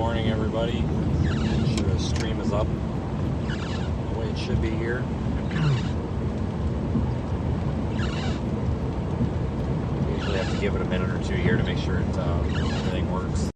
morning, everybody. Make sure the stream is up the way it should be here. Usually have to give it a minute or two here to make sure everything works.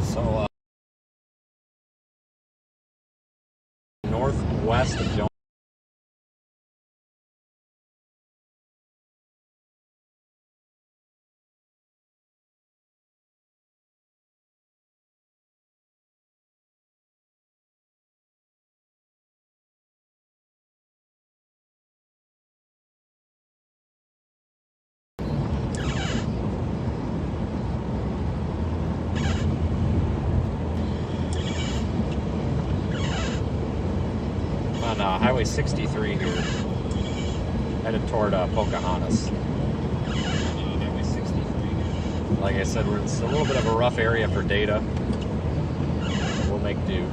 So, northwest of Jones. On Highway 63 here, headed toward Pocahontas. Highway 63. Like I said, it's a little bit of a rough area for data. We'll make do.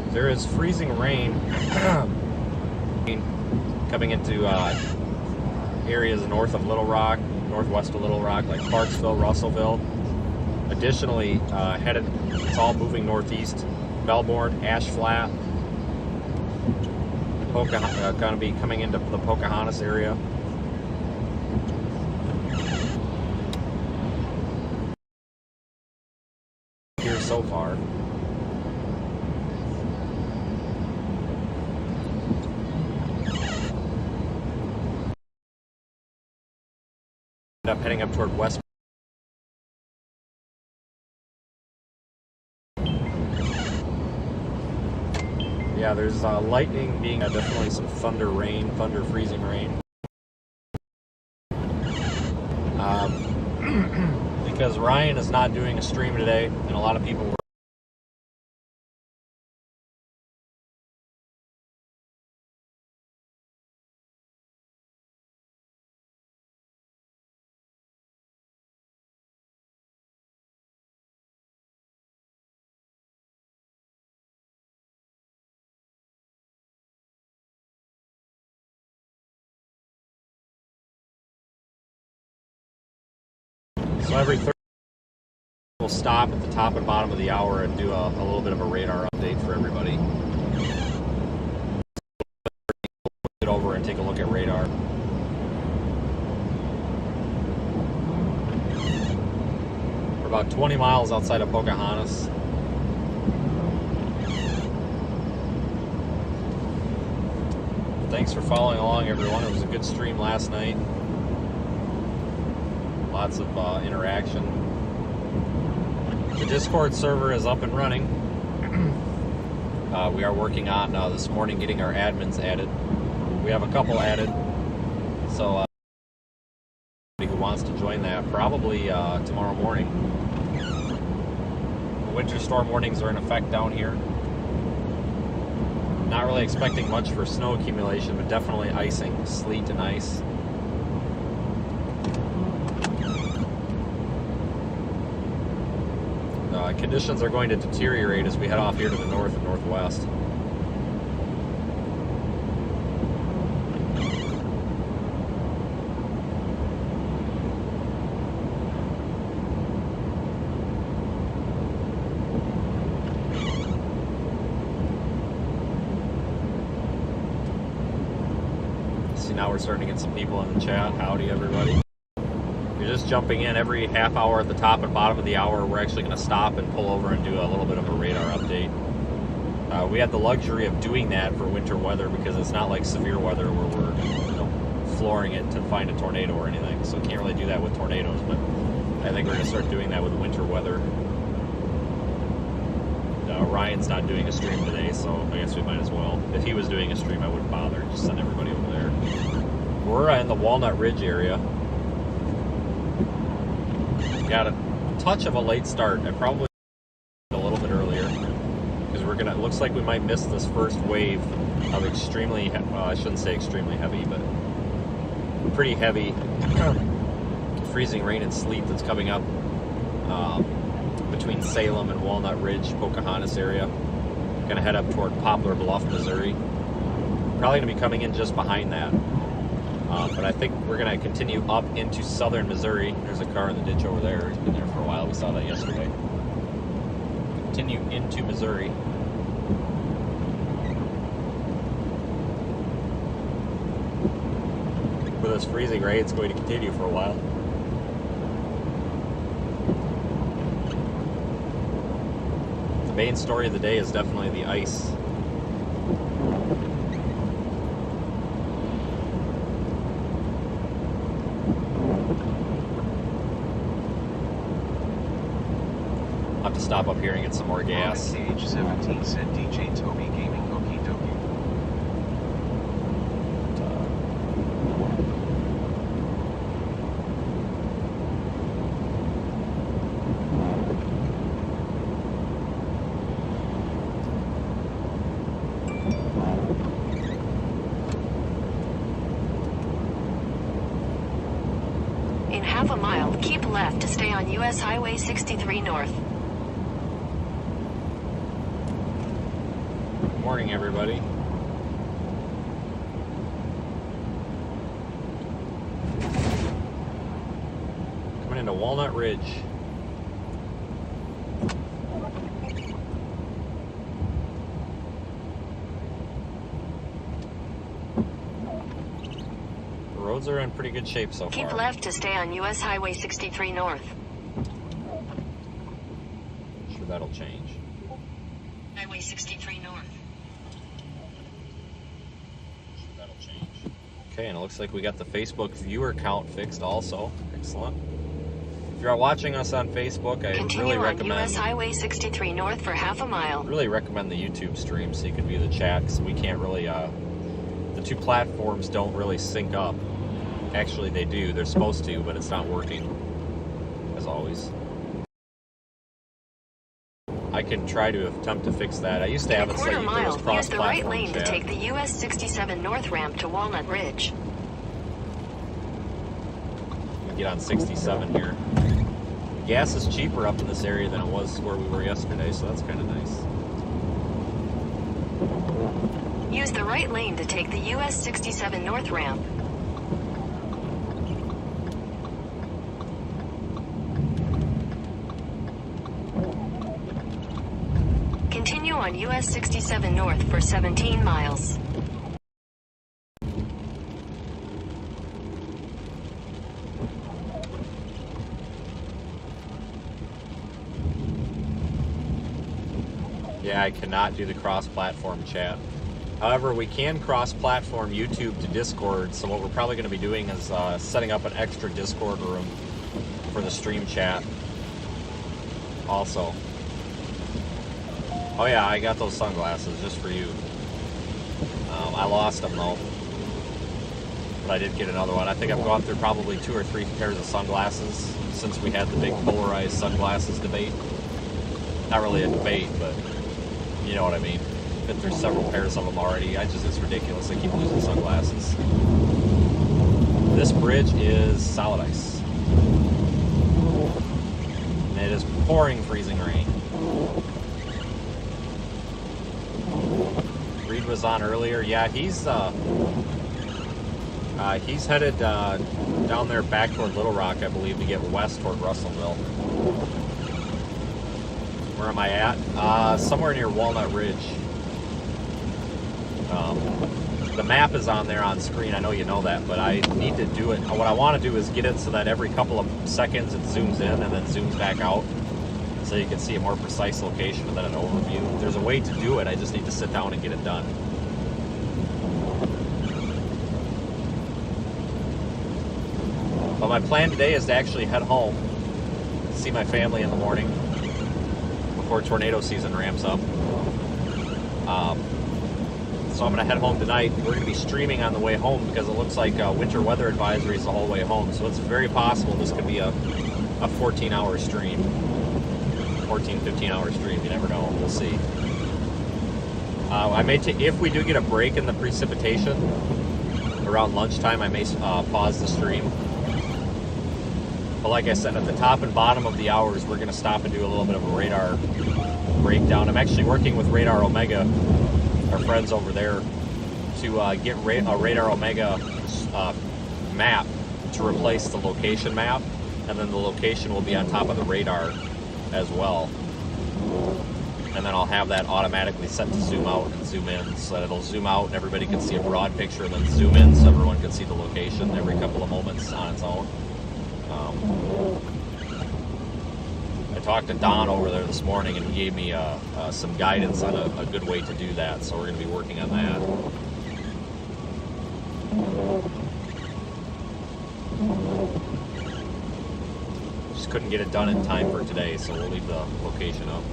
There is freezing rain coming into areas north of Little Rock, northwest of Little Rock, like Parksville, Russellville. Additionally, it's all moving northeast. Melbourne, Ash Flat, going to be coming into the Pocahontas area. Here so far. End up heading up toward West. Yeah, there's lightning being definitely some thunder freezing rain. Because Ryan is not doing a stream today, and a lot of people were. So every Thursday we'll stop at the top and bottom of the hour and do a little bit of a radar update for everybody. Get over and take a look at radar. We're about 20 miles outside of Pocahontas. Thanks for following along, everyone. It was a good stream last night. Lots of interaction. The Discord server is up and running. We are working on this morning getting our admins added. We have a couple added. So anybody who wants to join that, probably tomorrow morning. Winter storm warnings are in effect down here. Not really expecting much for snow accumulation, but definitely icing, sleet and ice. Conditions are going to deteriorate as we head off here to the north and northwest. See, now we're starting to get some people in the chat. Howdy, everybody. Just jumping in every half hour at the top and bottom of the hour, we're actually going to stop and pull over and do a little bit of a radar update. We had the luxury of doing that for winter weather because it's not like severe weather where we're flooring it to find a tornado or anything. So can't really do that with tornadoes, but I think we're going to start doing that with winter weather. Ryan's not doing a stream today, so I guess we might as well. If he was doing a stream, I wouldn't bother. Just send everybody over there. We're in the Walnut Ridge area. Got a touch of a late start. I probably a little bit earlier because we're gonna. It looks like we might miss this first wave of extremely. Well, I shouldn't say extremely heavy, but pretty heavy freezing rain and sleet that's coming up between Salem and Walnut Ridge, Pocahontas area. Gonna head up toward Poplar Bluff, Missouri. Probably gonna be coming in just behind that. But I think we're going to continue up into southern Missouri. There's a car in the ditch over there. It's been there for a while. We saw that yesterday. Continue into Missouri. With this freezing rain, it's going to continue for a while. The main story of the day is definitely the ice. To stop up here and get some more gas. CH17 said DJ Toby Gaming Okie Dokie. In half a mile, keep left to stay on US Highway 63 North. Morning, everybody. Coming into Walnut Ridge. The roads are in pretty good shape so far. Keep left to stay on US Highway 63 North. Sure, that'll change. Highway 63 North. Okay, and it looks like we got the Facebook viewer count fixed also. Excellent. If you're watching us on Facebook, I really recommend US Highway 63 North for half a mile. Really recommend the YouTube stream so you can view the chat, because we can't really, the two platforms don't really sync up. Actually, they do. They're supposed to, but it's not working, as always. I can try to attempt to fix that. I used to have it so there was cross-platform use the right lane chat. to take the US 67 North ramp to Walnut Ridge. Get on 67 here. Gas is cheaper up in this area than it was where we were yesterday, so that's kind of nice. Use the right lane to take the US 67 North ramp. Continue on US 67 North for 17 miles. Yeah, I cannot do the cross-platform chat. However, we can cross-platform YouTube to Discord, so what we're probably going to be doing is setting up an extra Discord room for the stream chat also. Oh yeah, I got those sunglasses just for you. I lost them though, but I did get another one. I think I've gone through probably 2 or 3 pairs of sunglasses since we had the big polarized sunglasses debate. Not really a debate, but you know what I mean. Been through several pairs of them already. It's ridiculous. I keep losing sunglasses. This bridge is solid ice. And it is pouring freezing rain. Reed was on earlier. Yeah, he's headed down there back toward Little Rock, I believe, to get west toward Russellville. Where am I at? Somewhere near Walnut Ridge. The map is on there on screen. I know you know that, but I need to do it. What I want to do is get it so that every couple of seconds it zooms in and then zooms back out, so you can see a more precise location and then an overview. There's a way to do it. I just need to sit down and get it done. But my plan today is to actually head home, see my family in the morning, before before tornado season ramps up. So I'm going to head home tonight. We're going to be streaming on the way home because it looks like winter weather advisories the whole way home. So it's very possible this could be a 14-hour stream. 14, 15-hour stream. You never know. We'll see. If we do get a break in the precipitation around lunchtime, I may pause the stream. But like I said, at the top and bottom of the hours, we're going to stop and do a little bit of a radar breakdown. I'm actually working with Radar Omega, our friends over there, to get a Radar Omega map to replace the location map, and then the location will be on top of the radar as well. And then I'll have that automatically set to zoom out and zoom in, so that it'll zoom out and everybody can see a broad picture, and then zoom in so everyone can see the location every couple of moments on its own. I talked to Don over there this morning, and he gave me some guidance on a good way to do that, so we're going to be working on that. Just couldn't get it done in time for today, so we'll leave the location up.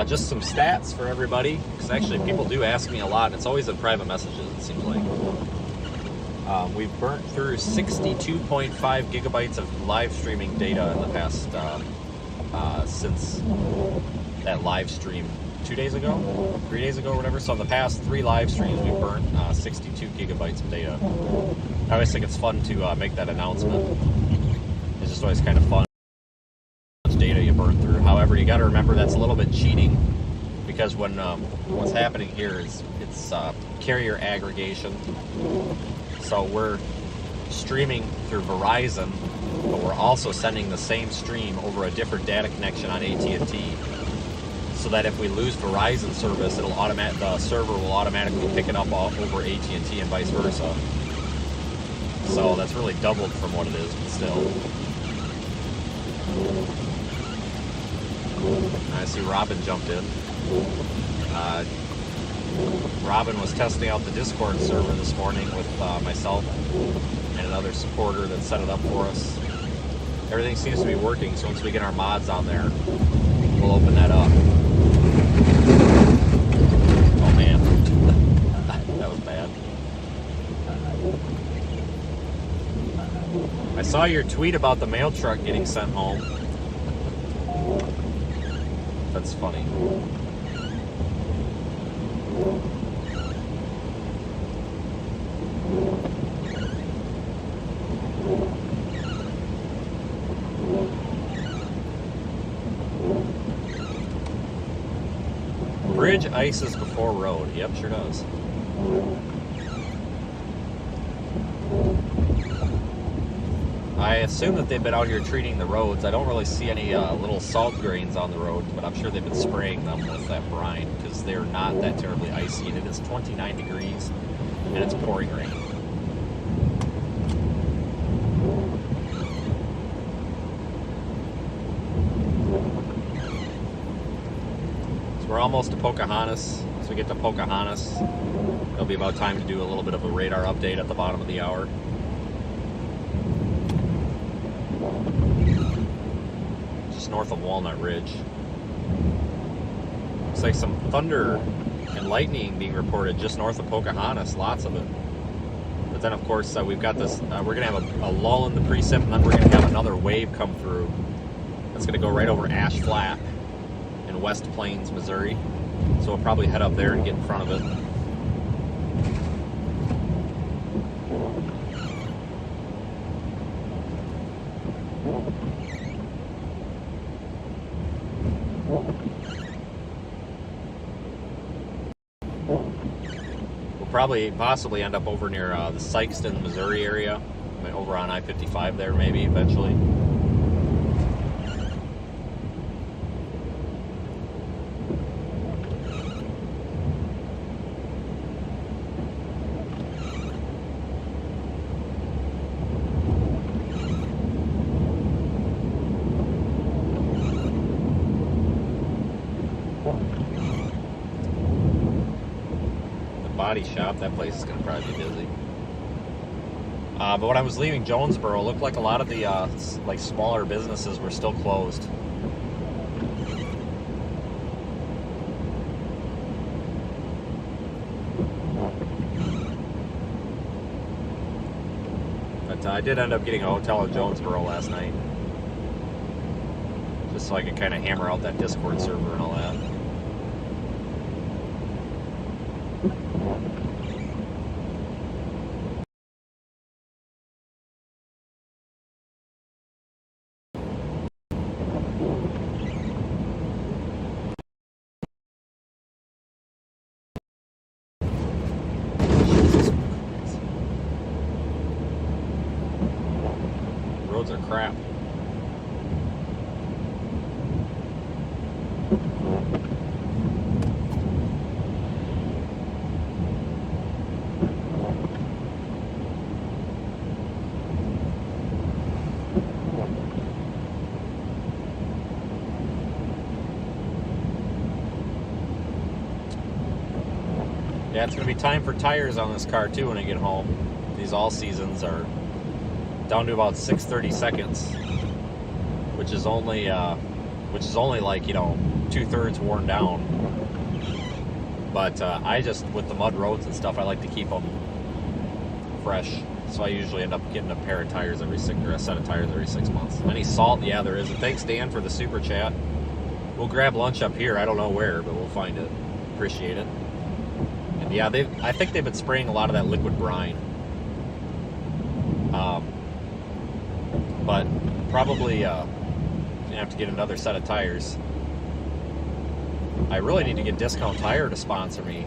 Just some stats for everybody, because actually people do ask me a lot, and it's always in private messages, it seems like. We've burnt through 62.5 gigabytes of live streaming data in the past, since that live stream 2 days ago, 3 days ago, or whatever. So in the past 3 live streams, we've burnt 62 gigabytes of data. I always think it's fun to make that announcement. It's just always kind of fun. Data you burn through. However, you got to remember that's a little bit cheating, because when what's happening here is it's carrier aggregation. So we're streaming through Verizon, but we're also sending the same stream over a different data connection on AT&T. So that if we lose Verizon service, the server will automatically pick it up over AT&T and vice versa. So that's really doubled from what it is, but still. I see Robin jumped in. Robin was testing out the Discord server this morning with myself and another supporter that set it up for us. Everything seems to be working, so once we get our mods on there, we'll open that up. Oh man, that was bad. I saw your tweet about the mail truck getting sent home. That's funny. Bridge ices before road. Yep, sure does. I assume that they've been out here treating the roads. I don't really see any little salt grains on the road, but I'm sure they've been spraying them with that brine, because they're not that terribly icy. And it is 29 degrees, and it's pouring rain. So we're almost to Pocahontas. As we get to Pocahontas, it'll be about time to do a little bit of a radar update at the bottom of the hour. North of Walnut Ridge. Looks like some thunder and lightning being reported just north of Pocahontas, lots of it. But then of course we've got this, we're going to have a lull in the precip, and then we're going to have another wave come through. That's going to go right over Ash Flat in West Plains, Missouri. So we'll probably head up there and get in front of it. Possibly end up over near the Sykeston, Missouri area, over on I-55 there maybe eventually. The body shop, that place is going to probably be busy. But when I was leaving Jonesboro, it looked like a lot of the like smaller businesses were still closed. But I did end up getting a hotel in Jonesboro last night, just so I could kind of hammer out that Discord server and all that. Roads are crap. Yeah, it's going to be time for tires on this car too when I get home. These all seasons are down to about 630 seconds, which is only like, you know, 2/3 worn down. But I just, with the mud roads and stuff, I like to keep them fresh. So I usually end up getting a pair of tires or a set of tires every 6 months. Any salt? Yeah, there is. And thanks, Dan, for the super chat. We'll grab lunch up here. I don't know where, but we'll find it. Appreciate it. And yeah, I think they've been spraying a lot of that liquid brine. But probably gonna have to get another set of tires. I really need to get Discount Tire to sponsor me,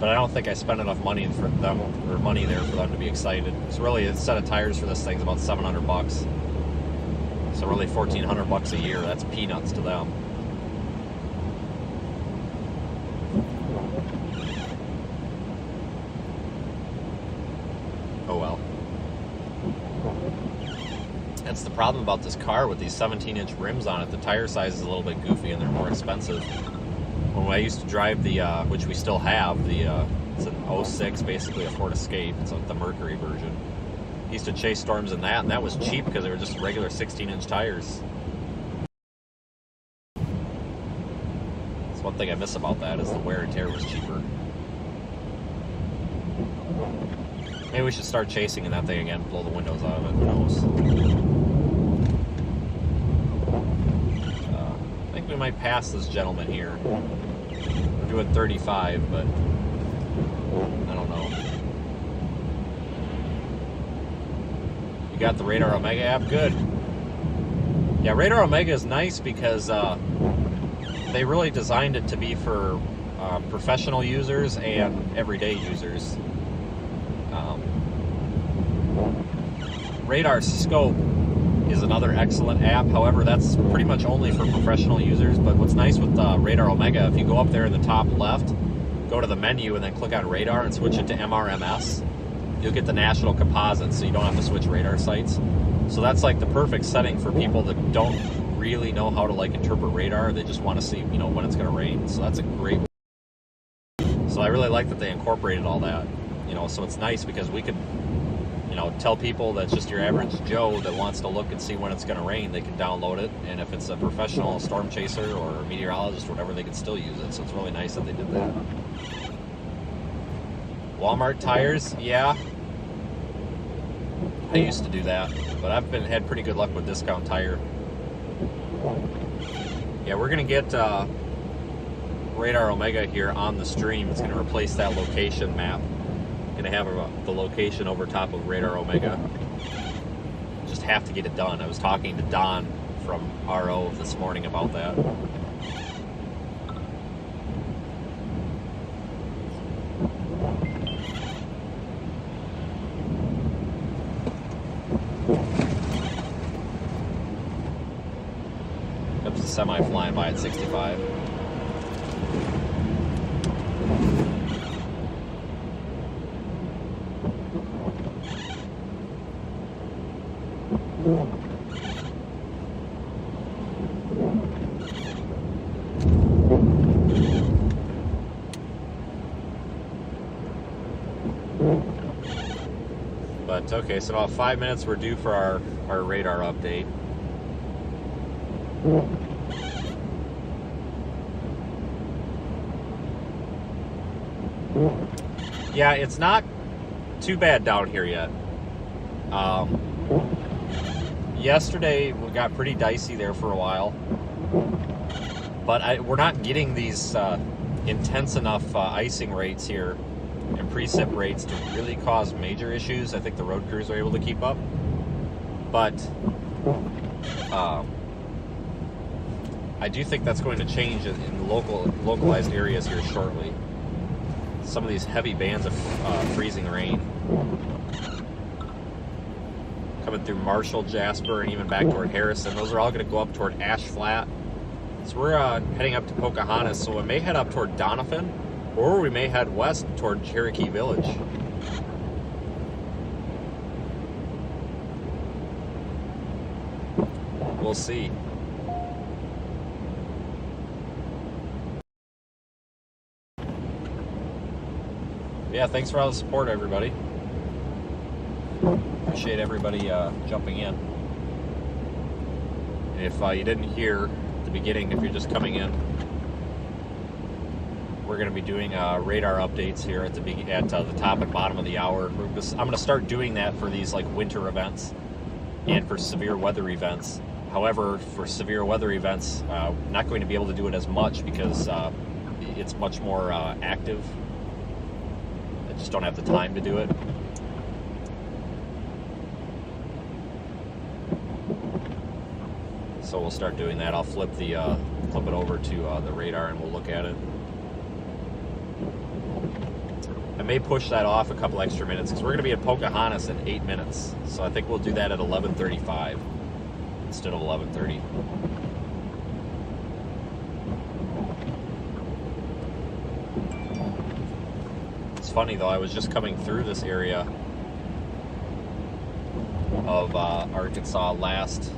but I don't think I spent enough money for them, or money there for them to be excited. So really, a set of tires for this thing's about $700. So really, $1,400 a year. That's peanuts to them. Oh well. That's the problem about this car with these 17-inch rims on it. The tire size is a little bit goofy and they're more expensive. When I used to drive the, which we still have, it's an 06, basically a Ford Escape. It's like the Mercury version. I used to chase storms in that, and that was cheap because they were just regular 16-inch tires. That's one thing I miss about that, is the wear and tear was cheaper. Maybe we should start chasing in that thing again, blow the windows out of it, who knows. I think we might pass this gentleman here. We're doing 35, but I don't know. You got the Radar Omega app? Good. Yeah, Radar Omega is nice because they really designed it to be for professional users and everyday users. Radar Scope is another excellent app. However, that's pretty much only for professional users. But what's nice with Radar Omega, if you go up there in the top left, go to the menu and then click on Radar and switch it to MRMS, you'll get the national composite, so you don't have to switch radar sites. So that's like the perfect setting for people that don't really know how to like interpret radar. They just want to see, you know, when it's going to rain. So that's a great. So I really like that they incorporated all that. You know, so it's nice because we could, you know, tell people that's just your average Joe that wants to look and see when it's going to rain, they can download it. And if it's a professional storm chaser or a meteorologist or whatever, they can still use it. So it's really nice that they did that. Walmart tires, yeah. I used to do that, but I've had pretty good luck with Discount Tire. Yeah, we're going to get Radar Omega here on the stream. It's going to replace that location map. Going to have the location over top of Radar Omega. Just have to get it done. I was talking to Don from RO this morning about that. That's a semi flying by at 65. But okay, so about 5 minutes we're due for our radar update. Yeah, it's not too bad down here yet. Yesterday we got pretty dicey there for a while, but we're not getting these intense enough icing rates here and precip rates to really cause major issues. I think the road crews are able to keep up, but I do think that's going to change in localized areas here shortly. Some of these heavy bands of freezing rain coming through Marshall, Jasper, and even back toward Harrison. Those are all going to go up toward Ash Flat. So we're heading up to Pocahontas, so we may head up toward Doniphan, or we may head west toward Cherokee Village. We'll see. Yeah, thanks for all the support, everybody. Appreciate everybody jumping in. And if you didn't hear at the beginning, if you're just coming in, we're going to be doing radar updates here at the top and bottom of the hour. I'm going to start doing that for these like winter events and for severe weather events. However, for severe weather events, not going to be able to do it as much because it's much more active. I just don't have the time to do it. So we'll start doing that. I'll flip it over to the radar and we'll look at it. I may push that off a couple extra minutes because we're going to be at Pocahontas in 8 minutes. So I think we'll do that at 11:35 instead of 11:30. It's funny though, I was just coming through this area of Arkansas last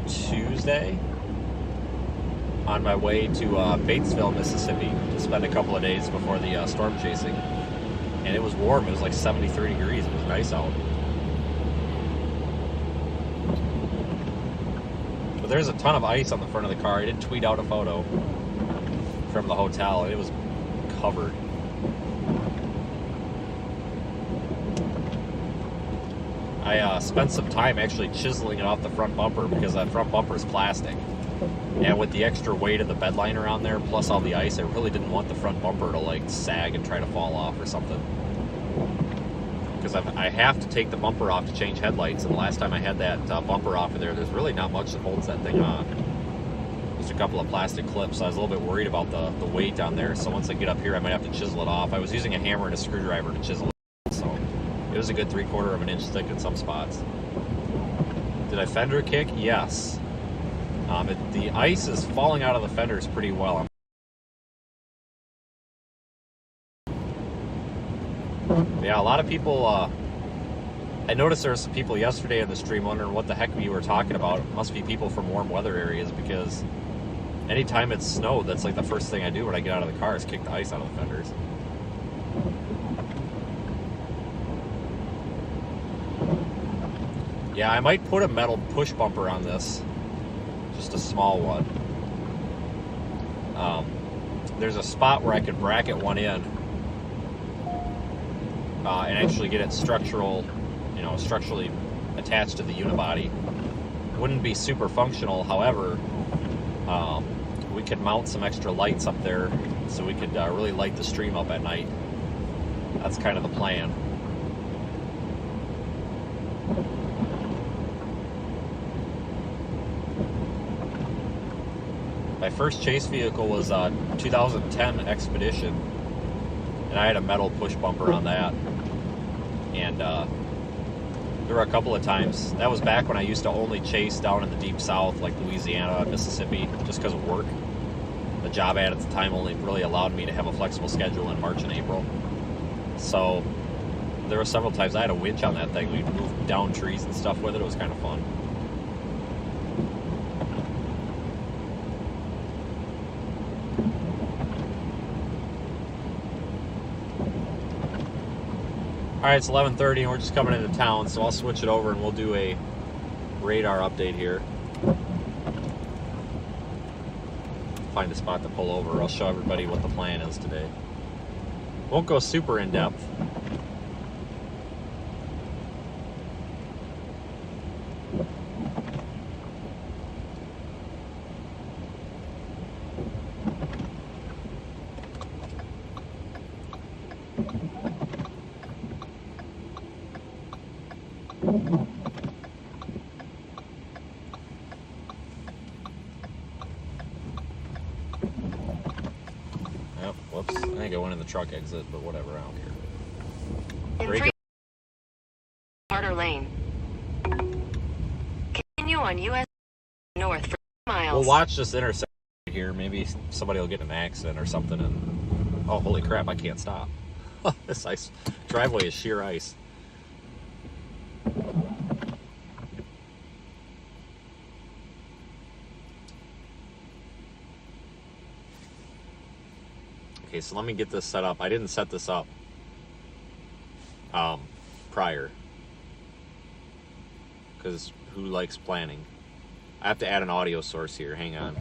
Tuesday on my way to Batesville, Mississippi to spend a couple of days before the storm chasing. And it was warm. It was like 73 degrees. It was nice out. But there's a ton of ice on the front of the car. I did tweet out a photo from the hotel. It was covered. I spent some time actually chiseling it off the front bumper because that front bumper is plastic. And with the extra weight of the bed liner on there, plus all the ice, I really didn't want the front bumper to like sag and try to fall off or something. Because I have to take the bumper off to change headlights, and the last time I had that bumper off of there's really not much that holds that thing on. Just a couple of plastic clips, so I was a little bit worried about the weight on there, so once I get up here I might have to chisel it off. I was using a hammer and a screwdriver to chisel it, so it was a good 3/4 of an inch thick in some spots. Did I fender kick? Yes. The ice is falling out of the fenders pretty well. Yeah, a lot of people, I noticed there were some people yesterday in the stream wondering what the heck we were talking about. It must be people from warm weather areas, because anytime it's snowed, that's like the first thing I do when I get out of the car is kick the ice out of the fenders. Yeah, I might put a metal push bumper on this. Just a small one. There's a spot where I could bracket one in and actually get it structurally attached to the unibody. Wouldn't be super functional, however, we could mount some extra lights up there so we could really light the stream up at night. That's kind of the plan. My first chase vehicle was a 2010 Expedition, and I had a metal push bumper on that. And there were a couple of times, that was back when I used to only chase down in the deep south, like Louisiana, Mississippi, just because of work. The job I had at the time only really allowed me to have a flexible schedule in March and April. So there were several times I had a winch on that thing. We'd move down trees and stuff with it. It was kind of fun. All right, it's 11:30 and we're just coming into town, so I'll switch it over and we'll do a radar update here. Find a spot to pull over. I'll show everybody what the plan is today. Won't go super in depth. Oh, whoops. I think I went in the truck exit, but whatever, I don't care. In Break 3 it. Carter Lane. Continue on US North for 2 miles. We'll watch this intersection here. Maybe somebody will get in an accident or something and... Oh, holy crap, I can't stop. This ice driveway is sheer ice. Okay, so let me get this set up. I didn't set this up prior, because who likes planning? I have to add an audio source here. Hang on.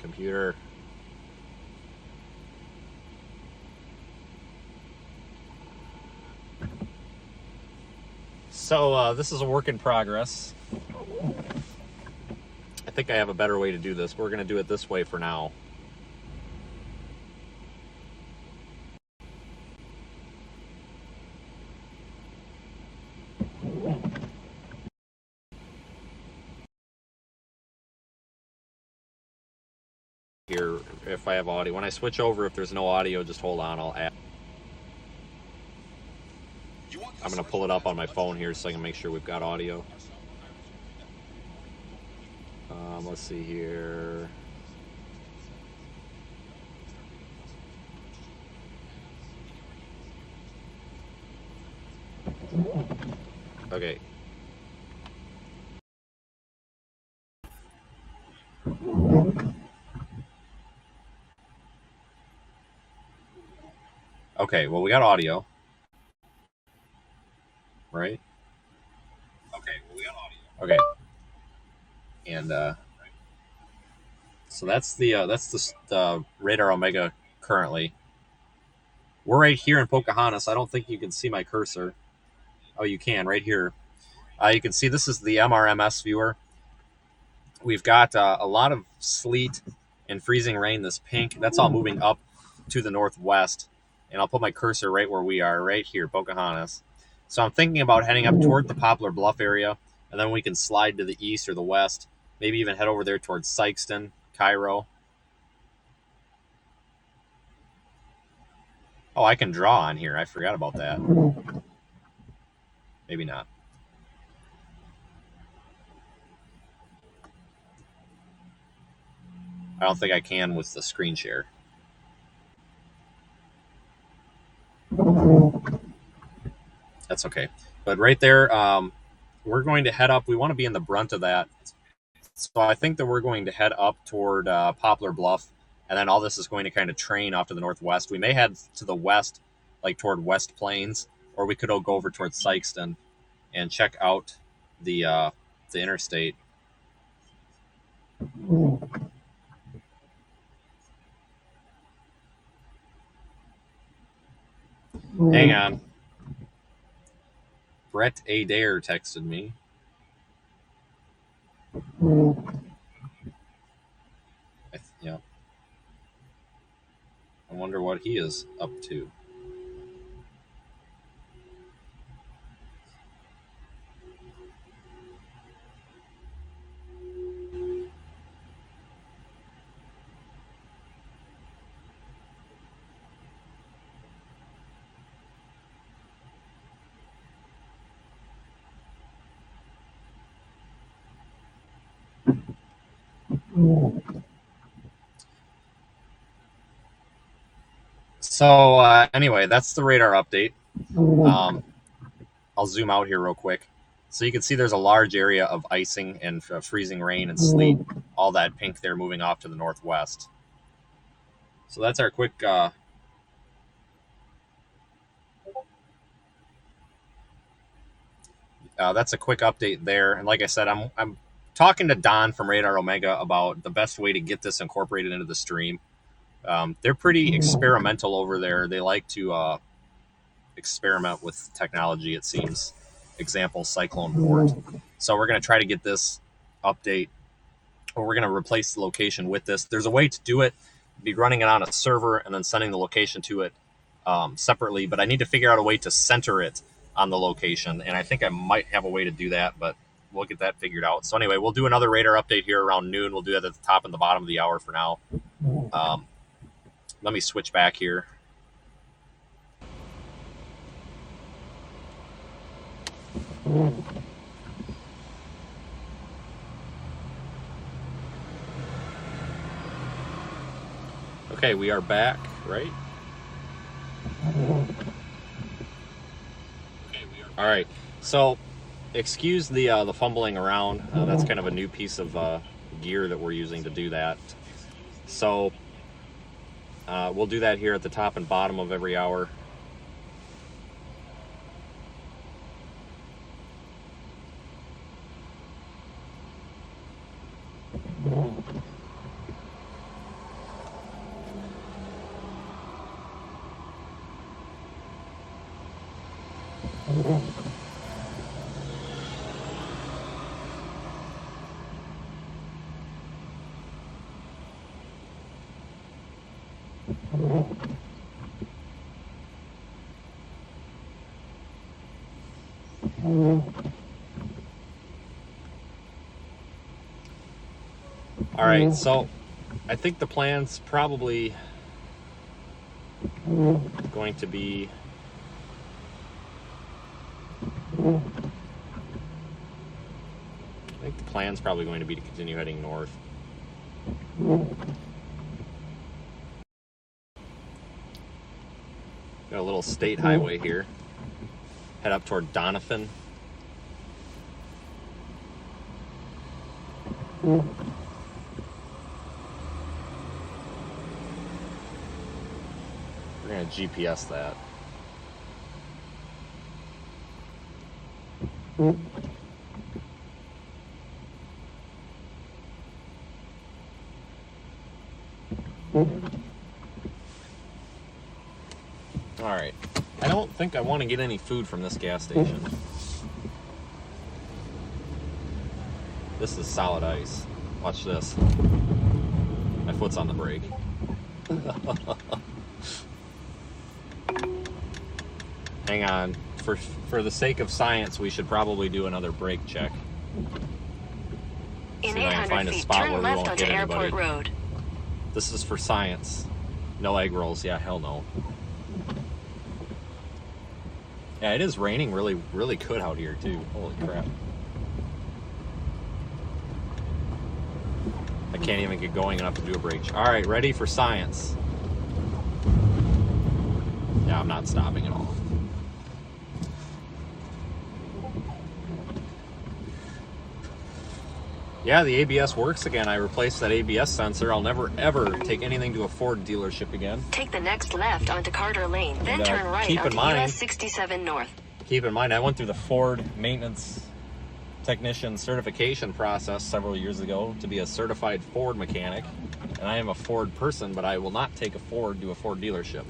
Computer. So this is a work in progress. I think I have a better way to do this. We're going to do it this way for now. Here, if I have audio. When I switch over, if there's no audio, just hold on. I'll add. I'm going to pull it up on my phone here so I can make sure we've got audio. Let's see here. Okay. Okay, well, we got audio. Right? Okay, well, we got audio. Okay. And so that's the Radar Omega currently. We're right here in Pocahontas. I don't think you can see my cursor. Oh, you can right here. You can see this is the MRMS viewer. We've got a lot of sleet and freezing rain, this pink. That's all moving up to the northwest. And I'll put my cursor right where we are, right here, Pocahontas. So I'm thinking about heading up toward the Poplar Bluff area, and then we can slide to the east or the west, maybe even head over there towards Sykeston, Cairo. Oh, I can draw on here. I forgot about that. Maybe not. I don't think I can with the screen share. That's okay. But right there, we're going to head up. We want to be in the brunt of that. So I think that we're going to head up toward Poplar Bluff, and then all this is going to kind of train off to the northwest. We may head to the west, like toward West Plains, or we could all go over towards Sykeston and check out the interstate. Hang on. Brett Adair texted me. Yeah. I wonder what he is up to. So anyway, that's the radar update. I'll zoom out here real quick. So you can see there's a large area of icing and freezing rain and sleet, all that pink there moving off to the northwest. So that's our quick that's a quick update there. And like I said, I'm talking to Don from Radar Omega about the best way to get this incorporated into the stream. They're pretty experimental over there. They like to experiment with technology, it seems. Example, Cyclone Port. So we're going to try to get this update, or we're going to replace the location with this. There's a way to do it, be running it on a server and then sending the location to it separately, but I need to figure out a way to center it on the location, and I think I might have a way to do that, but we'll get that figured out. So anyway, we'll do another radar update here around noon. We'll do that at the top and the bottom of the hour for now. Let me switch back here. Okay, we are back, right? All right, so excuse the fumbling around. That's kind of a new piece of gear that we're using to do that. So we'll do that here at the top and bottom of every hour. All right, so I think the plan's probably going to be to continue heading north. Got a little state highway here. Head up toward Doniphan. We're going to GPS that. All right. I don't think I want to get any food from this gas station. This is solid ice. Watch this. My foot's on the brake. Hang on. For the sake of science, we should probably do another brake check. In See if I can 800 find a feet, spot turn where we left won't onto get Airport anybody. Road. This is for science. No egg rolls. Yeah, hell no. Yeah, it is raining really, really good out here too. Holy crap. I can't even get going enough to do a brake check. All right, ready for science. Yeah, I'm not stopping at all. Yeah, the ABS works again. I replaced that ABS sensor. I'll never, ever take anything to a Ford dealership again. Take the next left onto Carter Lane, then And, turn right keep in onto mind- US 67 North. Keep in mind, I went through the Ford maintenance technician certification process several years ago to be a certified Ford mechanic. And I am a Ford person, but I will not take a Ford to a Ford dealership.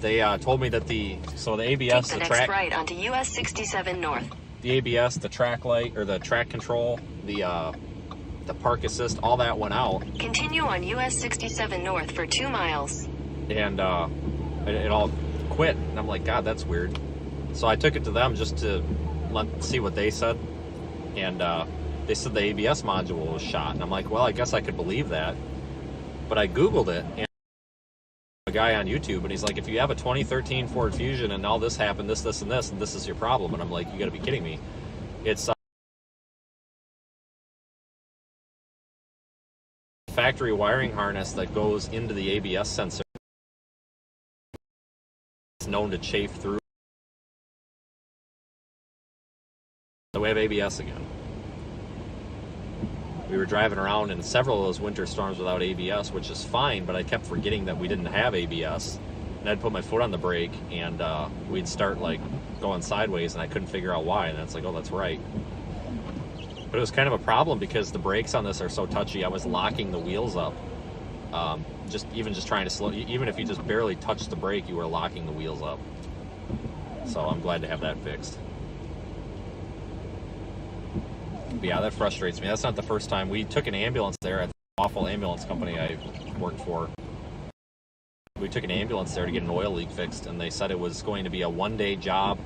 They told me that the ABS, Take the the next track, right onto US 67 North. the ABS, the track light, or the track control, the park assist, all that went out, Continue on US 67 North for 2 miles. and it all quit. And I'm like, God, that's weird. So I took it to them just to see what they said, and they said the ABS module was shot. And I'm like, well, I guess I could believe that, but I Googled it, and a guy on YouTube, and he's like, if you have a 2013 Ford Fusion and all this happened, this and this is your problem. And I'm like, you got to be kidding me. It's factory wiring harness that goes into the ABS sensor is known to chafe through. So we have ABS again. We were driving around in several of those winter storms without ABS, which is fine, but I kept forgetting that we didn't have ABS. And I'd put my foot on the brake, and we'd start like going sideways, and I couldn't figure out why. And it's like, oh, that's right. But it was kind of a problem because the brakes on this are so touchy. I was locking the wheels up. Just trying to slow. Even if you just barely touched the brake, you were locking the wheels up. So I'm glad to have that fixed. But yeah, that frustrates me. That's not the first time. We took an ambulance there at the awful ambulance company I worked for. We took an ambulance there to get an oil leak fixed, and they said it was going to be a one-day job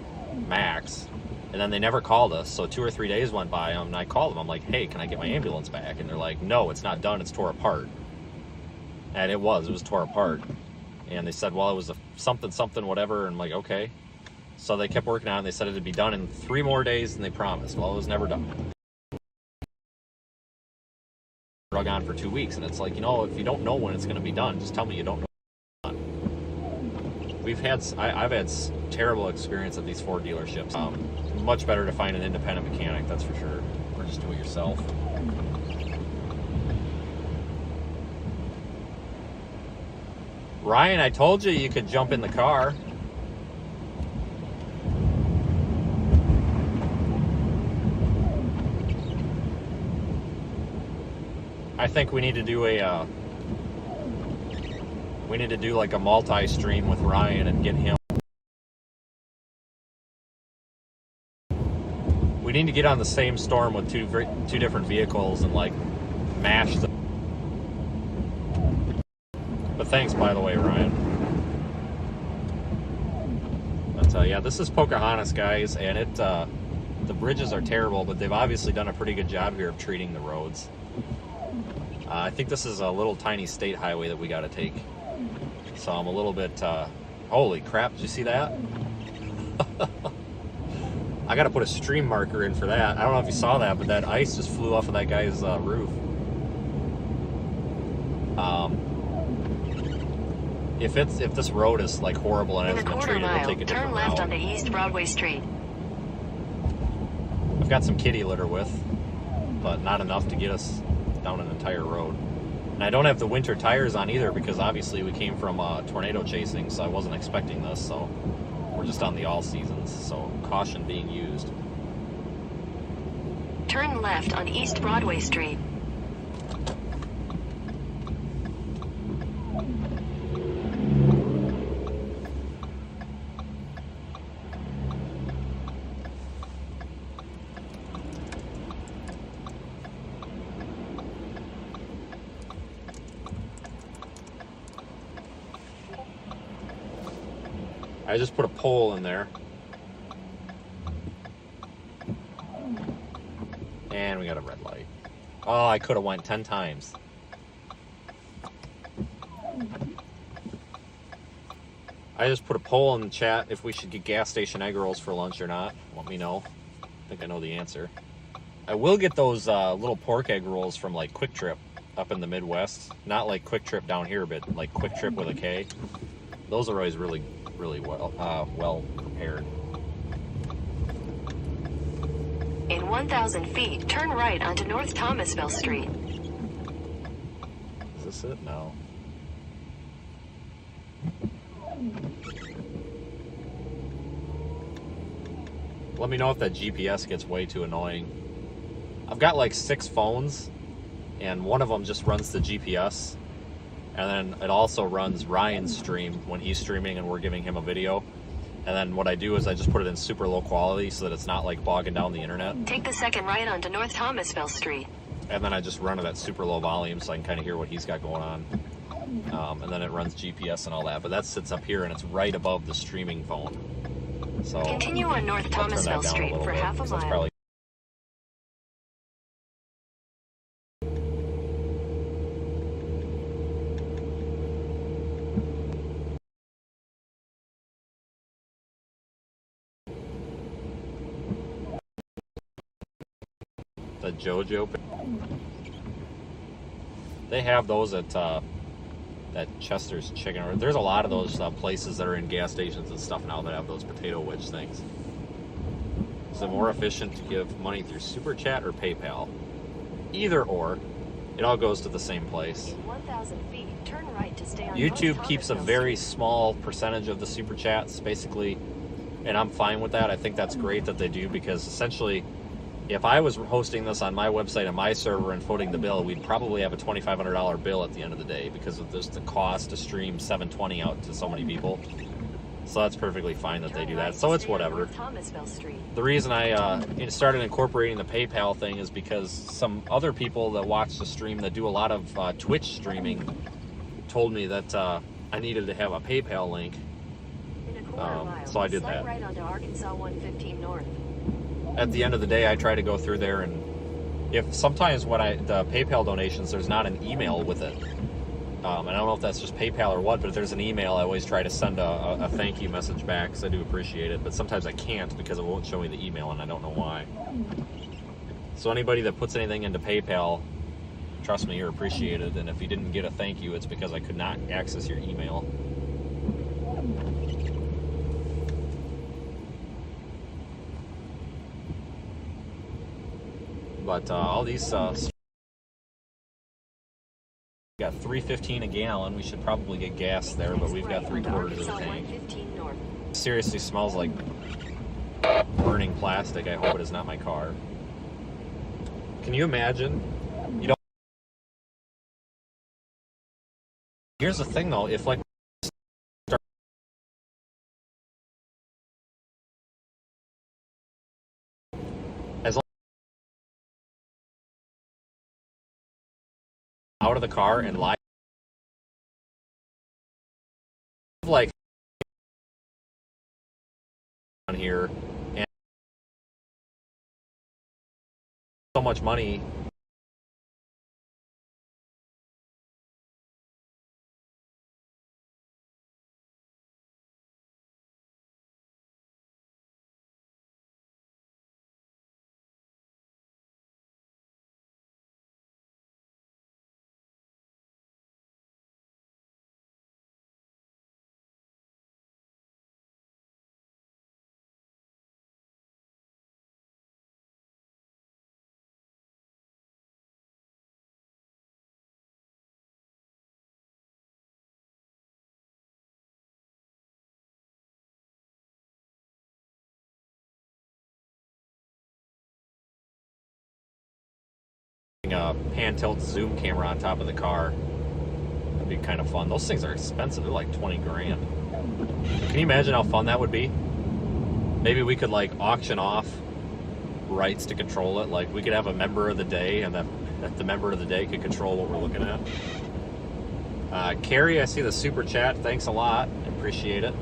max. And then they never called us. So 2 or 3 days went by, and I called them. I'm like, hey, can I get my ambulance back? And they're like, no, it's not done. It's tore apart. And it was tore apart. And they said, well, it was a something, whatever. And I'm like, okay. So they kept working on it, and they said it'd be done in 3 more days than they promised. Well, it was never done. Drug on for 2 weeks, and it's like, if you don't know when it's going to be done, just tell me you don't know. I've had terrible experience at these Ford dealerships. Much better to find an independent mechanic, that's for sure, or just do it yourself. Ryan, I told you could jump in the car. I think we need to do like a multi-stream with Ryan and get him. We need to get on the same storm with two different vehicles and like mash them. But thanks, by the way, Ryan. But yeah, this is Pocahontas, guys, and the bridges are terrible, but they've obviously done a pretty good job here of treating the roads. I think this is a little tiny state highway that we got to take. So I'm a little bit, holy crap, did you see that? I got to put a stream marker in for that. I don't know if you saw that, but that ice just flew off of that guy's roof. If this road is like horrible and hasn't been treated, we'll take a different turn left route. onto East Broadway Street. I've got some kitty litter with, but not enough to get us down an entire road. And I don't have the winter tires on either because obviously we came from tornado chasing, so I wasn't expecting this. So we're just on the all seasons, so caution being used. Turn left on East Broadway Street. I just put a pole in there. And we got a red light. Oh, I could have went 10 times. I just put a poll in the chat if we should get gas station egg rolls for lunch or not. Let me know. I think I know the answer. I will get those little pork egg rolls from like Quick Trip up in the Midwest. Not like Quick Trip down here, but like Quick Trip with a K. Those are always really well prepared. In 1,000 feet, turn right onto North Thomasville Street. Is this it? No. Let me know if that GPS gets way too annoying. I've got like 6 phones, and one of them just runs the GPS. And then it also runs Ryan's stream when he's streaming and we're giving him a video. And then what I do is I just put it in super low quality so that it's not like bogging down the internet. Take the second right onto North Thomasville Street. And then I just run it at super low volume so I can kind of hear what he's got going on. And then it runs GPS and all that. But that sits up here and it's right above the streaming phone. So continue on North Thomasville Street for half a mile. The JoJo. They have those at Chester's Chicken. Or there's a lot of those places that are in gas stations and stuff now that have those potato wedge things. Is it more efficient to give money through Super Chat or PayPal? Either or. It all goes to the same place. In 1,000 feet, turn right to stay on YouTube North keeps a Thomasville very Street. small percentage of the Super Chats, basically. And I'm fine with that. I think that's great that they do, because essentially, if I was hosting this on my website and my server and footing the bill, we'd probably have a $2,500 bill at the end of the day, because of just the cost to stream 720 out to so many people. So that's perfectly fine that they Turn do right that. to So it's stay on whatever. North Thomasville Street. The reason I started incorporating the PayPal thing is because some other people that watch the stream that do a lot of Twitch streaming told me that I needed to have a PayPal link. In a quarter mile, So I did slide that. right onto Arkansas 115 North. At the end of the day, I try to go through there, and if sometimes when the PayPal donations, there's not an email with it. And I don't know if that's just PayPal or what, but if there's an email, I always try to send a thank you message back, because I do appreciate it. But sometimes I can't because it won't show me the email, and I don't know why. So anybody that puts anything into PayPal, trust me, you're appreciated. And if you didn't get a thank you, it's because I could not access your email. But all these got $3.15 a gallon. We should probably get gas there, but we've got Right onto 3/4 of the Arkansas tank. 115 North. Seriously smells like burning plastic. I hope it is not my car. Can you imagine? You don't. Here's the thing, though. If like as long out of the car and lie like on here and so much money. A pan tilt zoom camera on top of the car. That'd be kind of fun. Those things are expensive. They're like 20 grand. Can you imagine how fun that would be? Maybe we could like auction off rights to control it. Like we could have a member of the day, and that the member of the day could control what we're looking at. Carrie, I see the super chat. Thanks a lot. I appreciate it.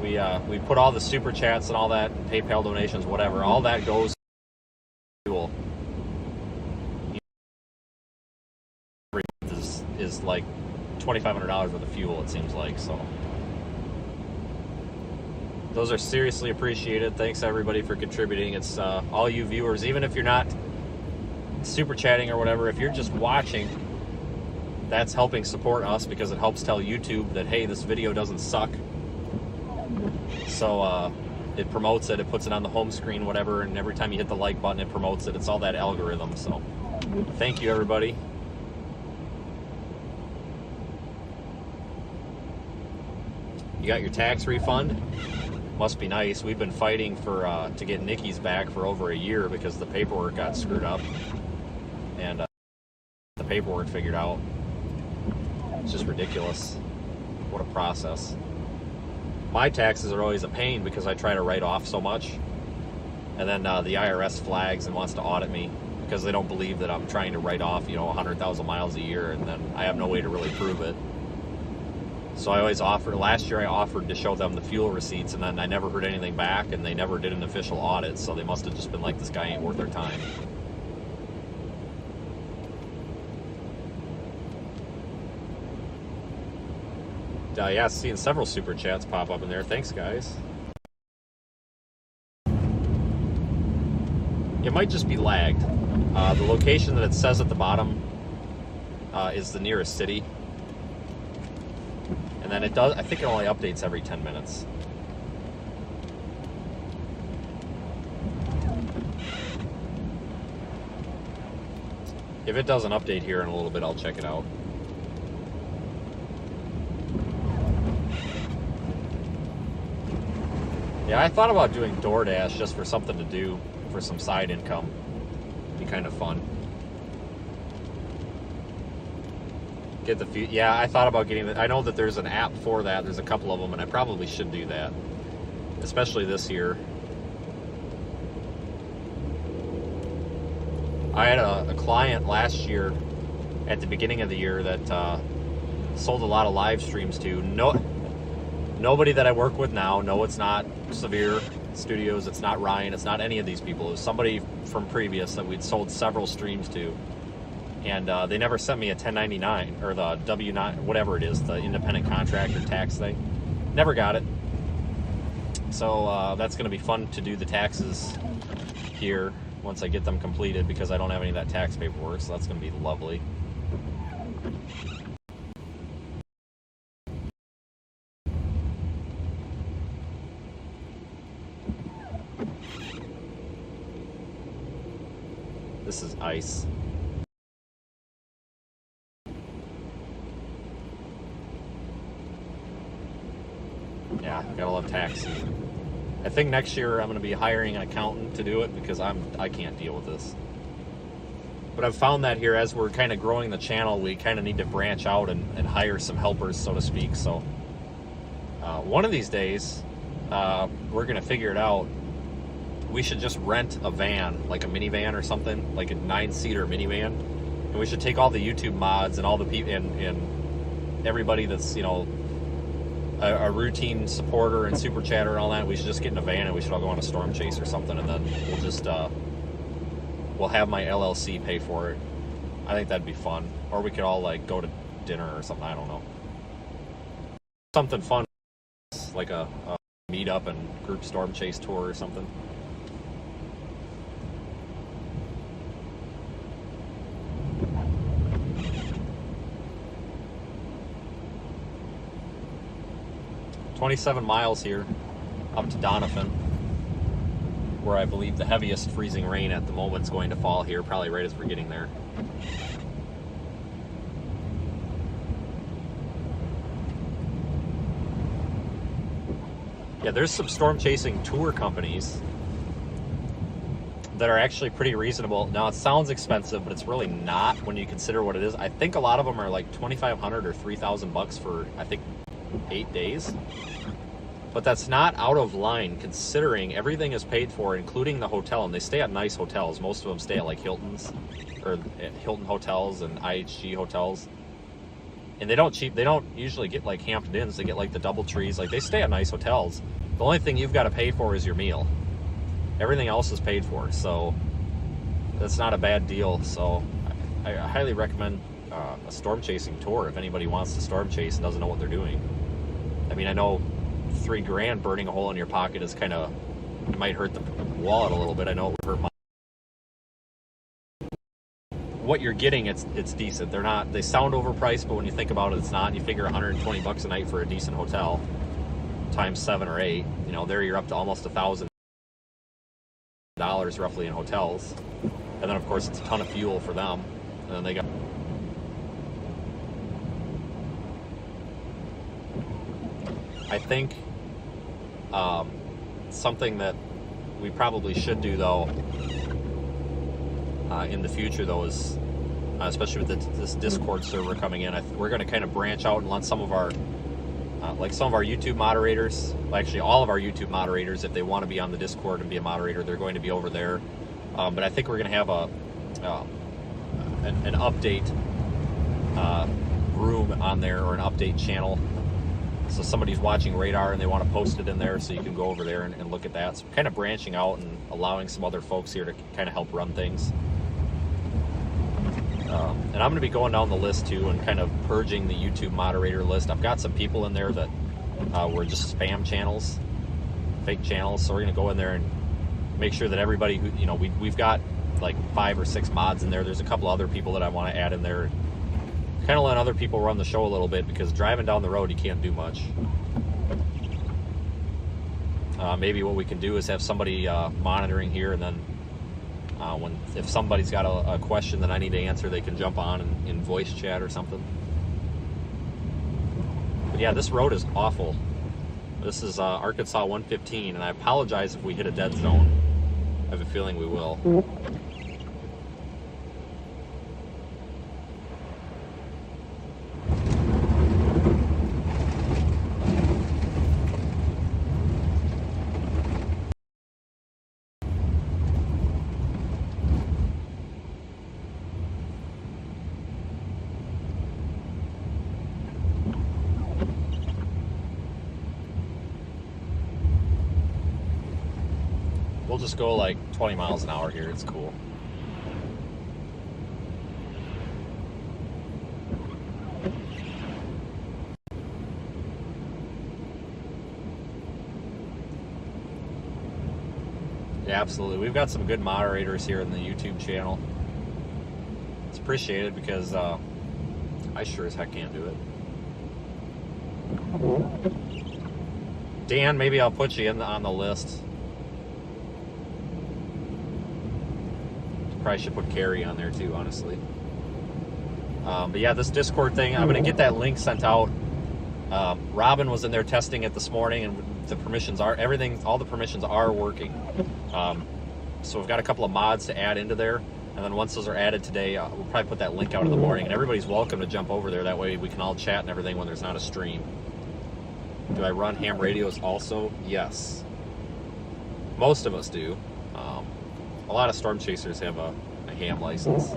We put all the super chats and all that, PayPal donations, whatever. All that goes fuel. Is like $2,500 worth of fuel, it seems like. So those are seriously appreciated. Thanks everybody for contributing. It's all you viewers, even if you're not super chatting or whatever, if you're just watching, that's helping support us, because it helps tell YouTube that, hey, this video doesn't suck. So it promotes it, it puts it on the home screen, whatever, and every time you hit the like button, it promotes it. It's all that algorithm. So thank you, everybody. You got your tax refund? Must be nice. We've been fighting for to get Nikki's back for over a year because the paperwork got screwed up, and the paperwork figured out. It's just ridiculous. What a process. My taxes are always a pain because I try to write off so much, and then the IRS flags and wants to audit me because they don't believe that I'm trying to write off, 100,000 miles a year, and then I have no way to really prove it. So I always offer. Last year I offered to show them the fuel receipts, and then I never heard anything back, and they never did an official audit, so they must have just been like, this guy ain't worth their time. Yeah, seeing several super chats pop up in there. Thanks, guys. It might just be lagged. The location that it says at the bottom is the nearest city. And then it does, I think it only updates every 10 minutes. If it doesn't update here in a little bit, I'll check it out. Yeah, I thought about doing DoorDash just for something to do, for some side income. Be kind of fun. Get the feed. Yeah, I thought about getting I know that there's an app for that. There's a couple of them, and I probably should do that, especially this year. I had a client last year, at the beginning of the year, that sold a lot of live streams to. Nobody that I work with now. No, it's not Severe Studios. It's not Ryan. It's not any of these people. It was somebody from previous that we'd sold several streams to. And they never sent me a 1099 or the W-9, whatever it is, the independent contractor tax thing. Never got it. So that's going to be fun to do the taxes here once I get them completed, because I don't have any of that tax paperwork. So that's going to be lovely. This is ice. Yeah, gotta love tax season. I think next year I'm going to be hiring an accountant to do it, because I can't deal with this. But I've found that here, as we're kind of growing the channel, we kind of need to branch out and hire some helpers, so to speak. So one of these days, we're going to figure it out. We should just rent a van, like a minivan or something, like a 9-seater minivan, and we should take all the YouTube mods and all the people and everybody that's, you know, a routine supporter and super chatter and all that. We should just get in a van and we should all go on a storm chase or something, and then we'll just we'll have my LLC pay for it. I think that'd be fun. Or we could all like go to dinner or something. I don't know, something fun, like a meet-up and group storm chase tour or something. $27 miles here up to Donovan, where I believe the heaviest freezing rain at the moment is going to fall here, probably right as we're getting there. Yeah, there's some storm chasing tour companies that are actually pretty reasonable. Now, it sounds expensive, but it's really not when you consider what it is. I think a lot of them are like $2,500 or $3,000 for, I think, 8 days. But that's not out of line, considering everything is paid for, including the hotel, and they stay at nice hotels. Most of them stay at like Hilton's, or at Hilton hotels and IHG hotels. And they don't usually get like Hampton Inns. They get like the DoubleTrees. Like, they stay at nice hotels. The only thing you've got to pay for is your meal. Everything else is paid for, so that's not a bad deal. So I highly recommend a storm chasing tour if anybody wants to storm chase and doesn't know what they're doing. I mean, I know $3,000 burning a hole in your pocket is kind of, it might hurt the wallet a little bit. I know it would hurt my. What you're getting, it's decent. They sound overpriced, but when you think about it, it's not. You figure $120 a night for a decent hotel times 7 or 8. You know, there you're up to almost $1,000 roughly in hotels, and then of course it's a ton of fuel for them, and then they got. I think something that we probably should do, though, in the future, though, is especially with this Discord server coming in, we're going to kind of branch out and let some of our YouTube moderators, actually all of our YouTube moderators, if they want to be on the Discord and be a moderator, they're going to be over there. But I think we're going to have an update room on there, or an update channel. So somebody's watching Radar and they want to post it in there, so you can go over there and look at that. So kind of branching out and allowing some other folks here to kind of help run things. And I'm going to be going down the list too and kind of purging the YouTube moderator list. I've got some people in there that were just spam channels, fake channels. So we're going to go in there and make sure that everybody who, we've got like 5 or 6 mods in there. There's a couple other people that I want to add in there. Kind of let other people run the show a little bit, because driving down the road you can't do much. Maybe what we can do is have somebody monitoring here, and then if somebody's got a question that I need to answer, they can jump on in voice chat or something. But yeah, this road is awful. This is Arkansas 115, and I apologize if we hit a dead zone. I have a feeling we will. We'll just go like 20 miles an hour here. It's cool. Yeah, absolutely. We've got some good moderators here in the YouTube channel. It's appreciated, because I sure as heck can't do it. Dan, maybe I'll put you on the list. Probably should put Carrie on there too, honestly. But yeah, this Discord thing, I'm going to get that link sent out. Robin was in there testing it this morning, and the permissions are, all the permissions are working. So we've got a couple of mods to add into there, and then once those are added today, we'll probably put that link out in the morning, and everybody's welcome to jump over there. That way we can all chat and everything when there's not a stream. Do I run ham radios also? Yes. Most of us do. A lot of storm chasers have a ham license.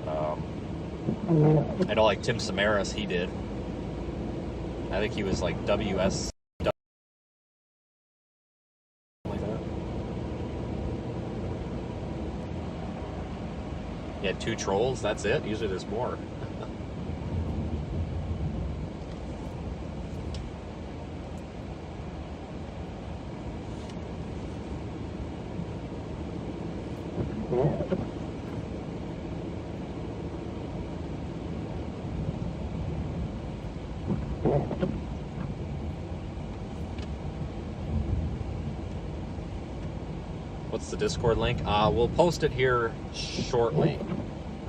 I know, like Tim Samaras, he did. I think he was like WS. Like that. He had 2 trolls, that's it? Usually there's more. What's the Discord link? We'll post it here shortly.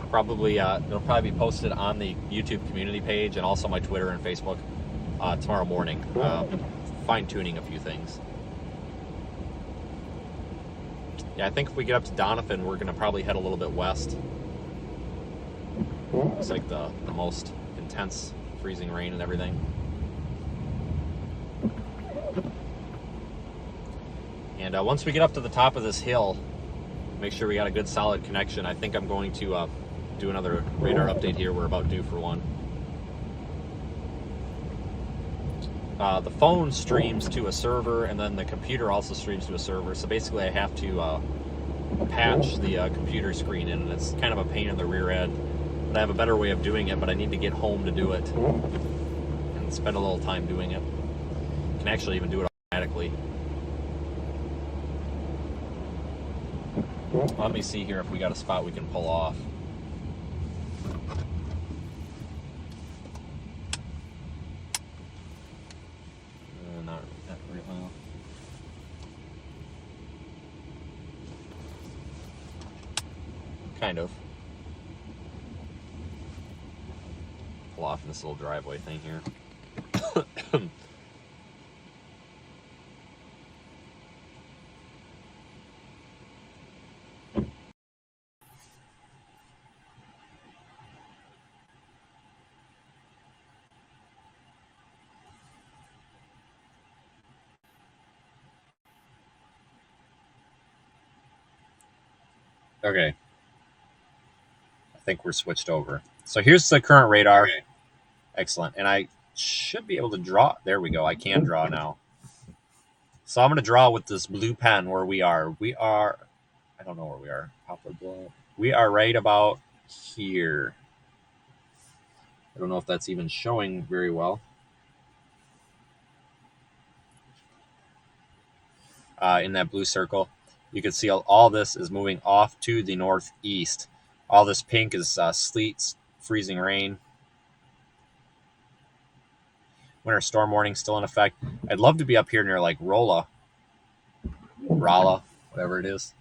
Probably it'll probably be posted on the YouTube community page, and also my Twitter and Facebook tomorrow morning. Fine-tuning a few things. Yeah, I think if we get up to Doniphan, we're going to probably head a little bit west. It's like the most intense freezing rain and everything. And once we get up to the top of this hill, make sure we got a good solid connection. I think I'm going to do another radar update here. We're about due for one. The phone streams to a server, and then the computer also streams to a server. So basically I have to patch the computer screen in, and it's kind of a pain in the rear end. But I have a better way of doing it, but I need to get home to do it and spend a little time doing it. You can actually even do it automatically. Let me see here if we got a spot we can pull off. Not very well. Kind of. Pull off in this little driveway thing here. Okay. I think we're switched over. So here's the current radar. Okay. Excellent. And I should be able to draw. There we go. I can draw now. So I'm going to draw with this blue pen where we are. We are, I don't know where we are. Poplar Bluff. We are right about here. I don't know if that's even showing very well. In that blue circle. You can see all this is moving off to the northeast. All this pink is sleet, freezing rain. Winter storm warning still in effect. I'd love to be up here near like Rala, whatever it is.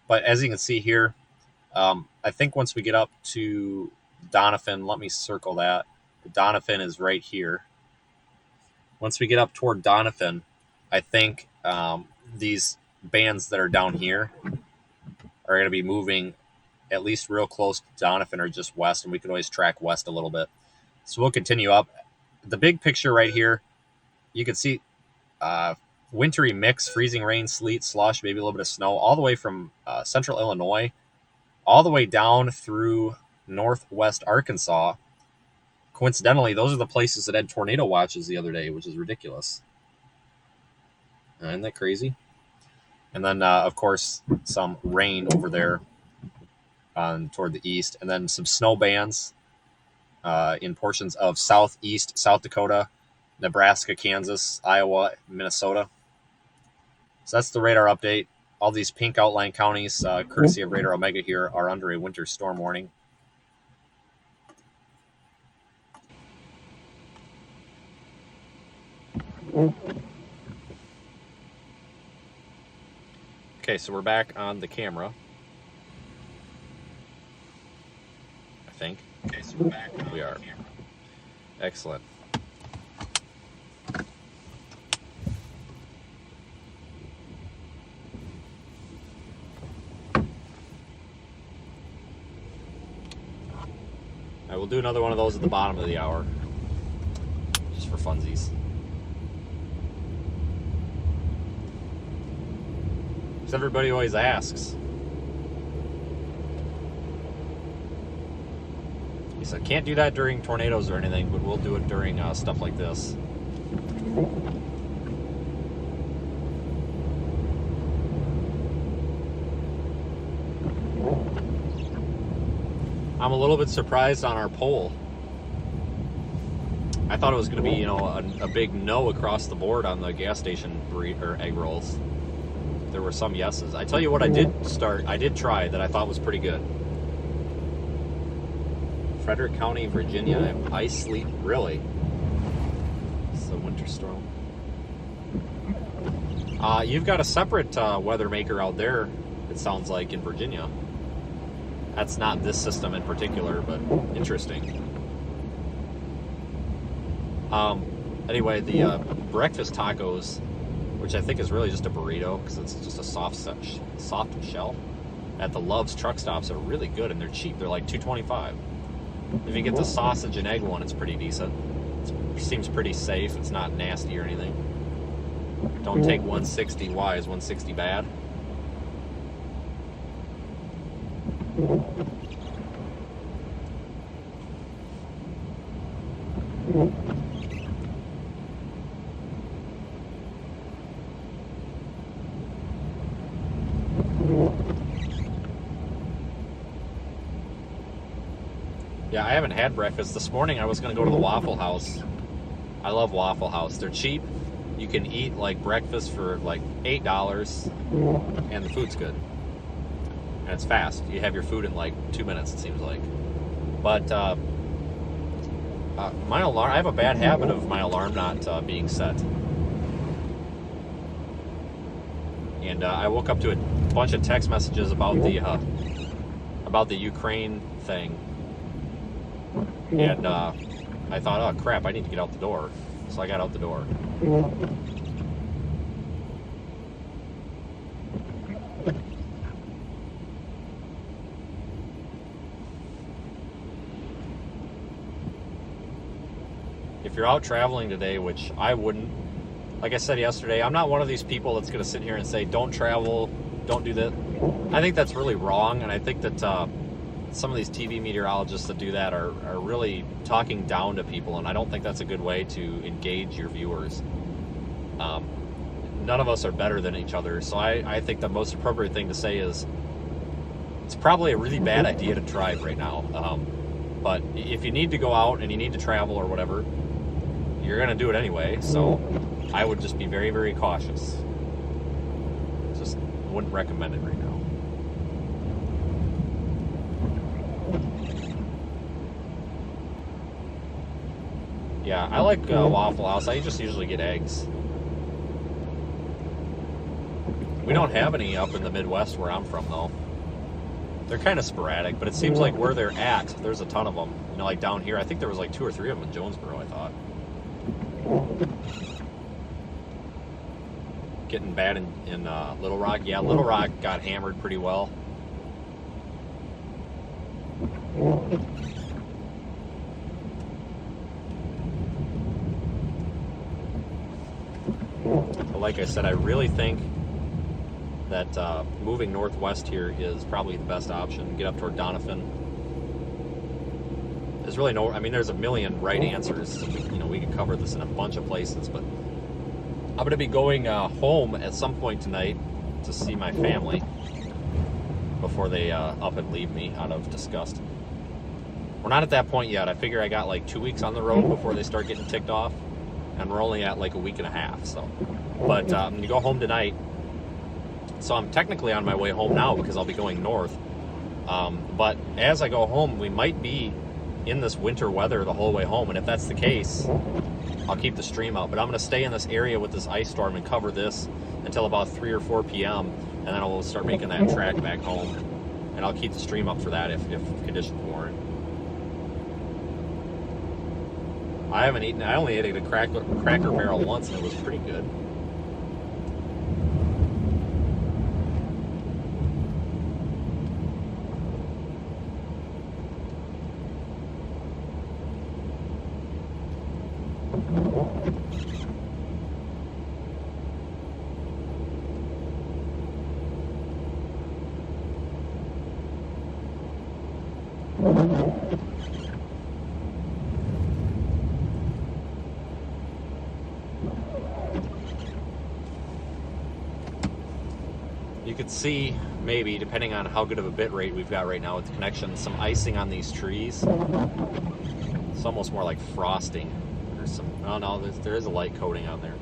But as you can see here, I think once we get up to Donovan, let me circle that. Donovan is right here. Once we get up toward Donovan, I think these bands that are down here are going to be moving at least real close to Donovan or just west, and we can always track west a little bit. So we'll continue up. The big picture right here, you can see wintry mix, freezing rain, sleet, slush, maybe a little bit of snow, all the way from central Illinois, all the way down through northwest Arkansas. Coincidentally, those are the places that had tornado watches the other day, which is ridiculous. Isn't that crazy? And then, of course, some rain over there toward the east, and then some snow bands in portions of southeast South Dakota, Nebraska, Kansas, Iowa, Minnesota. So that's the radar update. All these pink outline counties, courtesy of Radar Omega here, are under a winter storm warning. Okay, so we're back on the camera. I think. Okay, so we're back. We are. Excellent. I will do another one of those at the bottom of the hour, just for funsies. Because everybody always asks. He said, can't do that during tornadoes or anything, but we'll do it during stuff like this. I'm a little bit surprised on our poll. I thought it was going to be, you know, a big no across the board on the gas station egg rolls. There were some yeses. I tell you what, I did try that I thought was pretty good. Frederick County, Virginia, ice, sleet, really? It's a winter storm. You've got a separate weather maker out there, it sounds like, in Virginia. That's not this system in particular, but interesting. Anyway, the breakfast tacos, which I think is really just a burrito because it's just a soft shell, at the Love's truck stops are really good, and they're cheap. They're like $2.25. If you get the sausage and egg one, it's pretty decent. It seems pretty safe. It's not nasty or anything. Don't take 160. Why is 160 bad? Yeah, I haven't had breakfast. This morning I was going to go to the Waffle House. I love Waffle House. They're cheap. You can eat like breakfast for like $8, and the food's good. And it's fast. You have your food in like 2 minutes, it seems like. But my alarm, I have a bad habit of my alarm not being set. And I woke up to a bunch of text messages about the Ukraine thing. And I thought, oh crap, I need to get out the door. So I got out the door. If you're out traveling today, which I wouldn't, like I said yesterday, I'm not one of these people that's going to sit here and say, don't travel, don't do that. I think that's really wrong, and I think that some of these TV meteorologists that do that are really talking down to people, and I don't think that's a good way to engage your viewers. None of us are better than each other, so I think the most appropriate thing to say is it's probably a really bad idea to drive right now. But if you need to go out and you need to travel or whatever, you're going to do it anyway, so I would just be very, very cautious. Just wouldn't recommend it right now. Yeah, I like Waffle House. I just usually get eggs. We don't have any up in the Midwest where I'm from, though. They're kind of sporadic, but it seems like where they're at, there's a ton of them. You know, like down here, I think there was like 2 or 3 of them in Jonesboro, I thought. Getting bad in Little Rock. Yeah, Little Rock got hammered pretty well. But like I said, I really think that moving northwest here is probably the best option. Get up toward Doniphan. There's really no, I mean, there's a million right answers. We could cover this in a bunch of places, but I'm going to be going home at some point tonight to see my family before they up and leave me out of disgust. We're not at that point yet. I figure I got like 2 weeks on the road before they start getting ticked off, and we're only at like a week and a half. So, but I'm going to go home tonight. So I'm technically on my way home now because I'll be going north. But as I go home, we might be in this winter weather the whole way home. And if that's the case, I'll keep the stream out. But I'm going to stay in this area with this ice storm and cover this until about 3 or 4 p.m. And then I'll start making that track back home. And I'll keep the stream up for that if conditions warrant. I only ate a Cracker Barrel once and it was pretty good. You could see, maybe, depending on how good of a bit rate we've got right now with the connection, some icing on these trees. It's almost more like frosting. There's some, oh no, there is a light coating on there.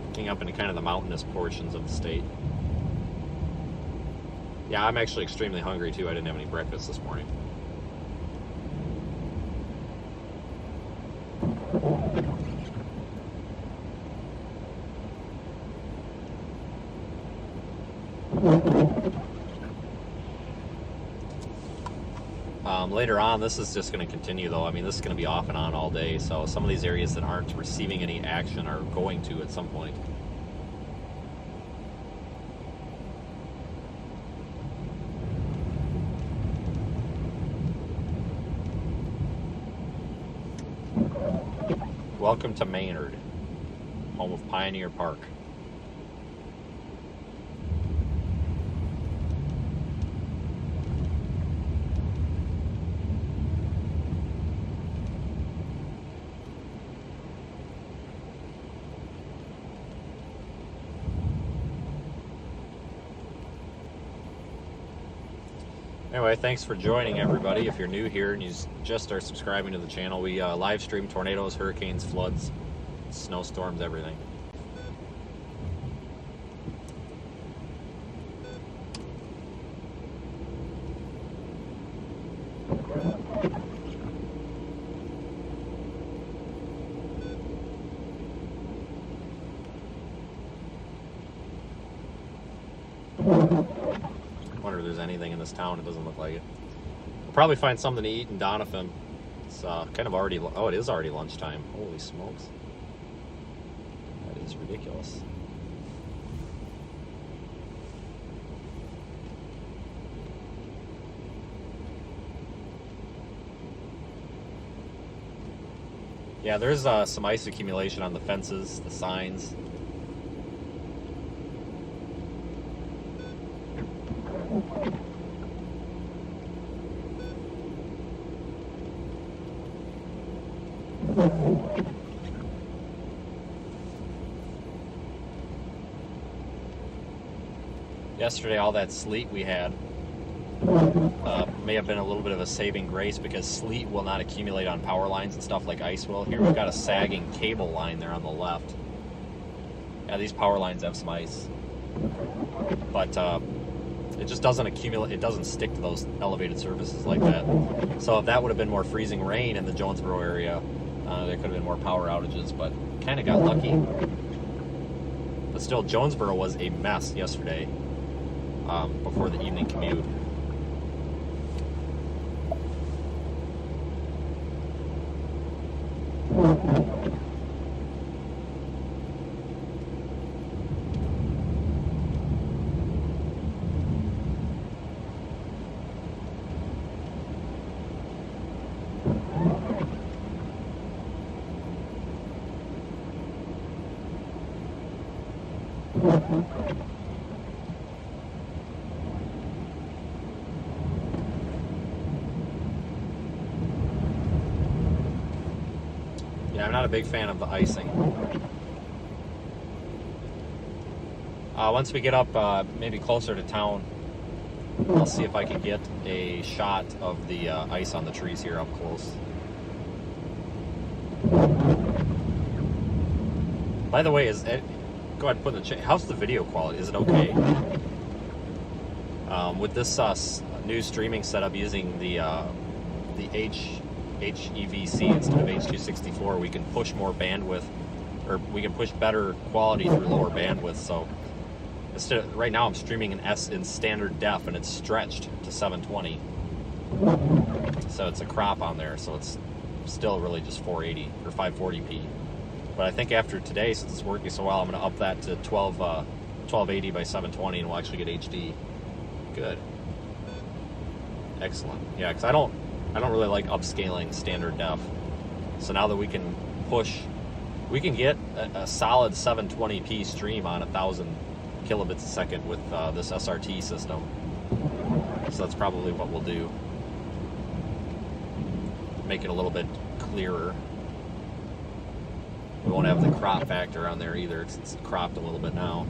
Looking up into kind of the mountainous portions of the state. Yeah, I'm actually extremely hungry too. I didn't have any breakfast this morning. Later on, this is just going to continue though. I mean, this is going to be off and on all day, so some of these areas that aren't receiving any action are going to at some point. Welcome to Maynard, home of Pioneer Park. Anyway, thanks for joining, everybody. If you're new here and you just are subscribing to the channel, we live stream tornadoes, hurricanes, floods, snowstorms, everything. Wonder if there's anything in this town. It doesn't look like it. We'll probably find something to eat in Doniphan. It's kind of already, oh, it is already lunchtime. Holy smokes. That is ridiculous. Yeah, there's some ice accumulation on the fences, the signs. Yesterday, all that sleet we had may have been a little bit of a saving grace because sleet will not accumulate on power lines and stuff like ice will. Here we've got a sagging cable line there on the left. Yeah, these power lines have some ice. But it just doesn't accumulate, it doesn't stick to those elevated surfaces like that. So if that would have been more freezing rain in the Jonesboro area, there could have been more power outages, but kind of got lucky. But still, Jonesboro was a mess yesterday before the evening commute. Yeah, I'm not a big fan of the icing. Once we get up maybe closer to town, I'll see if I can get a shot of the ice on the trees here up close. By the way, go ahead and put in the chat. How's the video quality? Is it okay? With this new streaming setup using the HEVC instead of H.264, we can push more bandwidth, or we can push better quality through lower bandwidth. So right now I'm streaming in standard def, and it's stretched to 720. So it's a crop on there, so it's still really just 480 or 540p. But I think after today, since it's working so well, I'm going to up that to 1280 by 720, and we'll actually get HD. Good. Excellent. Yeah, because I don't really like upscaling standard def. So now that we can get a solid 720p stream on 1,000 kilobits a second with this SRT system. So that's probably what we'll do. Make it a little bit clearer. We won't have the crop factor on there either. It's cropped a little bit now.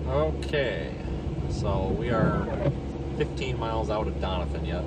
Okay, so we are 15 miles out of Doniphan yet.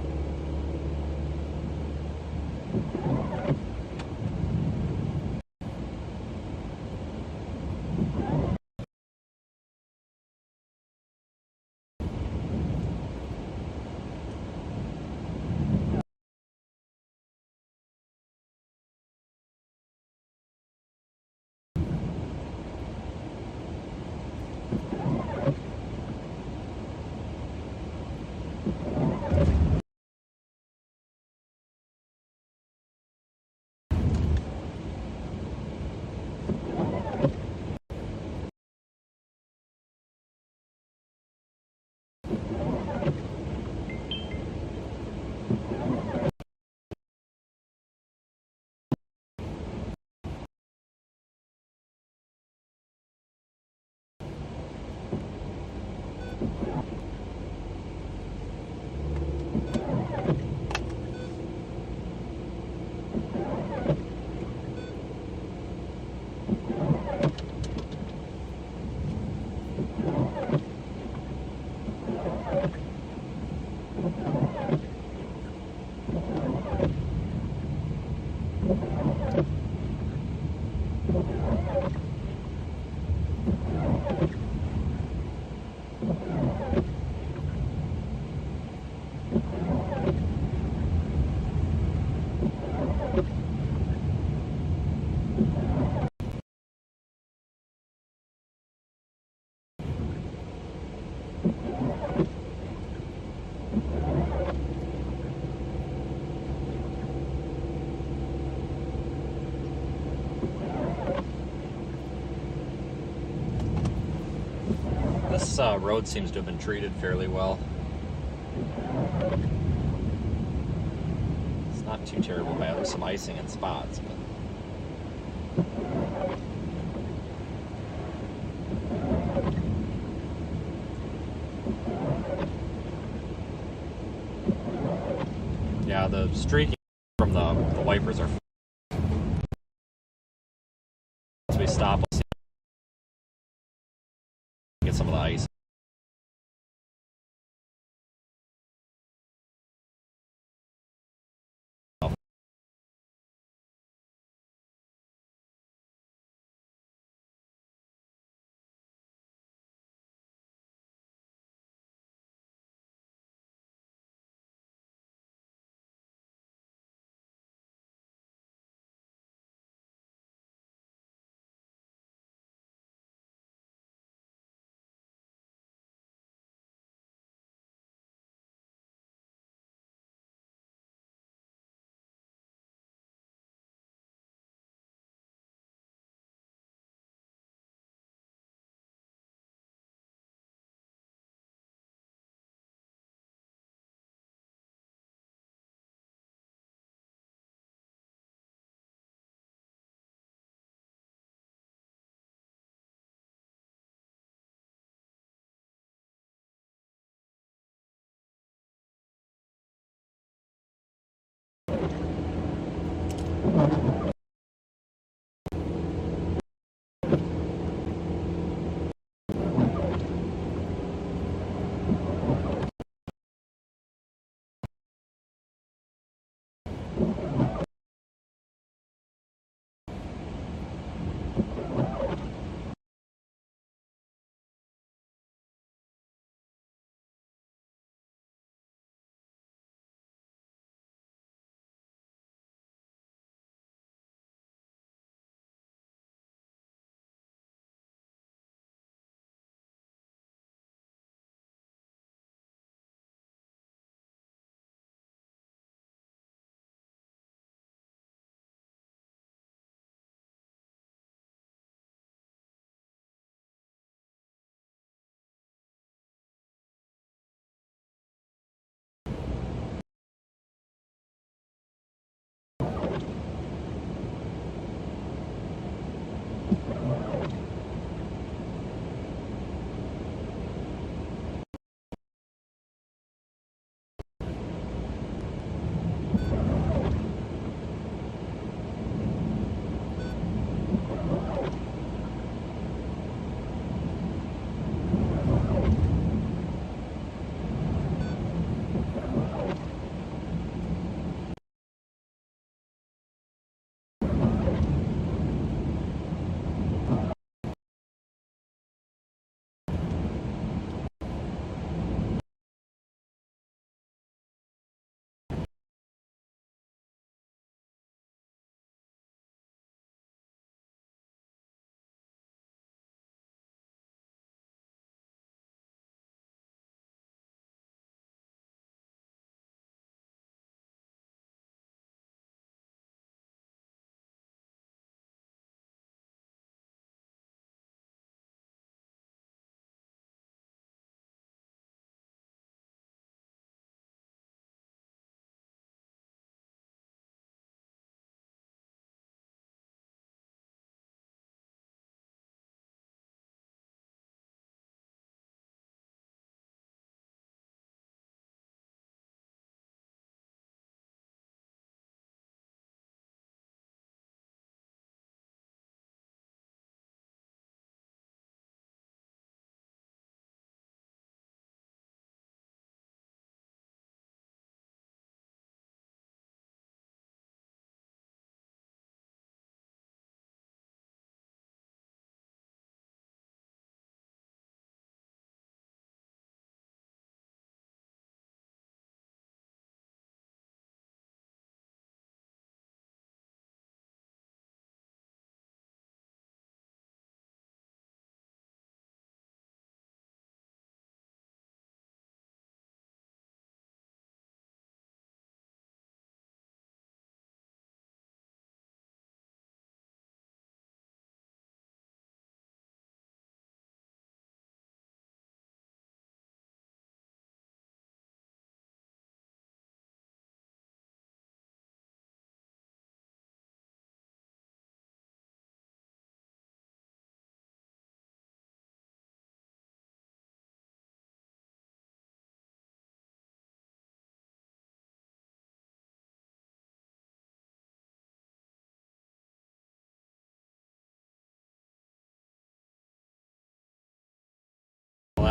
This road seems to have been treated fairly well. It's not too terrible bad. There's some icing in spots, but yeah, the streaking from the wipers are. Once we stop, we'll see, get some of the ice.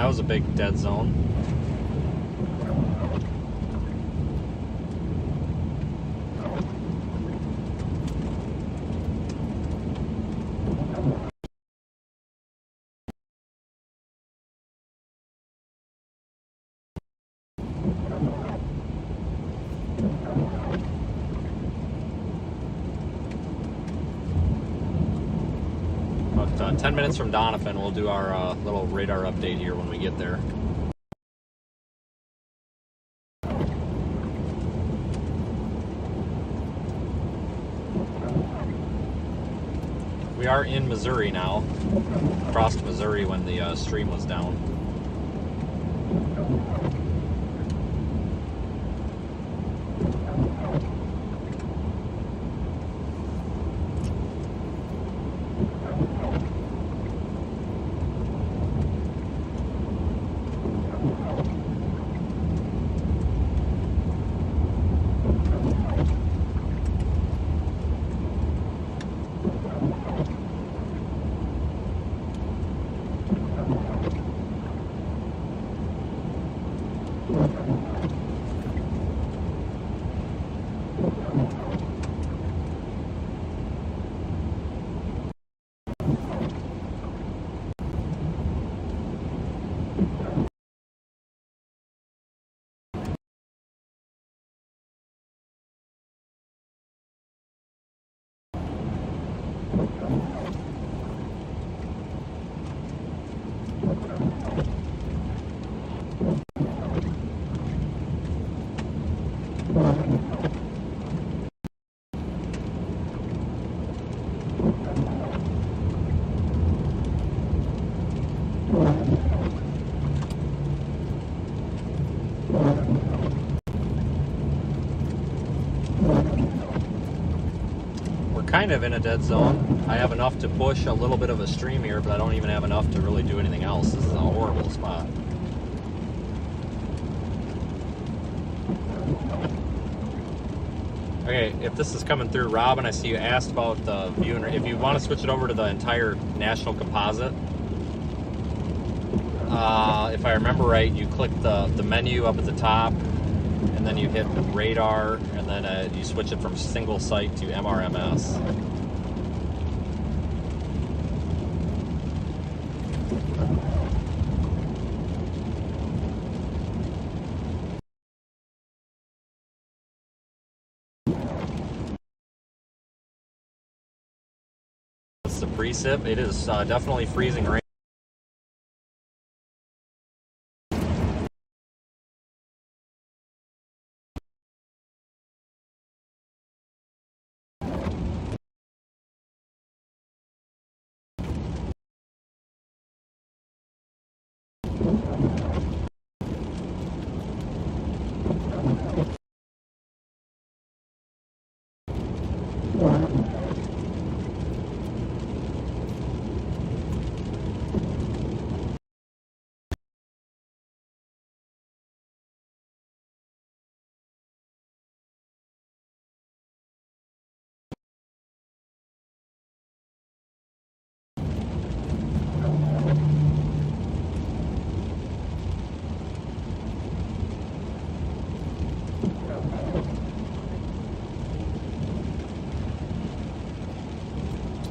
that was a big dead zone. About 10 minutes from Donovan, we'll do our little radar update here when we get there. We are in Missouri now. Crossed Missouri when the stream was down. Kind of in a dead zone. I have enough to push a little bit of a stream here, but I don't even have enough to really do anything else. This is a horrible spot. Okay, if this is coming through, Robin, I see you asked about the view. If you want to switch it over to the entire national composite, if I remember right, you click the menu up at the top, and then you hit the radar, and then you switch it from single site to MRMS. It's the precip. It is definitely freezing rain.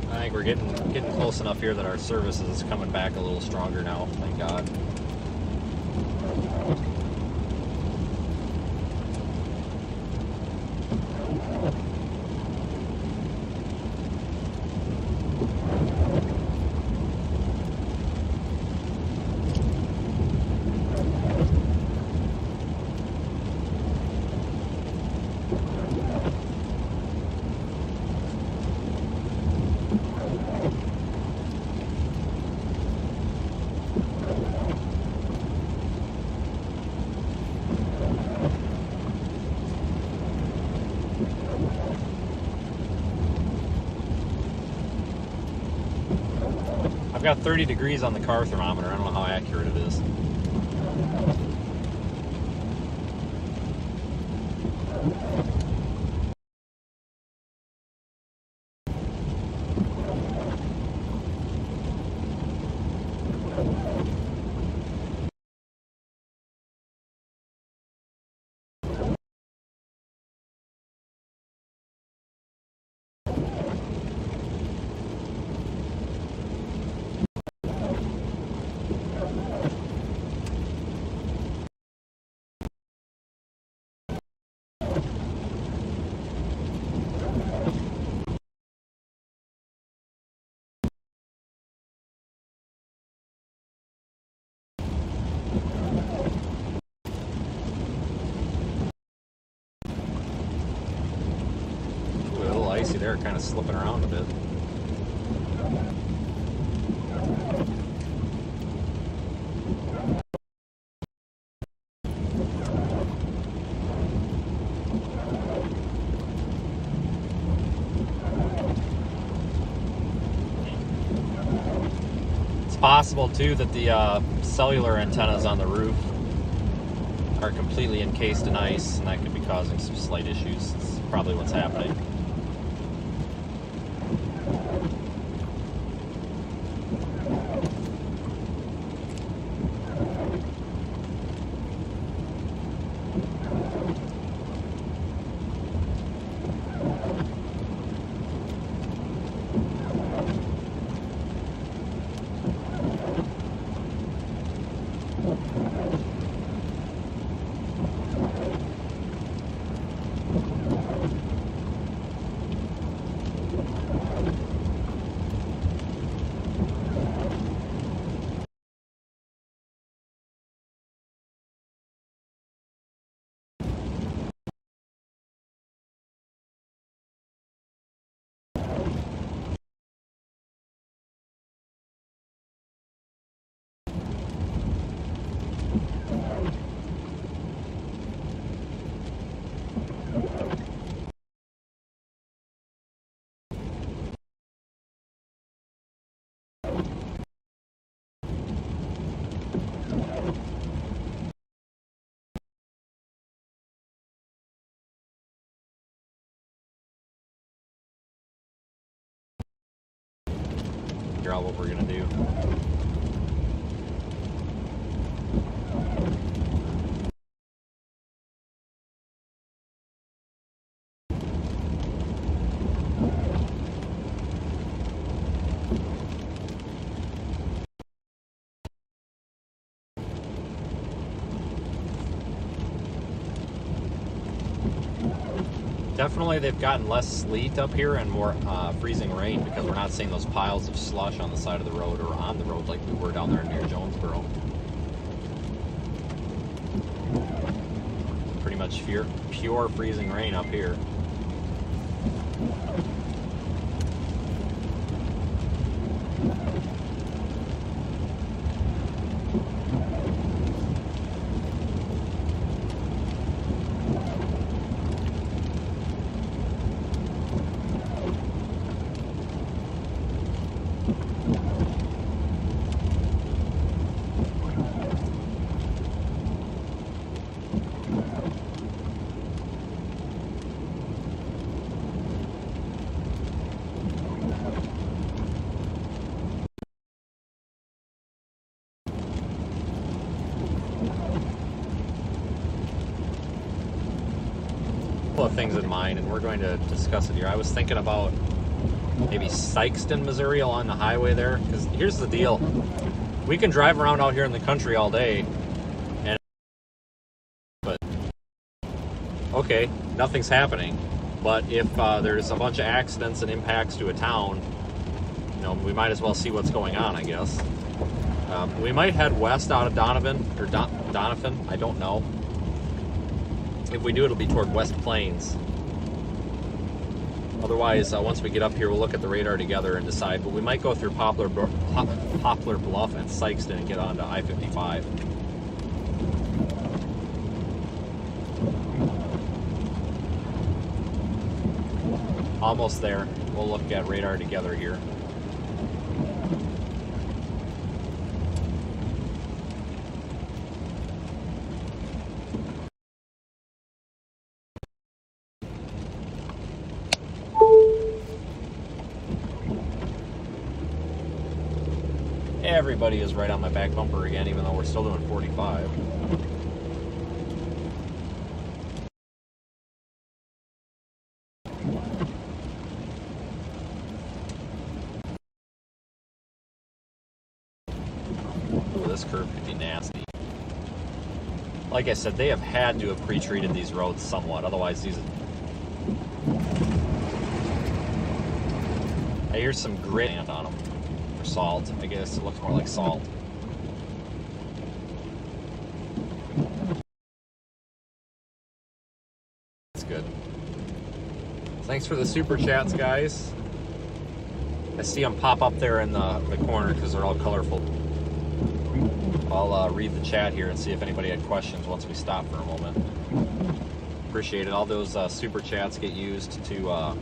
I think we're getting close enough here that our service is coming back a little stronger now, thank God. I've got 30 degrees on the car thermometer. I don't know how accurate it is. are kind of slipping around a bit. It's possible too that the cellular antennas on the roof are completely encased in ice, and that could be causing some slight issues. It's probably what's happening. Figure out what we're gonna do. Definitely they've gotten less sleet up here and more freezing rain, because we're not seeing those piles of slush on the side of the road or on the road like we were down there near Jonesboro. Pretty much pure freezing rain up here. Of things in mind, and we're going to discuss it here. I was thinking about maybe Sikeston, Missouri, along the highway there, because here's the deal: we can drive around out here in the country all day, and but okay, nothing's happening. But if there's a bunch of accidents and impacts to a town, you know, we might as well see what's going on, I guess. We might head west out of Donovan or Doniphan. I don't know. If we do, it'll be toward West Plains. Otherwise, once we get up here, we'll look at the radar together and decide. But we might go through Poplar Bluff and Sikeston and get onto I-55. Almost there. We'll look at radar together here. Everybody is right on my back bumper again, even though we're still doing 45. Ooh, this curve could be nasty. Like I said, they have had to have pre-treated these roads somewhat, otherwise these... I hear some grit on them. Salt. I guess it looks more like salt. That's good. So Thanks for the super chats, guys. I see them pop up there in the corner because they're all colorful. I'll read the chat here and see if anybody had questions once we stop for a moment. Appreciate it. All those super chats get used to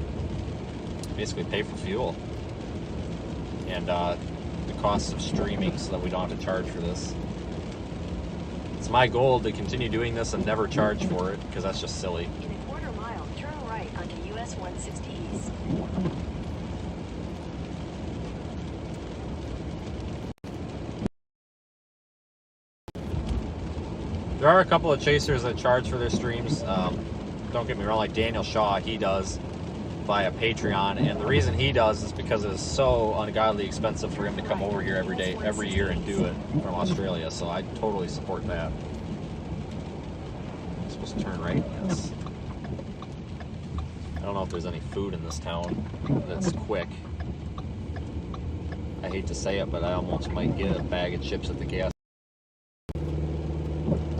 basically pay for fuel and the costs of streaming so that we don't have to charge for this. It's my goal to continue doing this and never charge for it because that's just silly. In a quarter mile, turn right onto US 160 East. There are a couple of chasers that charge for their streams. Don't get me wrong, like Daniel Shaw, he does via Patreon, and the reason he does is because it is so ungodly expensive for him to come over here every year and do it from Australia, so I totally support that. I'm supposed to turn right? Yes. I don't know if there's any food in this town that's quick. I hate to say it, but I almost might get a bag of chips at the gas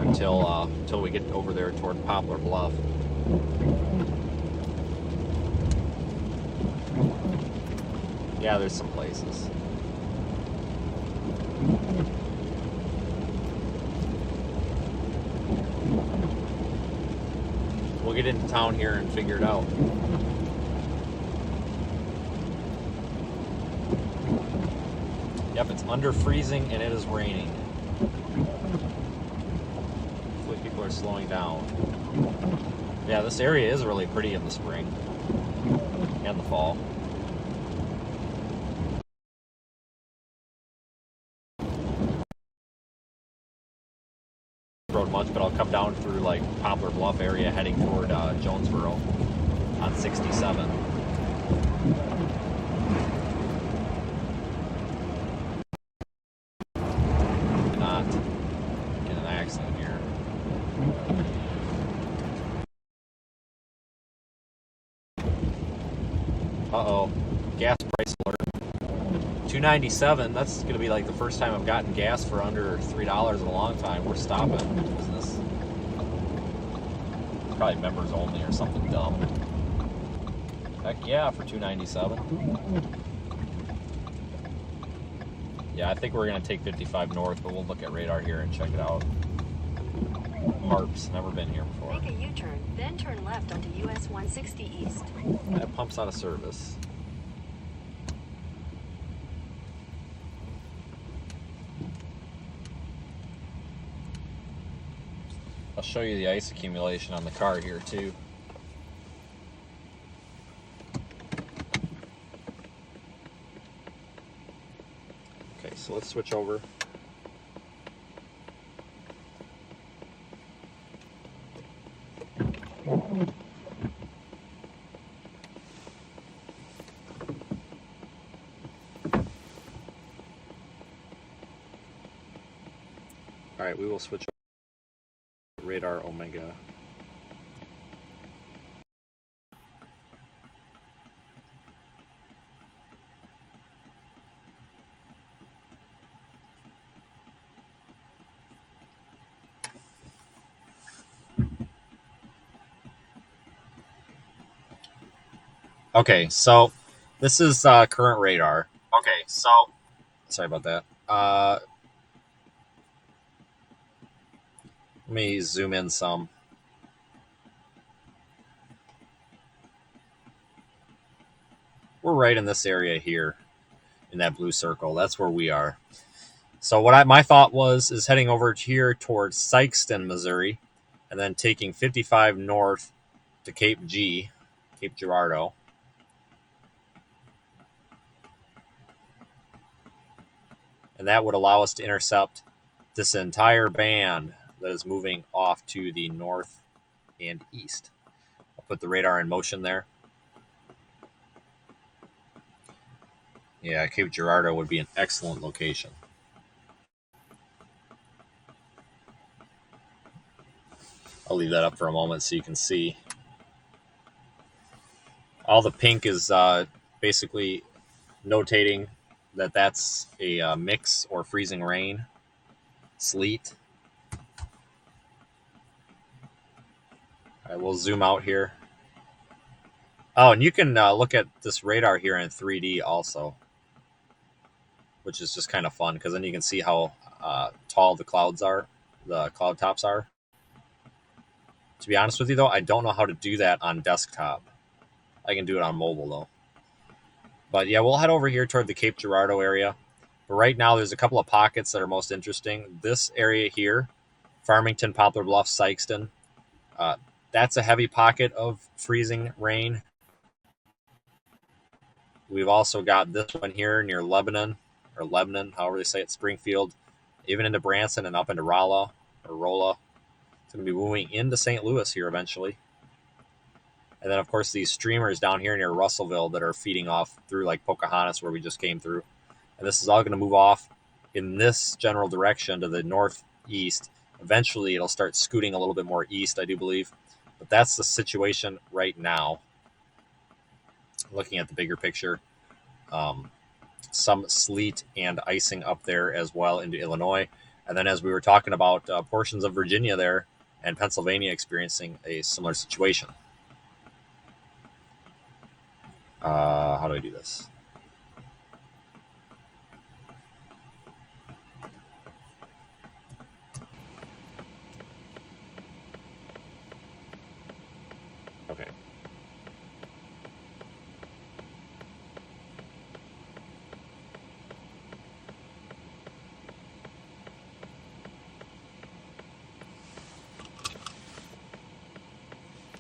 until we get over there toward Poplar Bluff. Yeah, there's some places. We'll get into town here and figure it out. Yep, it's under freezing and it is raining. Hopefully people are slowing down. Yeah, this area is really pretty in the spring and the fall. Road much, but I'll come down through like Poplar Bluff area heading toward Jonesboro on 67. Not get an accident here. Uh-oh, gas price alert. $2.97. That's going to be like the first time I've gotten gas for under $3 in a long time. We're stopping business. Probably members only or something dumb. Heck yeah, for $2.97. Yeah, I think we're going to take 55 north, but we'll look at radar here and check it out. Harps, never been here before. Make a U-turn, then turn left onto US 160 East. That pump's out of service. I'll show you the ice accumulation on the car here too. Okay, so let's switch over. All right, we will switch over. Radar Omega. Okay, so this is current radar. Okay, so sorry about that. Let me zoom in some. We're right in this area here, in that blue circle. That's where we are. So what my thought is heading over here towards Sikeston, Missouri, and then taking 55 north to Cape Girardeau. And that would allow us to intercept this entire band that is moving off to the north and east. I'll put the radar in motion there. Yeah, Cape Girardeau would be an excellent location. I'll leave that up for a moment so you can see. All the pink is basically notating that that's a mix or freezing rain, sleet. All right, we'll zoom out here. Oh, and you can look at this radar here in 3D also, which is just kind of fun because then you can see how tall the clouds are, the cloud tops are. To be honest with you, though, I don't know how to do that on desktop. I can do it on mobile, though. But yeah, we'll head over here toward the Cape Girardeau area. But right now, there's a couple of pockets that are most interesting. This area here, Farmington, Poplar Bluff, Sykeston, that's a heavy pocket of freezing rain. We've also got this one here near Lebanon, or Lebanon, however they say it, Springfield, even into Branson and up into Rolla, or Rolla. It's going to be moving into St. Louis here eventually. And then, of course, these streamers down here near Russellville that are feeding off through like Pocahontas, where we just came through. And this is all going to move off in this general direction to the northeast. Eventually, it'll start scooting a little bit more east, I do believe. But that's the situation right now. Looking at the bigger picture, some sleet and icing up there as well into Illinois. And then, as we were talking about, portions of Virginia there and Pennsylvania experiencing a similar situation. How do I do this? Okay.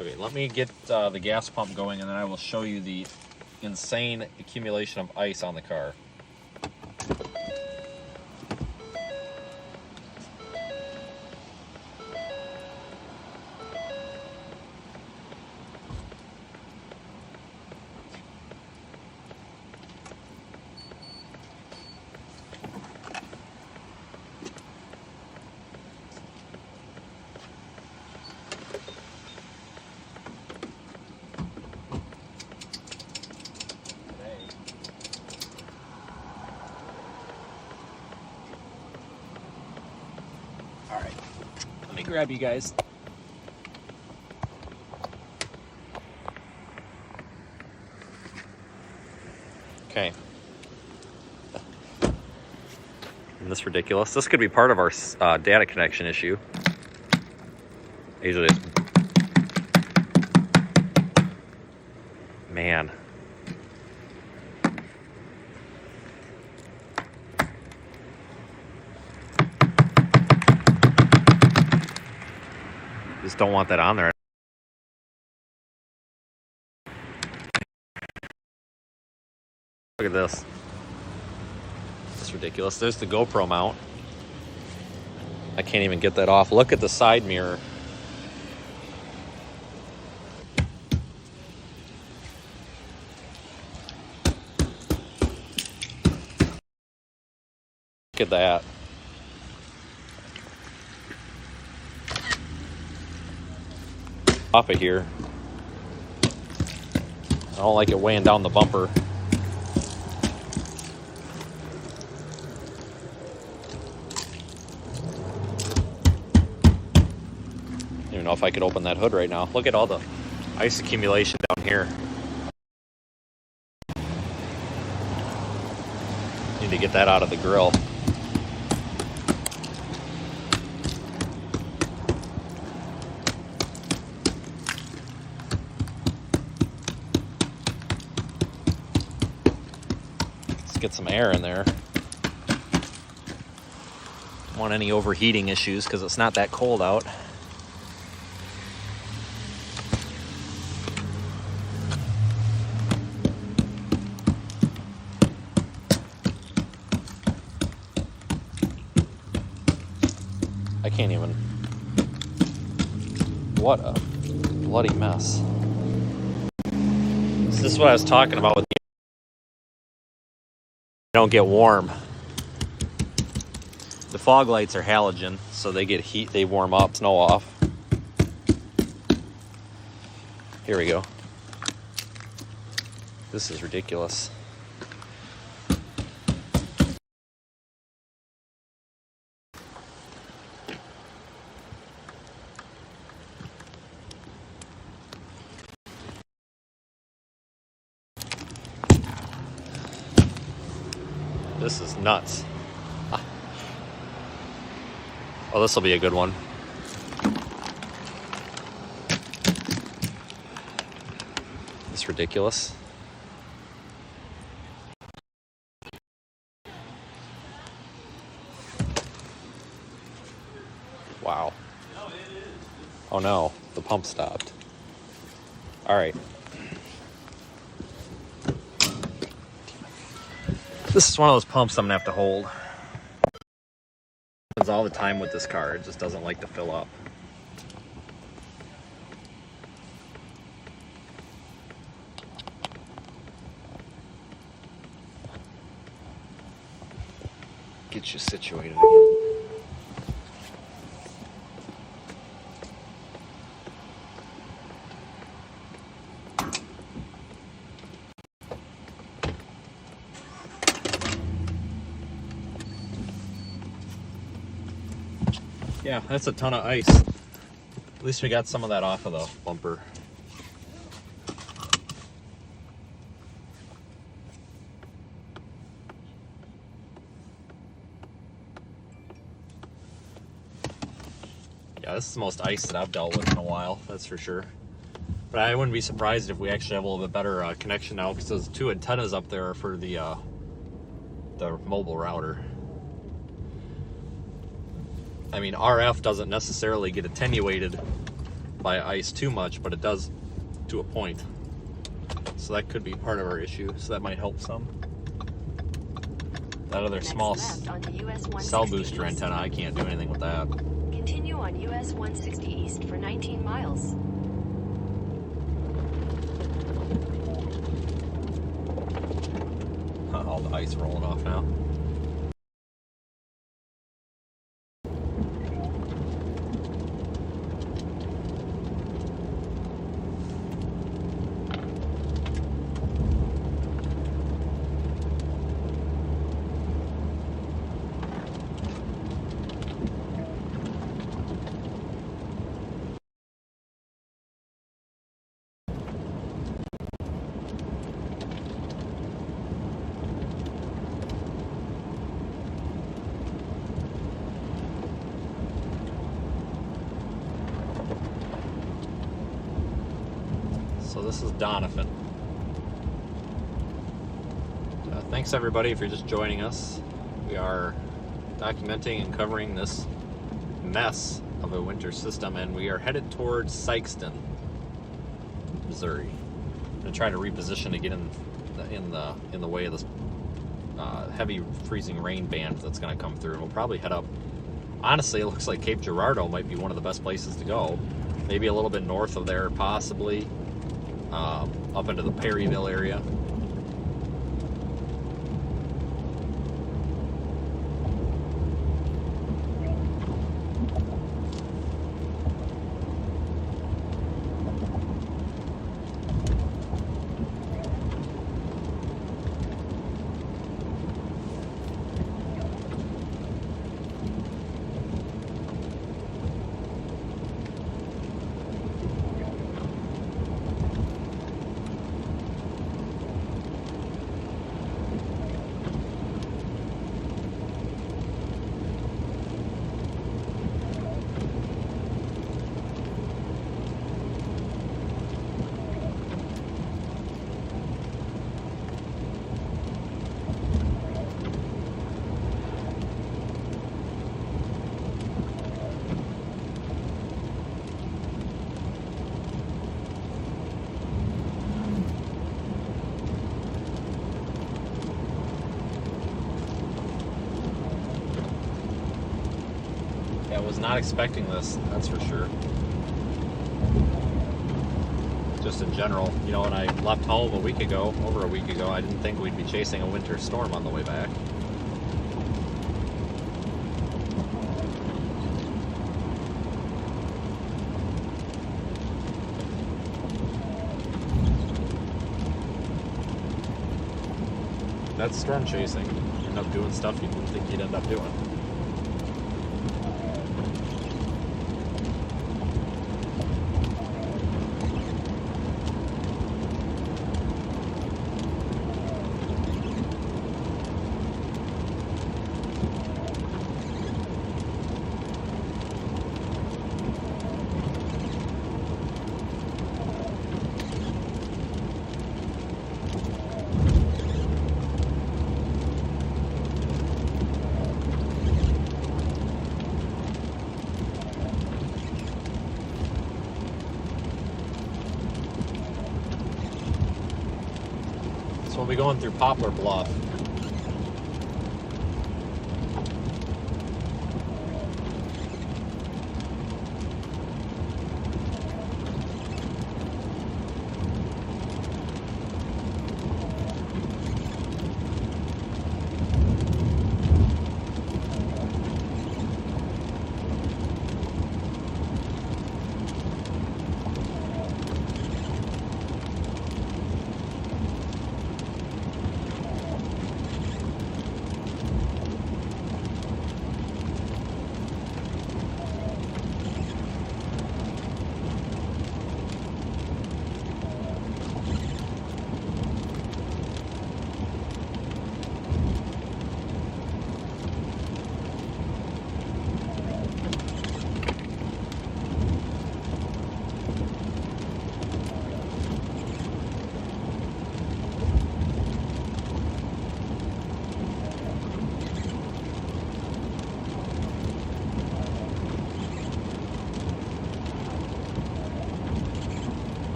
Okay, let me get the gas pump going, and then I will show you the insane accumulation of ice on the car. Grab you guys. Okay. Isn't this ridiculous? This could be part of our data connection issue. Usually, man. Just don't want that on there. Look at this. It's ridiculous. There's the GoPro mount. I can't even get that off. Look at the side mirror. Look at that. Off of here. I don't like it weighing down the bumper. I don't even know if I could open that hood right now. Look at all the ice accumulation down here. Need to get that out of the grill. Get some air in there. Don't want any overheating issues because it's not that cold out. I can't even. What a bloody mess. This is what I was talking about with don't get warm. The fog lights are halogen, so they get heat, they warm up, snow off. Here we go. This is ridiculous. This is nuts. Oh, this will be a good one. It's ridiculous. Wow. Oh no, the pump stopped. All right. This is one of those pumps I'm gonna have to hold. Happens all the time with this car. It just doesn't like to fill up. Get you situated again. Yeah, that's a ton of ice. At least we got some of that off of the bumper. Yeah, this is the most ice that I've dealt with in a while, that's for sure. But I wouldn't be surprised if we actually have a little bit better connection now, because those two antennas up there are for the mobile router. I mean, RF doesn't necessarily get attenuated by ice too much, but it does to a point. So that could be part of our issue, so that might help some. That other small cell booster antenna, I can't do anything with that. Continue on US 160 East for 19 miles. All the ice rolling off now. So this is Donovan. Thanks everybody if you're just joining us. We are documenting and covering this mess of a winter system, and we are headed towards Sikeston, Missouri. I'm gonna try to reposition to get in the way of this heavy freezing rain band that's gonna come through, and we'll probably head up. Honestly, it looks like Cape Girardeau might be one of the best places to go. Maybe a little bit north of there, possibly. Up into the Perryville area. Was not expecting this, that's for sure. Just in general, you know, when I left home over a week ago, I didn't think we'd be chasing a winter storm on the way back. That's storm chasing. You end up doing stuff you didn't think you'd end up doing. So we'll be going through Poplar Bluff.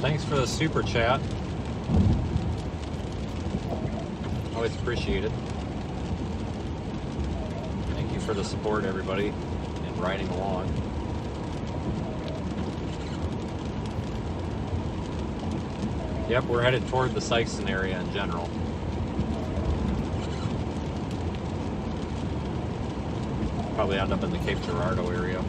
Thanks for the super chat. Always appreciated. Thank you for the support, everybody, and riding along. Yep, we're headed toward the Sykeston area in general. Probably end up in the Cape Girardeau area.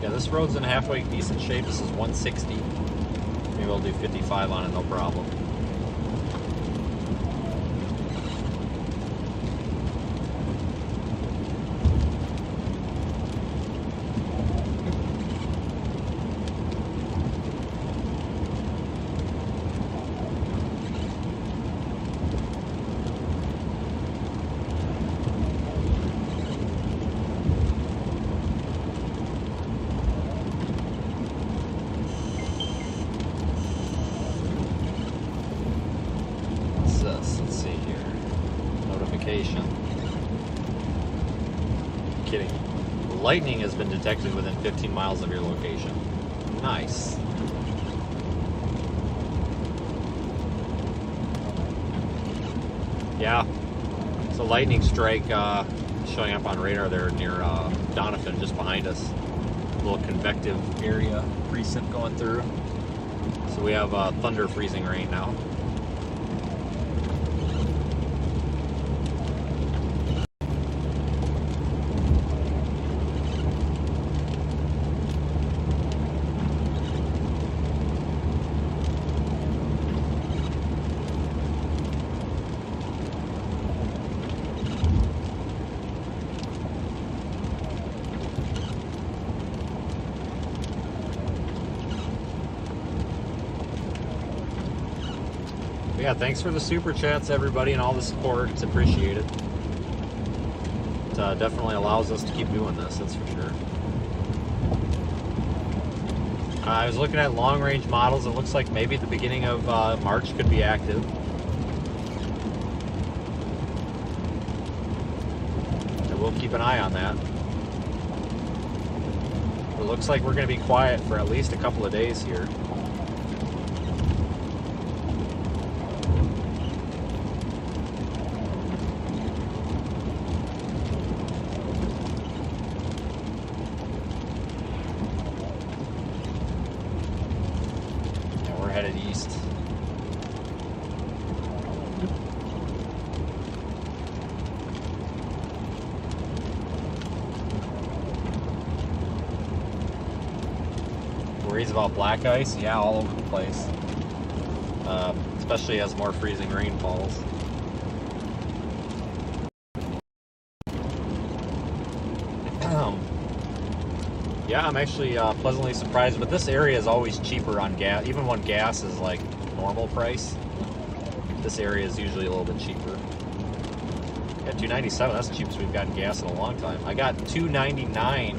This road's in halfway decent shape. This is 160. Maybe I'll do 55 on it, no problem. Kidding. Lightning has been detected within 15 miles of your location. Nice. Yeah. So lightning strike showing up on radar there near Doniphan, just behind us. A little convective area, precip going through. So we have thunder freezing rain now. Yeah, thanks for the super chats, everybody, and all the support. It's appreciated. It definitely allows us to keep doing this, that's for sure. I was looking at long-range models. It looks like maybe at the beginning of March could be active. So we'll keep an eye on that. it looks like we're going to be quiet for at least a couple of days here. Yeah, we're headed east. Worries about black ice? Yeah, all over the place. Especially as more freezing rain falls. Yeah, I'm actually pleasantly surprised, but this area is always cheaper on gas. Even when gas is like normal price, this area is usually a little bit cheaper. Yeah, $2.97, that's the cheapest we've gotten gas in a long time. I got $2.99 in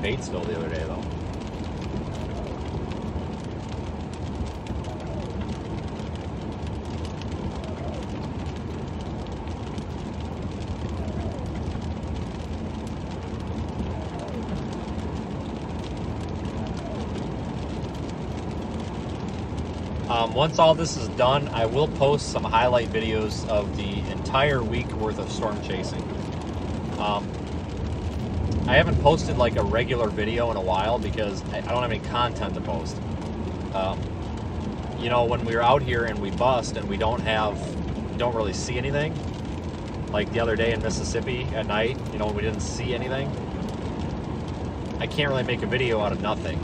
Batesville the other day, though. Once all this is done, I will post some highlight videos of the entire week worth of storm chasing. I haven't posted like a regular video in a while because I don't have any content to post. You know, when we're out here and we bust and we don't really see anything, like the other day in Mississippi at night, you know, when we didn't see anything, I can't really make a video out of nothing.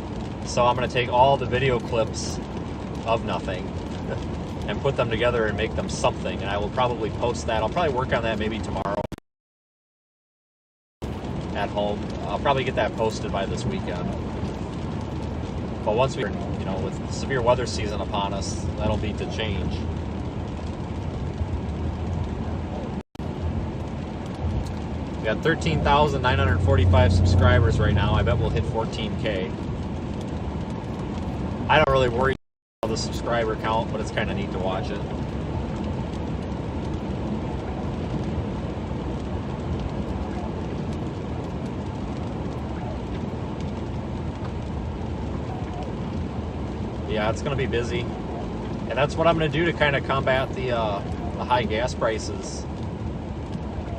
So I'm going to take all the video clips of nothing and put them together and make them something, and I will probably post that. I'll probably work on that maybe tomorrow at home. I'll probably get that posted by this weekend. But once we're, you know, with severe weather season upon us, that'll be to change. We got 13,945 subscribers right now. I bet we'll hit 14K. I don't really worry the subscriber count, but it's kind of neat to watch it. Yeah, it's going to be busy, and that's what I'm going to do to kind of combat the high gas prices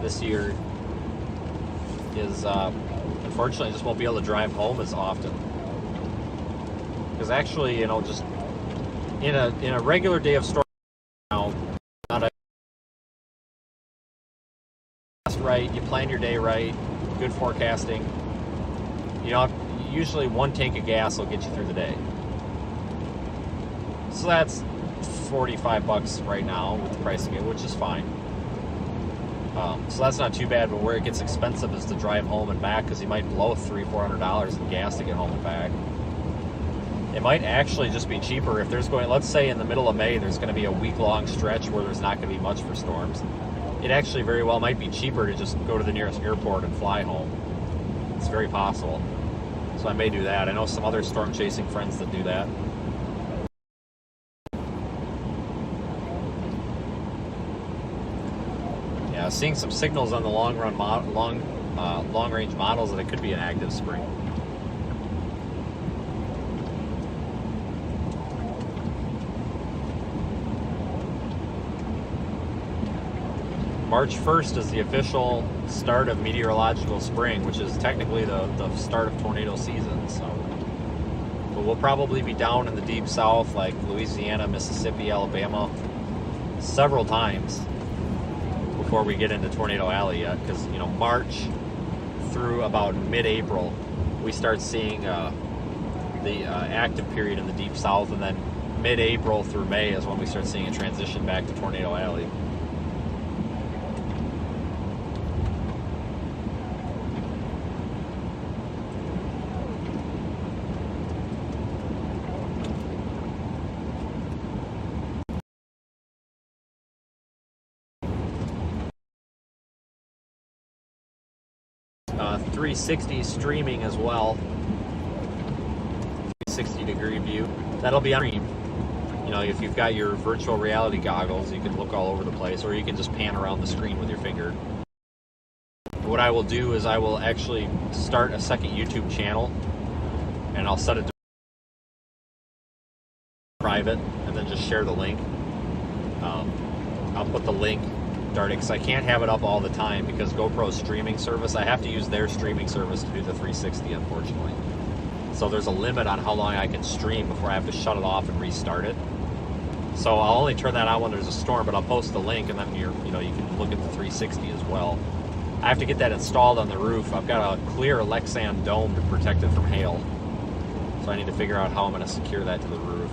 this year. Is unfortunately I just won't be able to drive home as often, because actually, you know, just in a regular day of storm, now, not a right, you plan your day right, good forecasting. You know, usually one tank of gas will get you through the day. So that's $45 right now with the price of it, which is fine. So that's not too bad, but where it gets expensive is to drive home and back, because you might blow $300-400 in gas to get home and back. It might actually just be cheaper if there's going, let's say in the middle of May, there's going to be a week-long stretch where there's not going to be much for storms. It actually very well might be cheaper to just go to the nearest airport and fly home. It's very possible. So I may do that. I know some other storm chasing friends that do that. Yeah, seeing some signals on the long-range models that it could be an active spring. March 1st is the official start of meteorological spring, which is technically the start of tornado season. So, but we'll probably be down in the deep south, like Louisiana, Mississippi, Alabama, several times before we get into Tornado Alley yet. Because, you know, March through about mid-April, we start seeing the active period in the deep south, and then mid-April through May is when we start seeing a transition back to Tornado Alley. Uh, 360 streaming as well. 360-degree view. That'll be on stream. You know, if you've got your virtual reality goggles, you can look all over the place, or you can just pan around the screen with your finger. What I will do is I will actually start a second YouTube channel and I'll set it to private, and then just share the link. I'll put the link started because I can't have it up all the time because GoPro's streaming service, I have to use their streaming service to do the 360, unfortunately. So there's a limit on how long I can stream before I have to shut it off and restart it. So I'll only turn that on when there's a storm, but I'll post the link, and then you can look at the 360 as well. I have to get that installed on the roof. I've got a clear Lexan dome to protect it from hail. So I need to figure out how I'm going to secure that to the roof.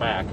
back.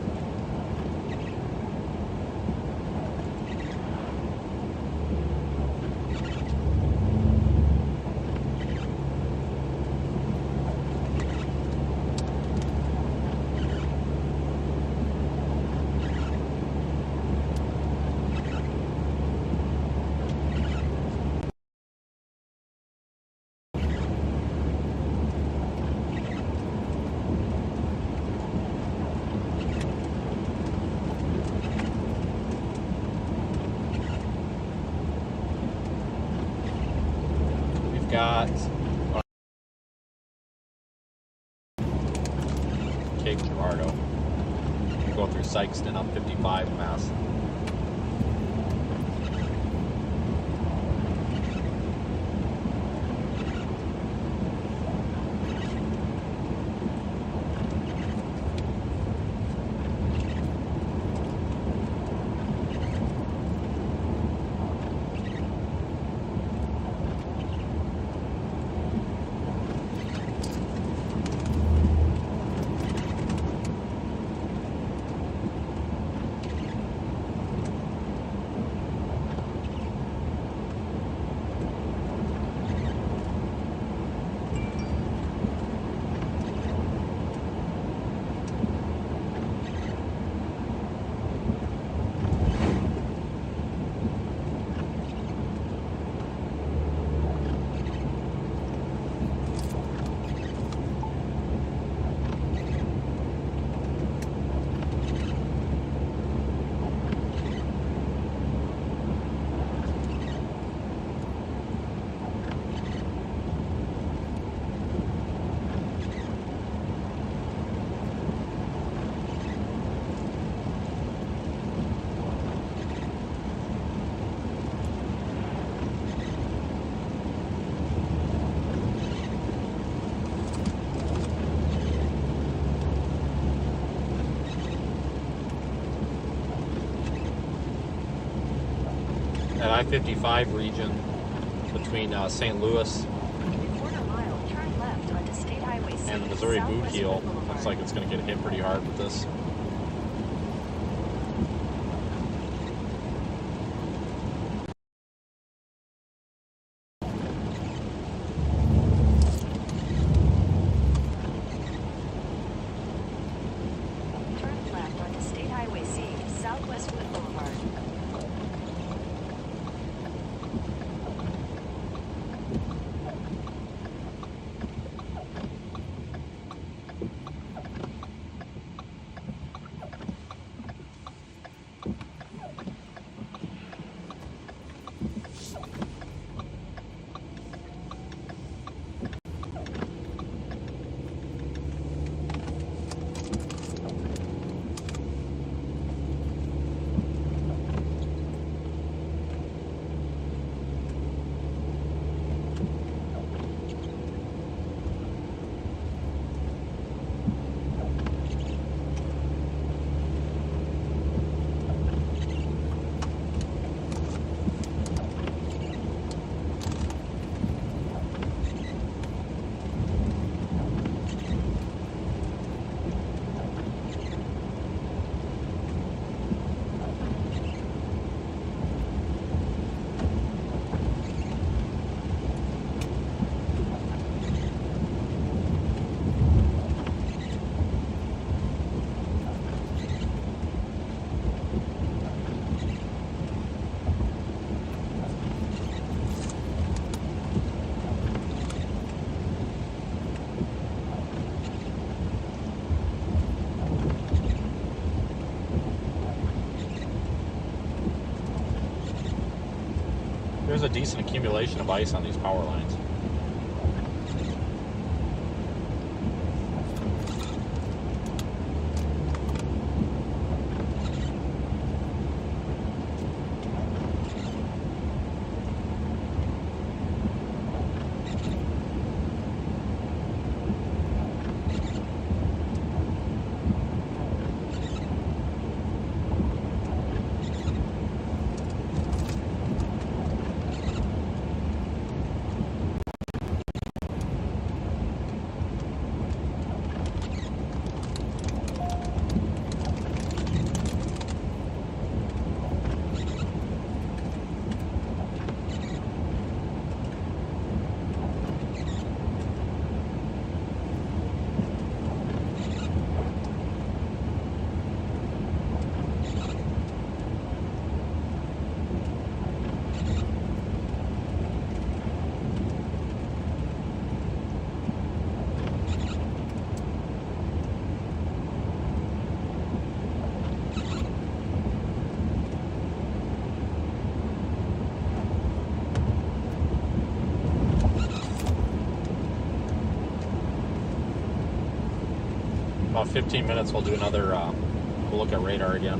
Got Cape Girardeau. Go through Sykeston up 55 Mass. That I-55 region between St. Louis In a quarter mile, turn left onto State Highway 6, and the Missouri Boot Southwest Heel. Boulevard. Looks like it's going to get hit pretty hard with this. Turn left onto State Highway C, Southwest Boulevard. There's a decent accumulation of ice on these power lines. about 15 minutes, we'll do another, we'll look at radar again.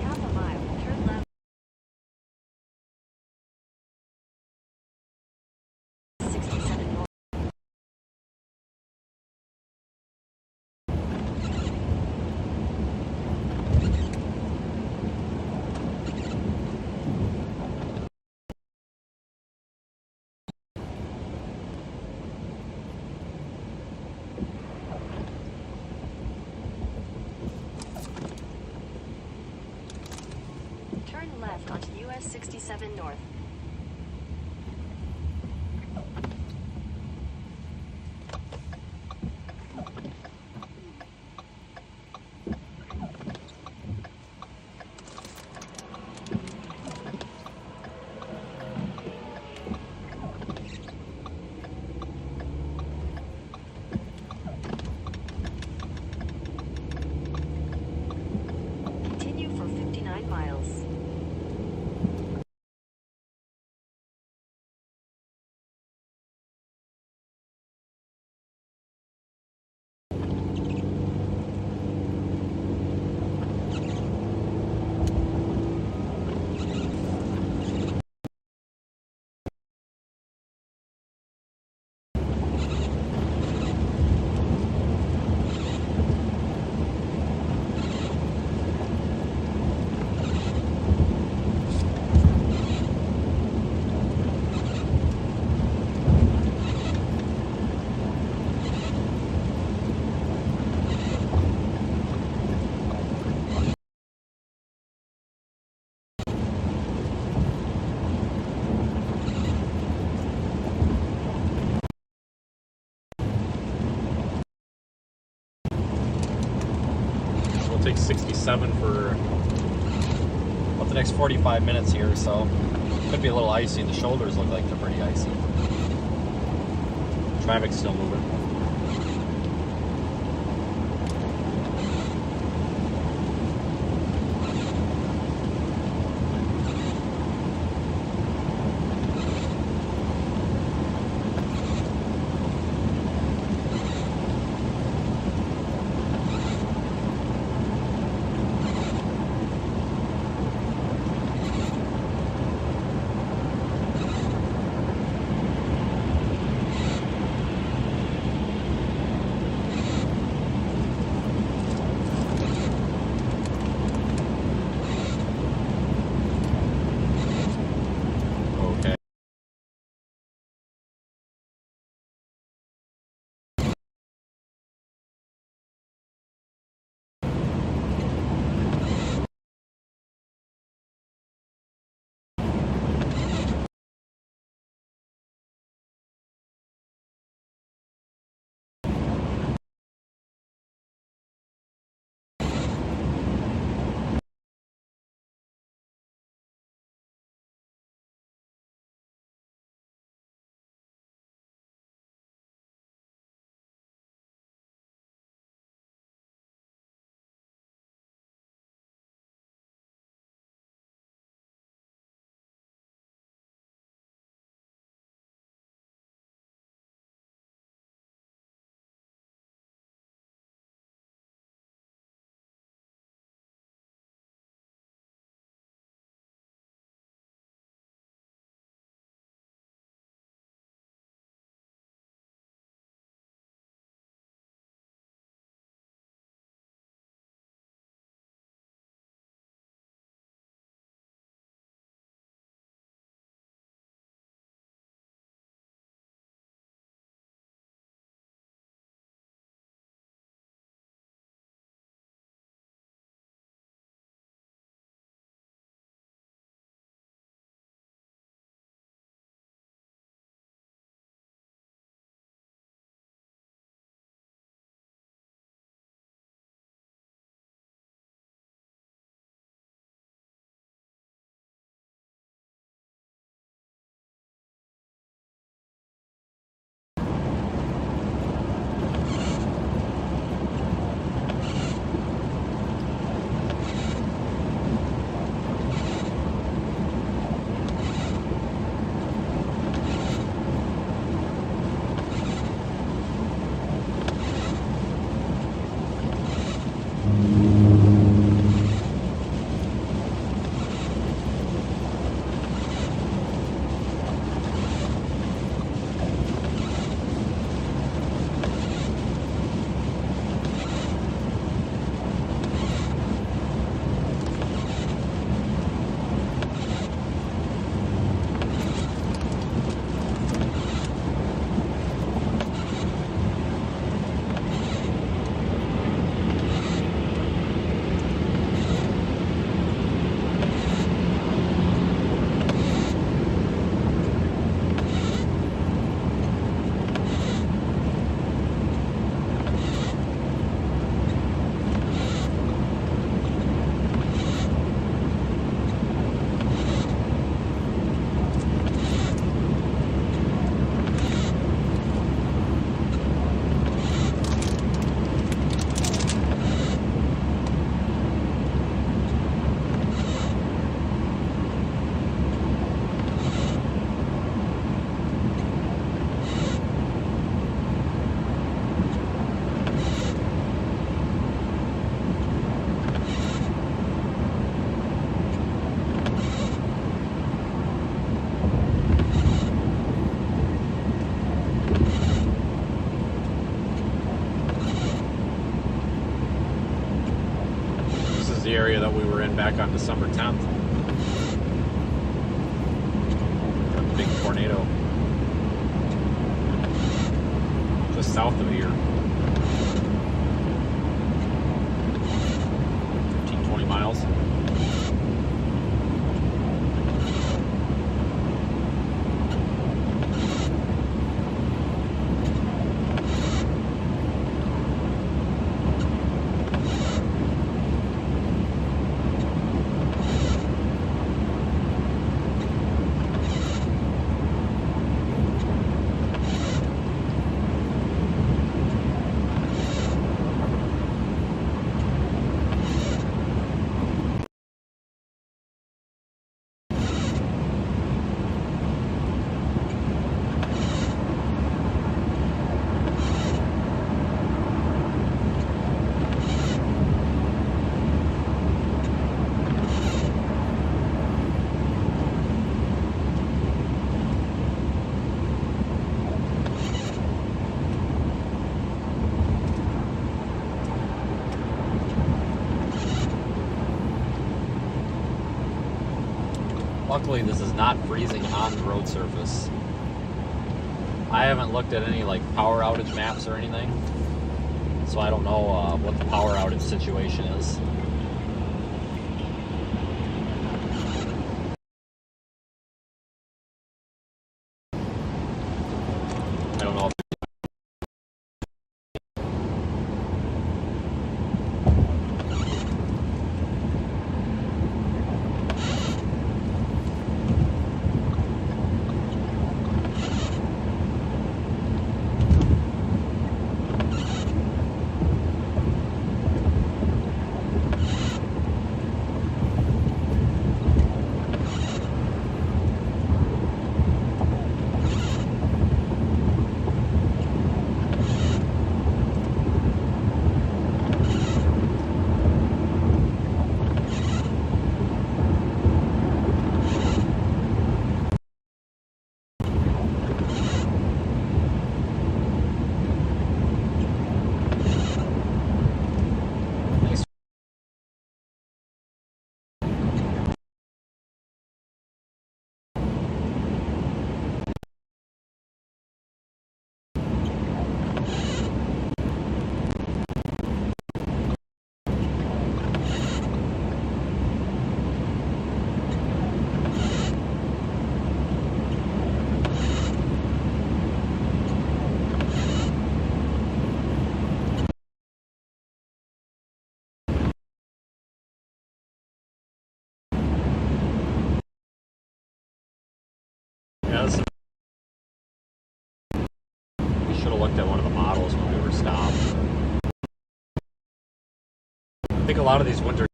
Half a mile, turn left. 67 north. Turn left onto US 67 north. Continue for 59 miles. We'll take 67 for about the next 45 minutes here, so could be a little icy. The shoulders look like they're pretty icy. Traffic's still moving. the area that we were in back on December 10th. A big tornado. Just south of here. 15, 20 miles. Luckily, this is not freezing on the road surface. I haven't looked at any like power outage maps or anything, so I don't know what the power outage situation is. I don't know if we should have looked at one of the models when we were stopped. I think a lot of these winter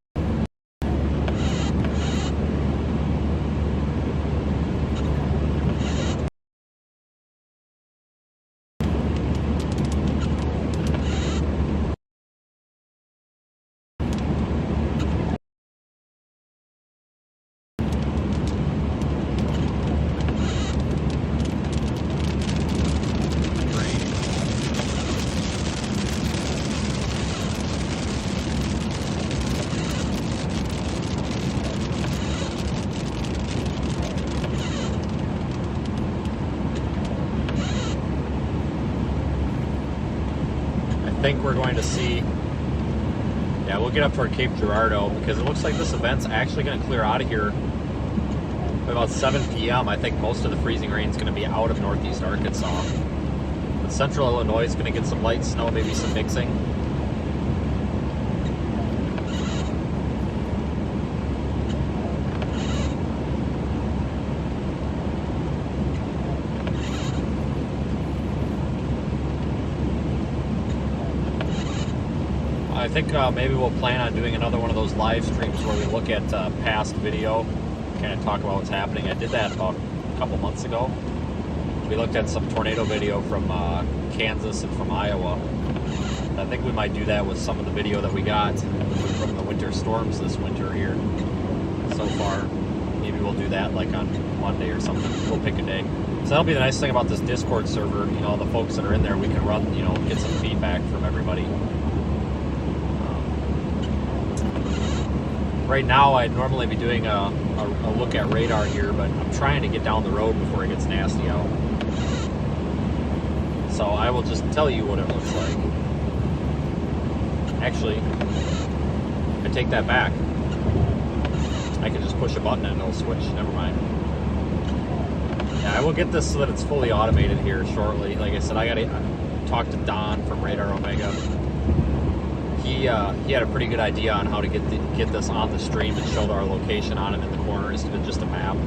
I think we're going to see, yeah, we'll get up toward Cape Girardeau because it looks like this event's actually going to clear out of here by about 7 p.m. I think most of the freezing rain is going to be out of northeast Arkansas. But central Illinois is going to get some light snow, maybe some mixing. I think maybe we'll plan on doing another one of those live streams where we look at past video, kind of talk about what's happening. I did that about a couple months ago. We looked at some tornado video from Kansas and from Iowa. I think we might do that with some of the video that we got from the winter storms this winter here so far. Maybe we'll do that like on Monday or something. We'll pick a day. So that'll be the nice thing about this Discord server. You know, the folks that are in there, we can run, you know, get some feedback from everybody. Right now, I'd normally be doing a look at radar here, but I'm trying to get down the road before it gets nasty out. So I will just tell you what it looks like. Actually, I take that back. I can just push a button and it'll switch. Never mind. Yeah, I will get this so that it's fully automated here shortly. Like I said, I gotta talk to Don from Radar Omega. He had a pretty good idea on how to get this on the stream and show our location on it in the corner instead of just a map.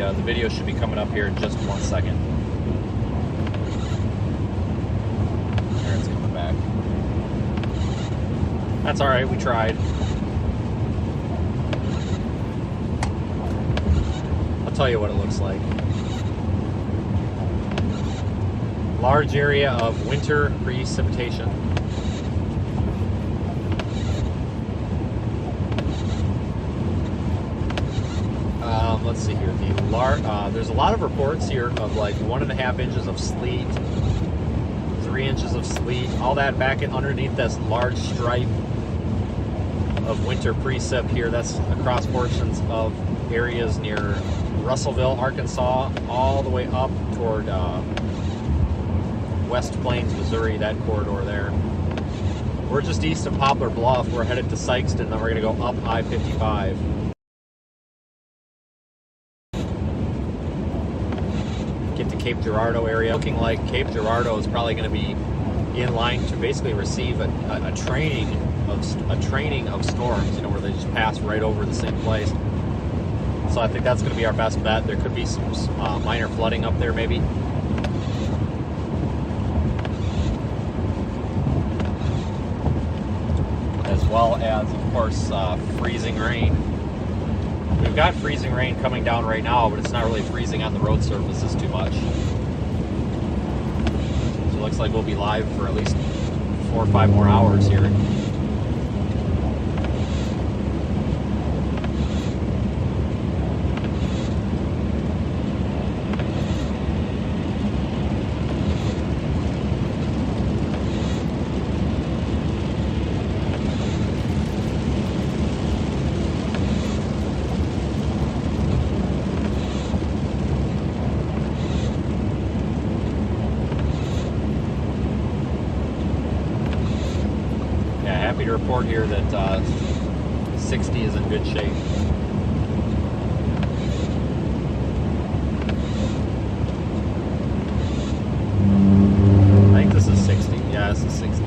The video should be coming up here in just 1 second. There, it's coming back. That's all right. We tried. I'll tell you what it looks like. Large area of winter precipitation. Let's see here. There's a lot of reports here of like 1.5 inches of sleet, 3 inches of sleet, all that back underneath this large stripe of winter precip here. That's across portions of areas near Russellville, Arkansas, all the way up toward West Plains, Missouri, that corridor there. We're just east of Poplar Bluff. We're headed to Sykeston, then we're going to go up I-55. Get to Cape Girardeau area. Looking like Cape Girardeau is probably going to be in line to basically receive a training of storms, you know, where they just pass right over the same place. So I think that's going to be our best bet. There could be some minor flooding up there maybe. As well as, of course, freezing rain. We've got freezing rain coming down right now, but it's not really freezing on the road surfaces too much. So it looks like we'll be live for at least 4 or 5 more hours here. Happy to report here that 60 is in good shape. I think this is 60. Yeah, this is 60.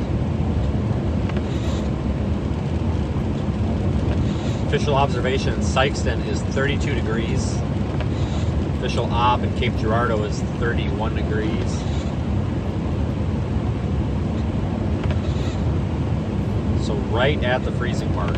Official observation in Sykeston is 32 degrees. Official op in Cape Girardeau is 31 degrees. So right at the freezing mark.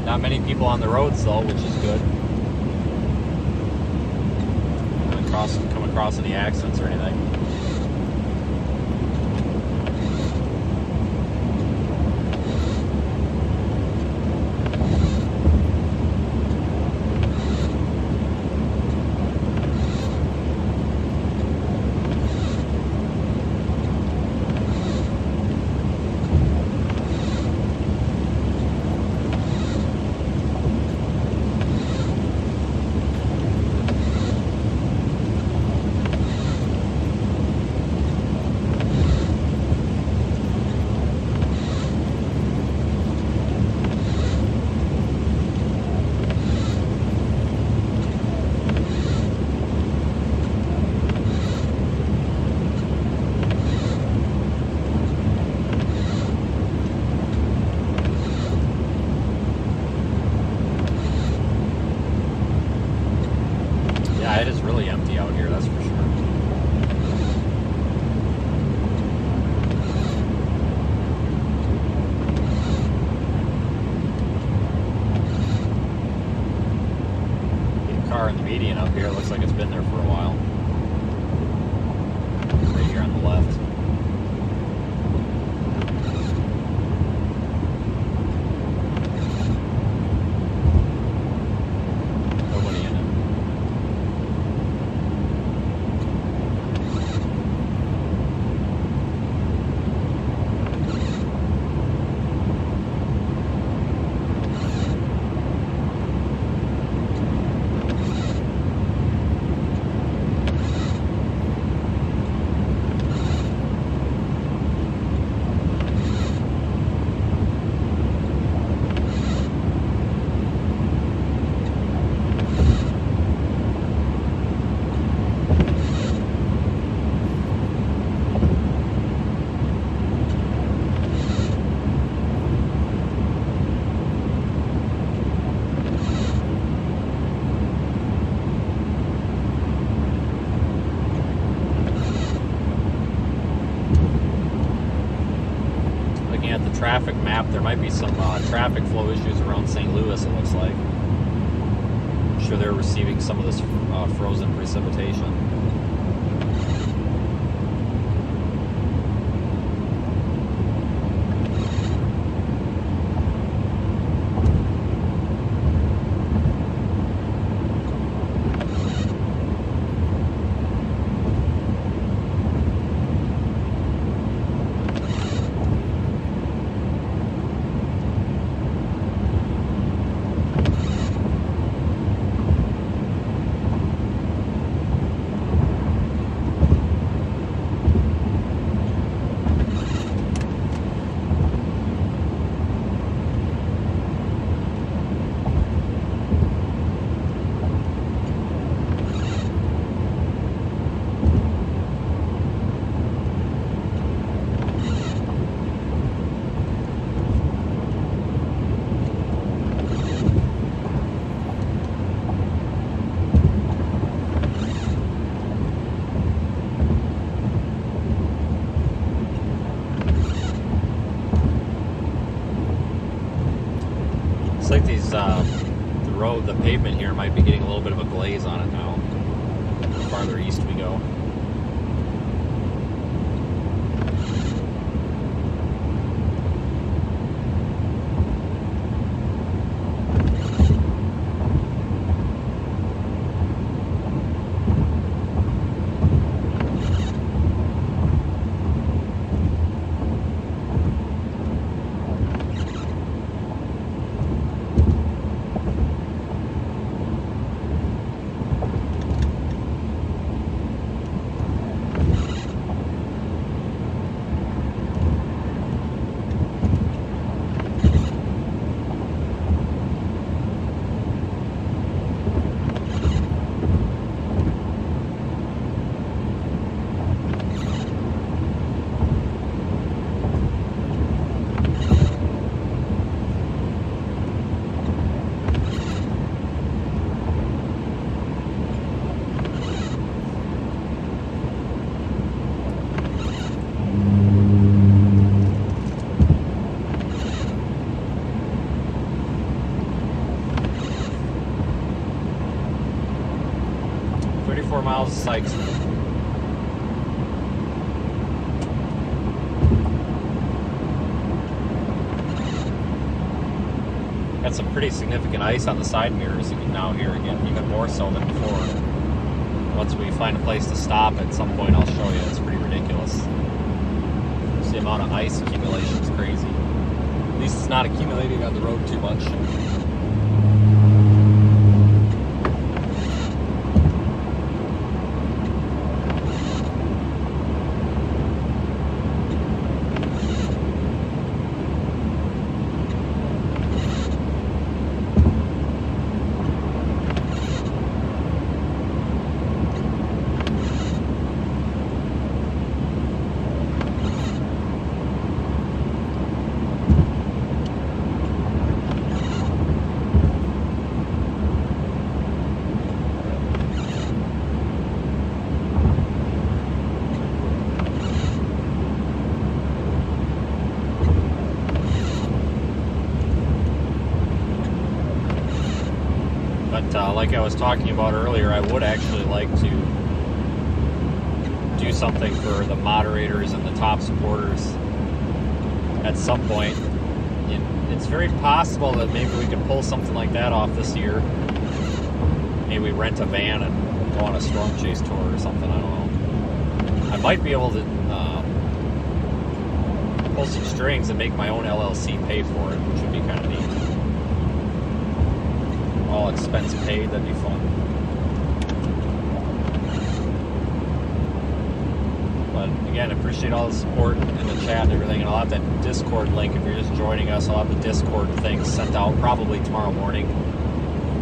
Not many people on the roads though, which is good. come across any accidents or anything. It is really empty out here, that's for sure. The car in the median up here looks like it's been there for a while. Right here on the left. Nobody in it. At the traffic map, there might be some traffic flow issues around St. Louis, it looks like. I'm sure they're receiving some of this frozen precipitation. Like these, the pavement here might be getting a little bit of a glaze on it now. The farther east we go. 24 miles of Sykes. Got some pretty significant ice on the side mirrors now here again, even more so than before. Once we find a place to stop at some point, I'll show you. It's pretty ridiculous. The amount of ice accumulation is crazy. At least it's not accumulating on the road too much. Like I was talking about earlier, I would actually like to do something for the moderators and the top supporters at some point. It's very possible that maybe we can pull something like that off this year. Maybe we rent a van and go on a storm chase tour or something, I don't know. I might be able to pull some strings and make my own LLC pay for it, which would be kind of neat. All expense paid, that'd be fun. But again, appreciate all the support in the chat and everything, and I'll have that Discord link if you're just joining us. I'll have the Discord thing sent out probably tomorrow morning.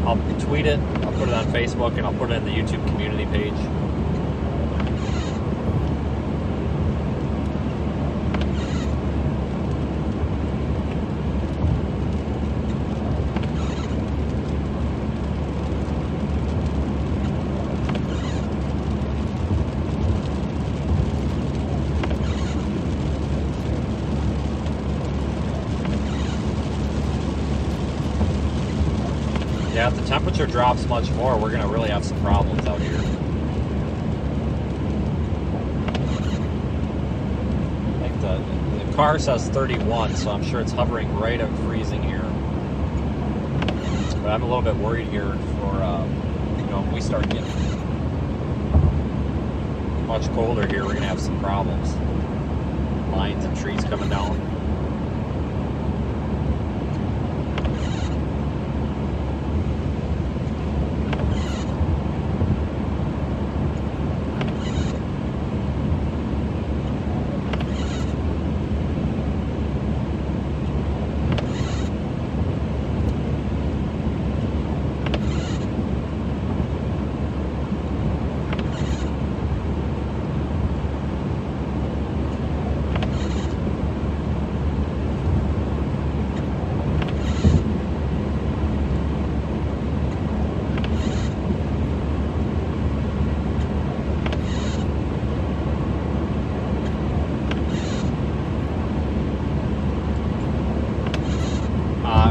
I'll tweet it, I'll put it on Facebook, and I'll put it in the YouTube community page. Yeah, if the temperature drops much more, we're going to really have some problems out here. I think the car says 31, so I'm sure it's hovering right at freezing here. But I'm a little bit worried here for, if we start getting much colder here, we're going to have some problems. Lines and trees coming down.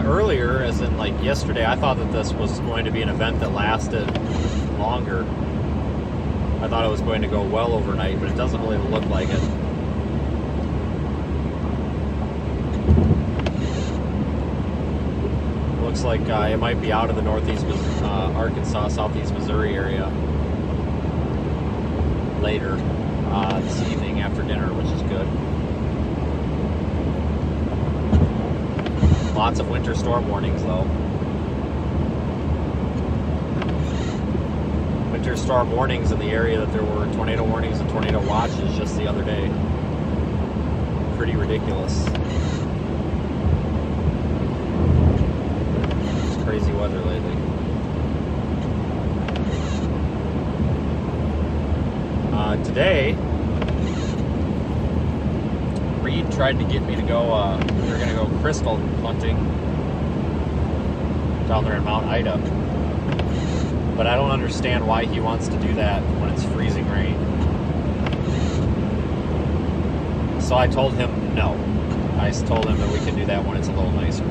Earlier, as in like yesterday, I thought that this was going to be an event that lasted longer. I thought it was going to go well overnight, but it doesn't really look like it. Looks like it might be out of the northeast Arkansas, southeast Missouri area later this evening after dinner, which is good. Lots of winter storm warnings, though. Winter storm warnings in the area that there were tornado warnings and tornado watches just the other day. Pretty ridiculous. It's crazy weather lately. Today, Reed tried to get me to go, we were going to go crystal hunting down there in Mount Ida. But I don't understand why he wants to do that when it's freezing rain. So I told him no. I told him that we can do that when it's a little nicer.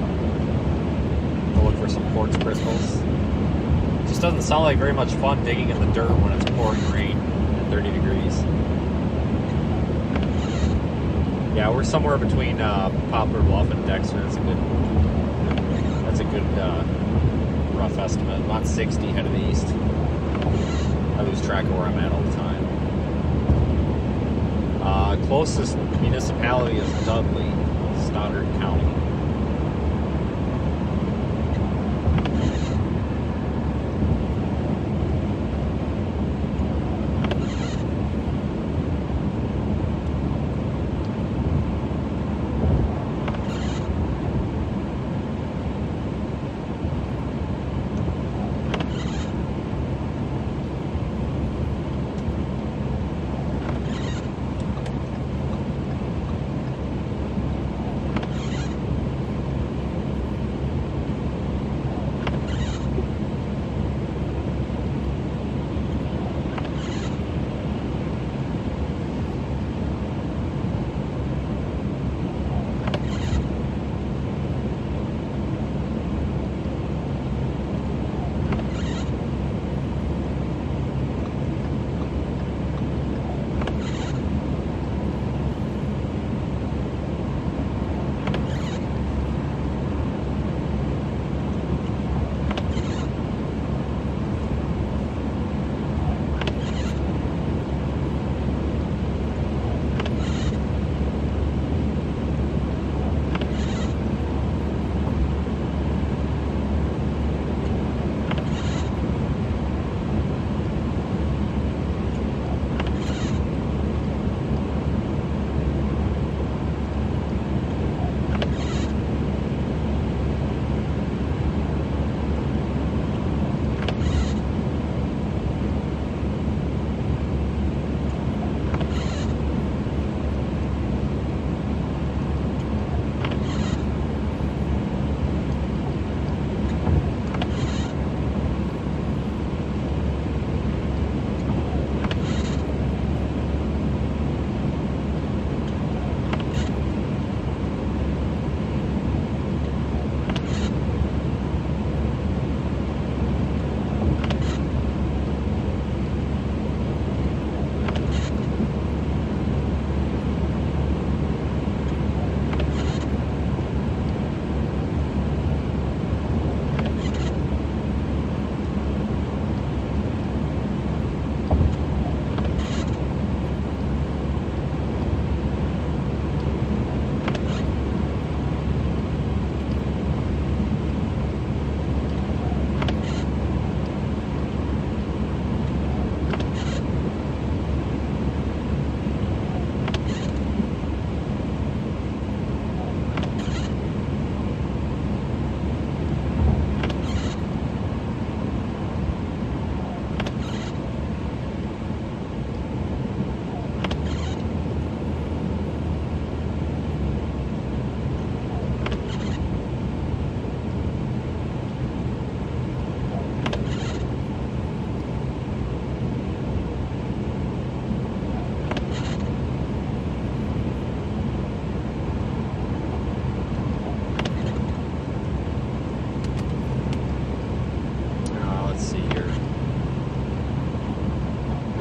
We'll look for some quartz crystals. To Just doesn't sound like very much fun digging in the dirt when it's pouring rain at 30 degrees. Yeah, we're somewhere between Poplar Bluff and Dexter. That's a good rough estimate. About 60 head of the east. I lose track of where I'm at all the time. Closest municipality is Dudley, Stoddard County.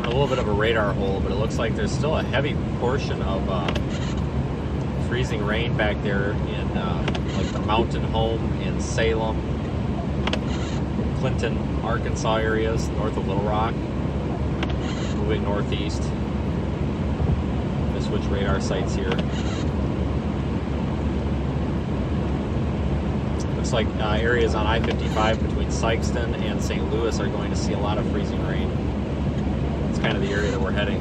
Little bit of a radar hole, but it looks like there's still a heavy portion of freezing rain back there in like the Mountain Home in Salem, Clinton, Arkansas areas north of Little Rock. Moving northeast. I'm gonna switch radar sites here. Looks like areas on I-55 between Sykeston and St. Louis are going to see a lot of freezing rain. It's kind of the area that we're heading.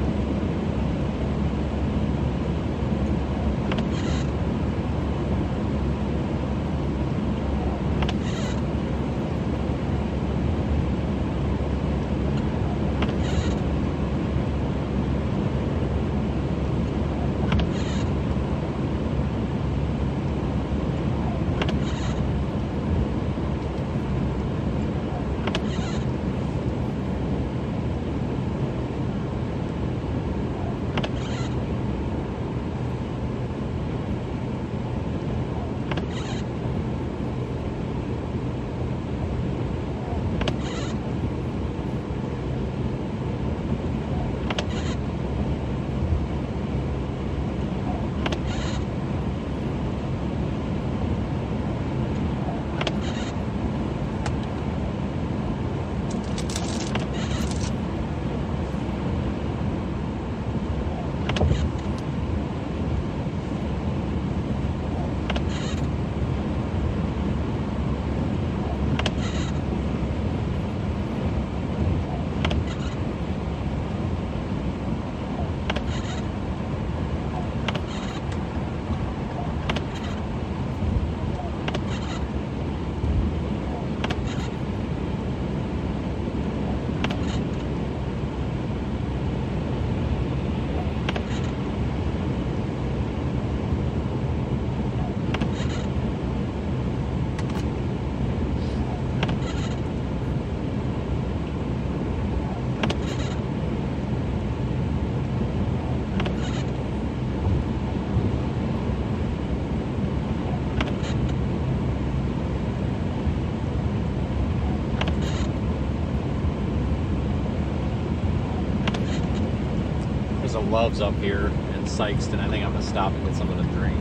Love's up here in Sykeston. I think I'm going to stop and get something to drink.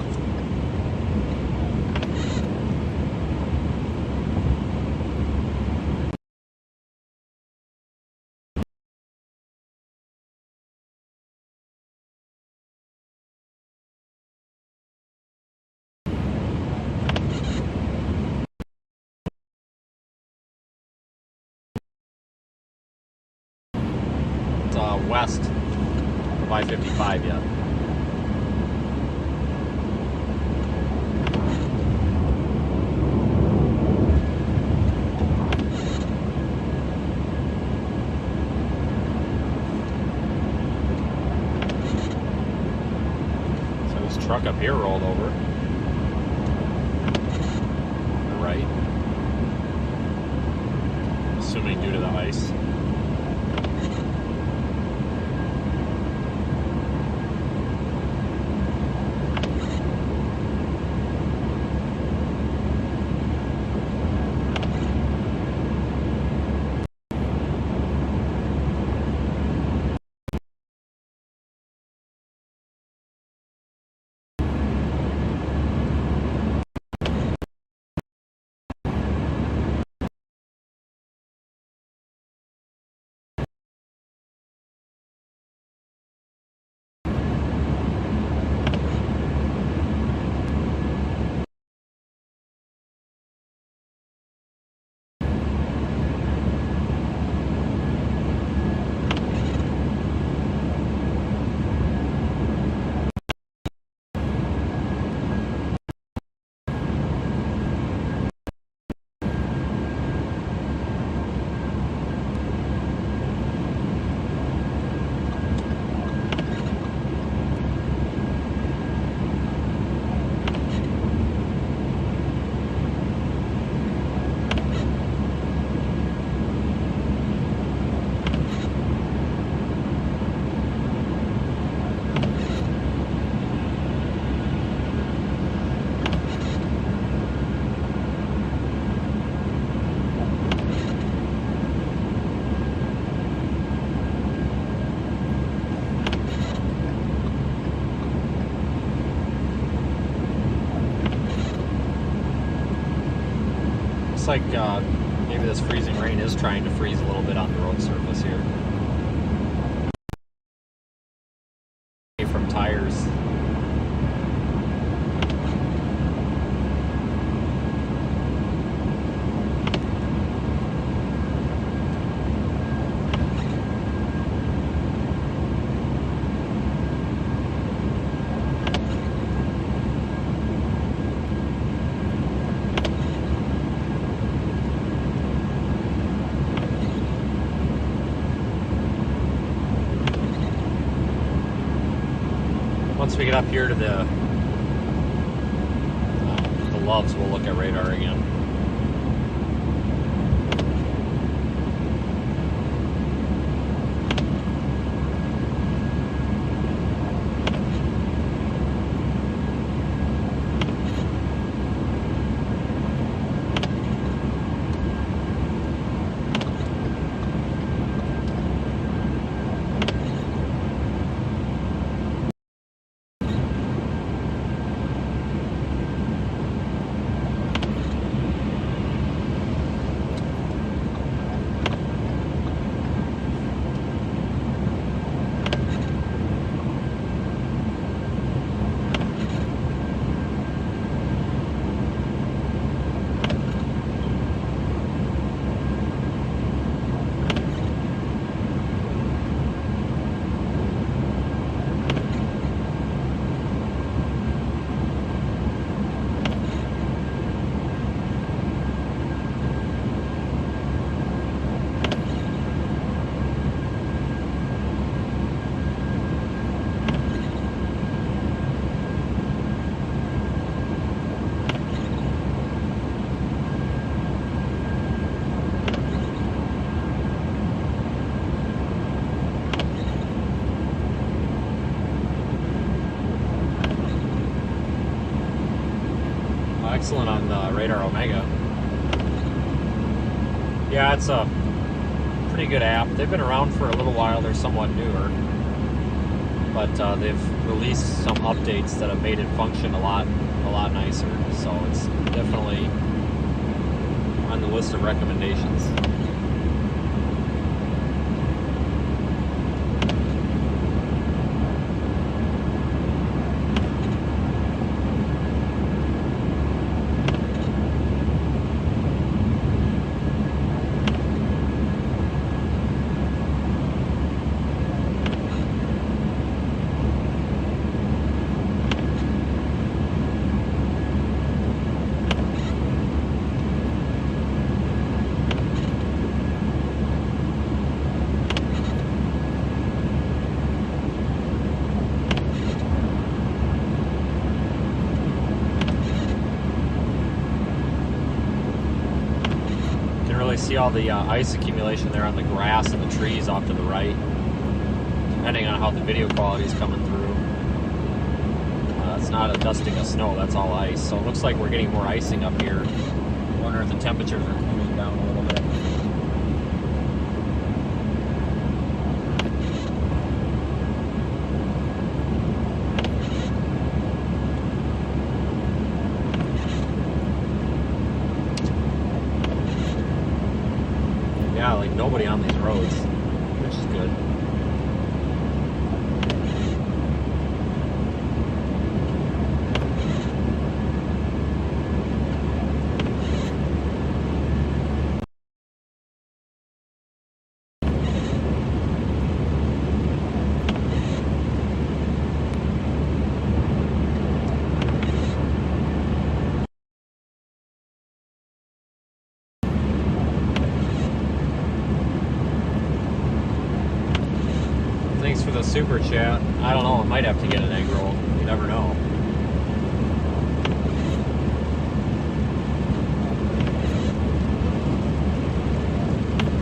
It's west of I-55 yet. Truck up here rolled over. Right. Assuming due to the ice. Looks like maybe this freezing rain is trying to freeze a little bit on the road surface here. From tires. Once we get up here to the Loves, we'll look at radar again. Excellent on the Radar Omega. Yeah, it's a pretty good app. They've been around for a little while. They're somewhat newer. but they've released some updates that have made it function a lot nicer. So it's definitely on the list of recommendations. See all the ice accumulation there on the grass and the trees off to the right, depending on how the video quality is coming through. That's not a dusting of snow, that's all ice. So it looks like we're getting more icing up here. I wonder if the temperatures are cooling down a little bit. Yeah, like nobody on these roads, which is good. Thanks for the super chat. I don't know, I might have to get an egg roll. You never know.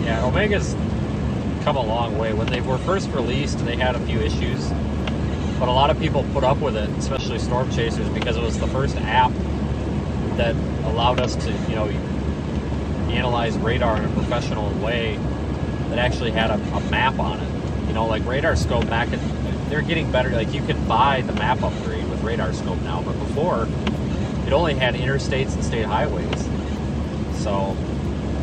Yeah, Omega's come a long way. When they were first released, they had a few issues, but a lot of people put up with it, especially Storm Chasers, because it was the first app that allowed us to, you know, analyze radar in a professional way that actually had a map on it. You know, like Radar Scope back at, they're getting better. Like you can buy the map upgrade with Radar Scope now, but before it only had interstates and state highways. So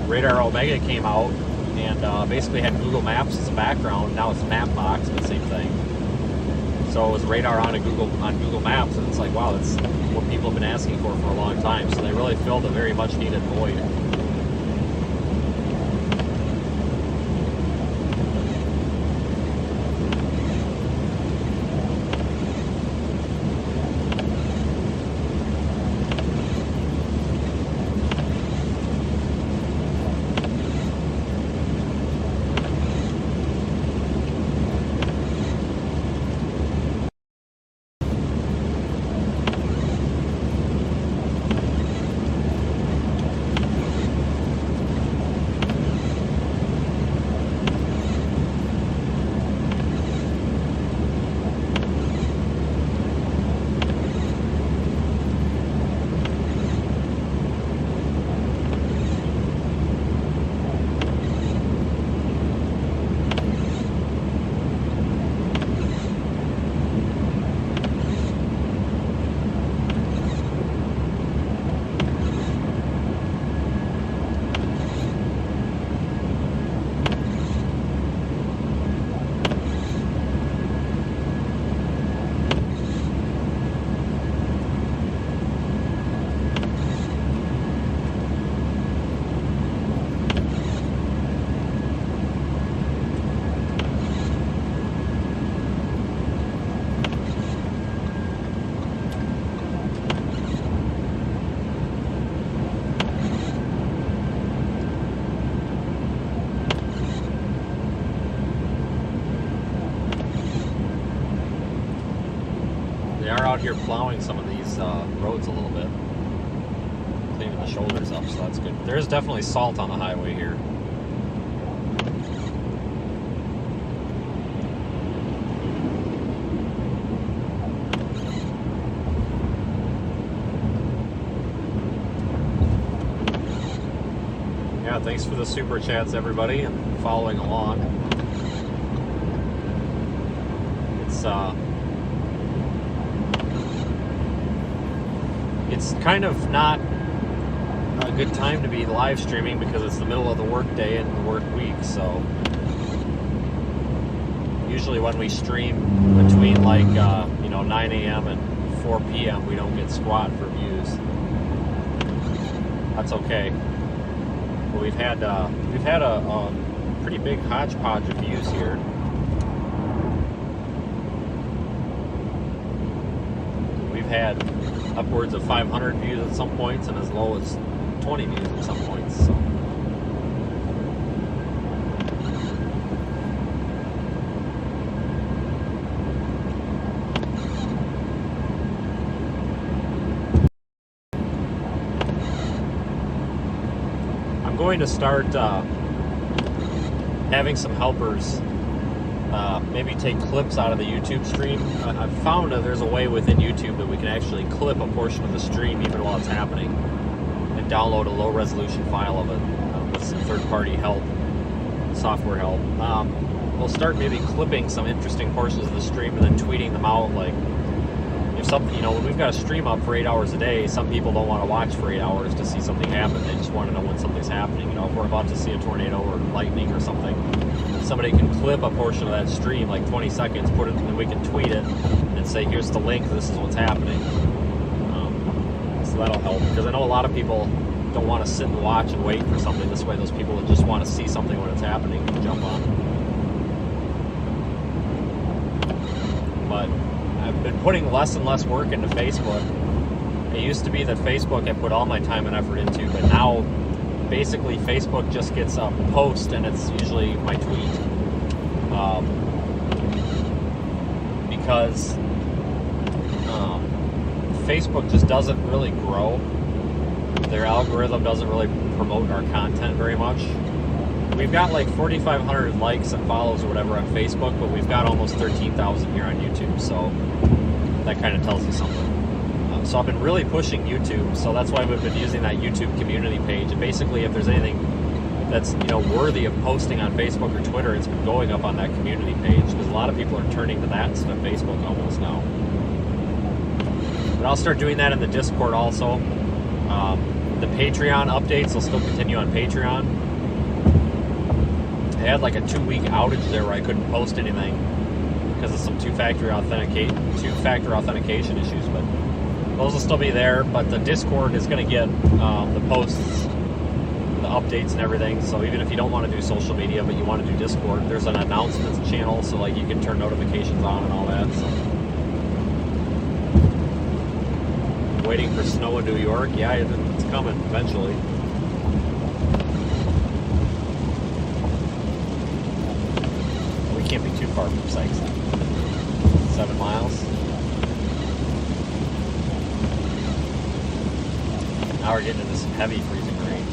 Radar Omega came out and basically had Google Maps as a background. Now it's Mapbox, but same thing. So it was radar on Google Maps, and it's like, wow, that's what people have been asking for a long time. So they really filled a very much needed void. Out here plowing some of these roads a little bit, cleaning the shoulders up, so that's good. There's definitely salt on the highway here. Yeah, thanks for the super chats, everybody, and following along. It's it's kind of not a good time to be live streaming because it's the middle of the work day and the work week. So usually when we stream between like 9 a.m. and 4 p.m. we don't get squat for views. That's okay. But we've had a pretty big hodgepodge of views here. We've had upwards of 500 views at some points and as low as 20 views at some points. So. I'm going to start having some helpers maybe take clips out of the YouTube stream. I've found that there's a way within YouTube that we can actually clip a portion of the stream even while it's happening and download a low resolution file of it with some third-party help, software help. We'll start maybe clipping some interesting portions of the stream and then tweeting them out. Like if something, when we've got a stream up for 8 hours a day, some people don't want to watch for 8 hours to see something happen. They just want to know when something's happening. If we're about to see a tornado or lightning or something, somebody can clip a portion of that stream, like 20 seconds, put it, and we can tweet it and say, here's the link, this is what's happening. So that'll help, because I know a lot of people don't want to sit and watch and wait for something. This way, those people that just want to see something when it's happening can jump on. But I've been putting less and less work into Facebook. It used to be that Facebook I put all my time and effort into, but now basically Facebook just gets a post and it's usually my tweet. Because Facebook just doesn't really grow. Their algorithm doesn't really promote our content very much. We've got like 4,500 likes and follows or whatever on Facebook, but we've got almost 13,000 here on YouTube, so that kind of tells you something. So I've been really pushing YouTube, so that's why we've been using that YouTube community page. And basically, if there's anything that's worthy of posting on Facebook or Twitter, it's been going up on that community page, because a lot of people are turning to that instead of Facebook almost now. But I'll start doing that in the Discord also. The Patreon updates will still continue on Patreon. I had like a 2-week outage there where I couldn't post anything because of some two-factor authentication issues, but those will still be there. But the Discord is going to get the posts, the updates and everything. So even if you don't want to do social media but you want to do Discord, there's an announcements channel, so like you can turn notifications on and all that. So. Waiting for snow in New York. Yeah, it's coming eventually. We can't be too far from Sykes. 7 miles. Now we're getting into some heavy freezing rain.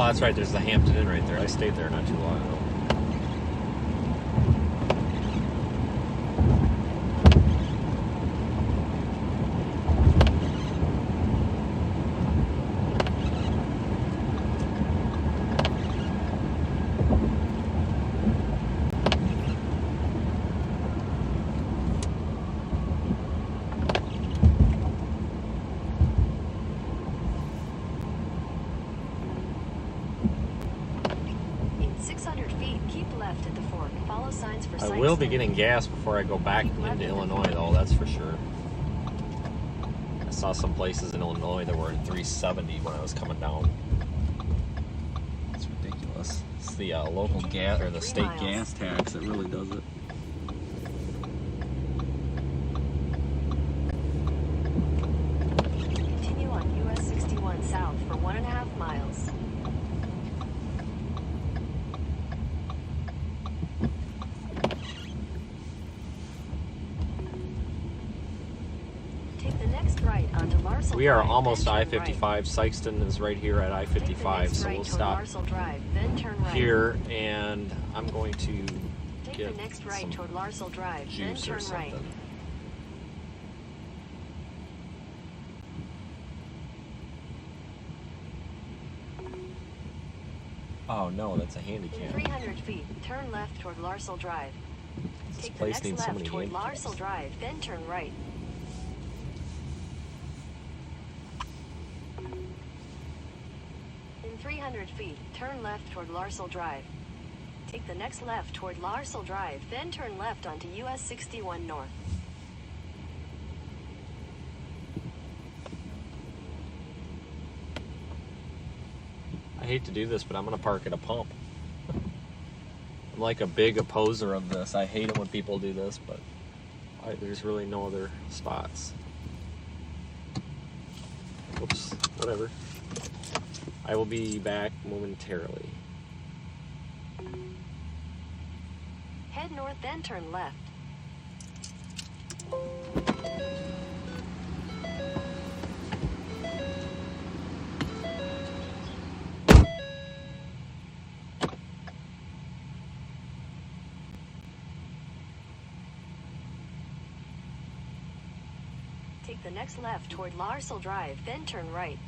Oh, that's right. There's the Hampton Inn right there. I stayed there not too long ago. In 600 feet, keep left at the fork. Follow signs for I sites will be limit. getting gas before I go back into Illinois, though. That's for sure. I saw some places in Illinois that were at 370 when I was coming down. It's ridiculous. It's the local gas or the state gas tax that really does it. Continue on US 61 south for 1.5 miles. Take the next right onto Larsell We are Drive, almost then to turn I-55. right. Sykeston is right here at Take the I-55, next so right we'll toward stop Larsell Drive, then turn right. here, and I'm going to Take get the next right some toward Larsell Drive, then juice or turn right. something. Oh no, that's a In handicap. 300 feet, turn left toward Larsell Drive. This Take the place next needs so left many toward handicaps. Larsell Drive, then turn right. In 300 feet, turn left toward Larsell Drive. Take the next left toward Larsell Drive, then turn left onto US 61 North. I hate to do this, but I'm going to park at a pump. I'm like a big opposer of this. I hate it when people do this, but there's really no other spots. Oops, whatever. I will be back momentarily. Head north, then turn left. Take the next left toward Larsell Drive, then turn right.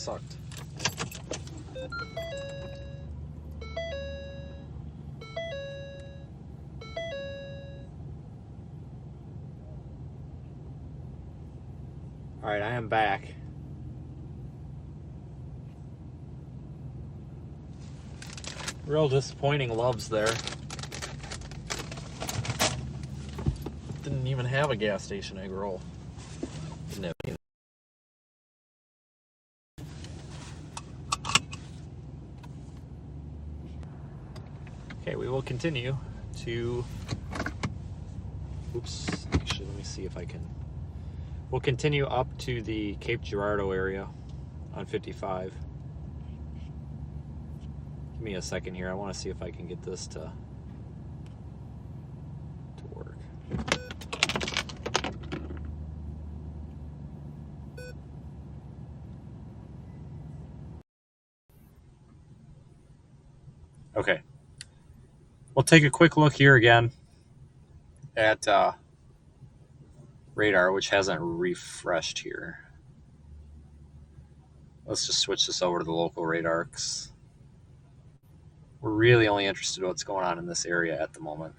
sucked. All right, I am back. Real disappointing loves there. Didn't even have a gas station egg roll. Didn't have anything. Okay, we will continue to... Oops, actually, let me see if I can... We'll continue up to the Cape Girardeau area on 55. Give me a second here. I want to see if I can get this to work. Okay. We'll take a quick look here again at radar, which hasn't refreshed here. Let's just switch this over to the local radar, 'cause we're really only interested in what's going on in this area at the moment.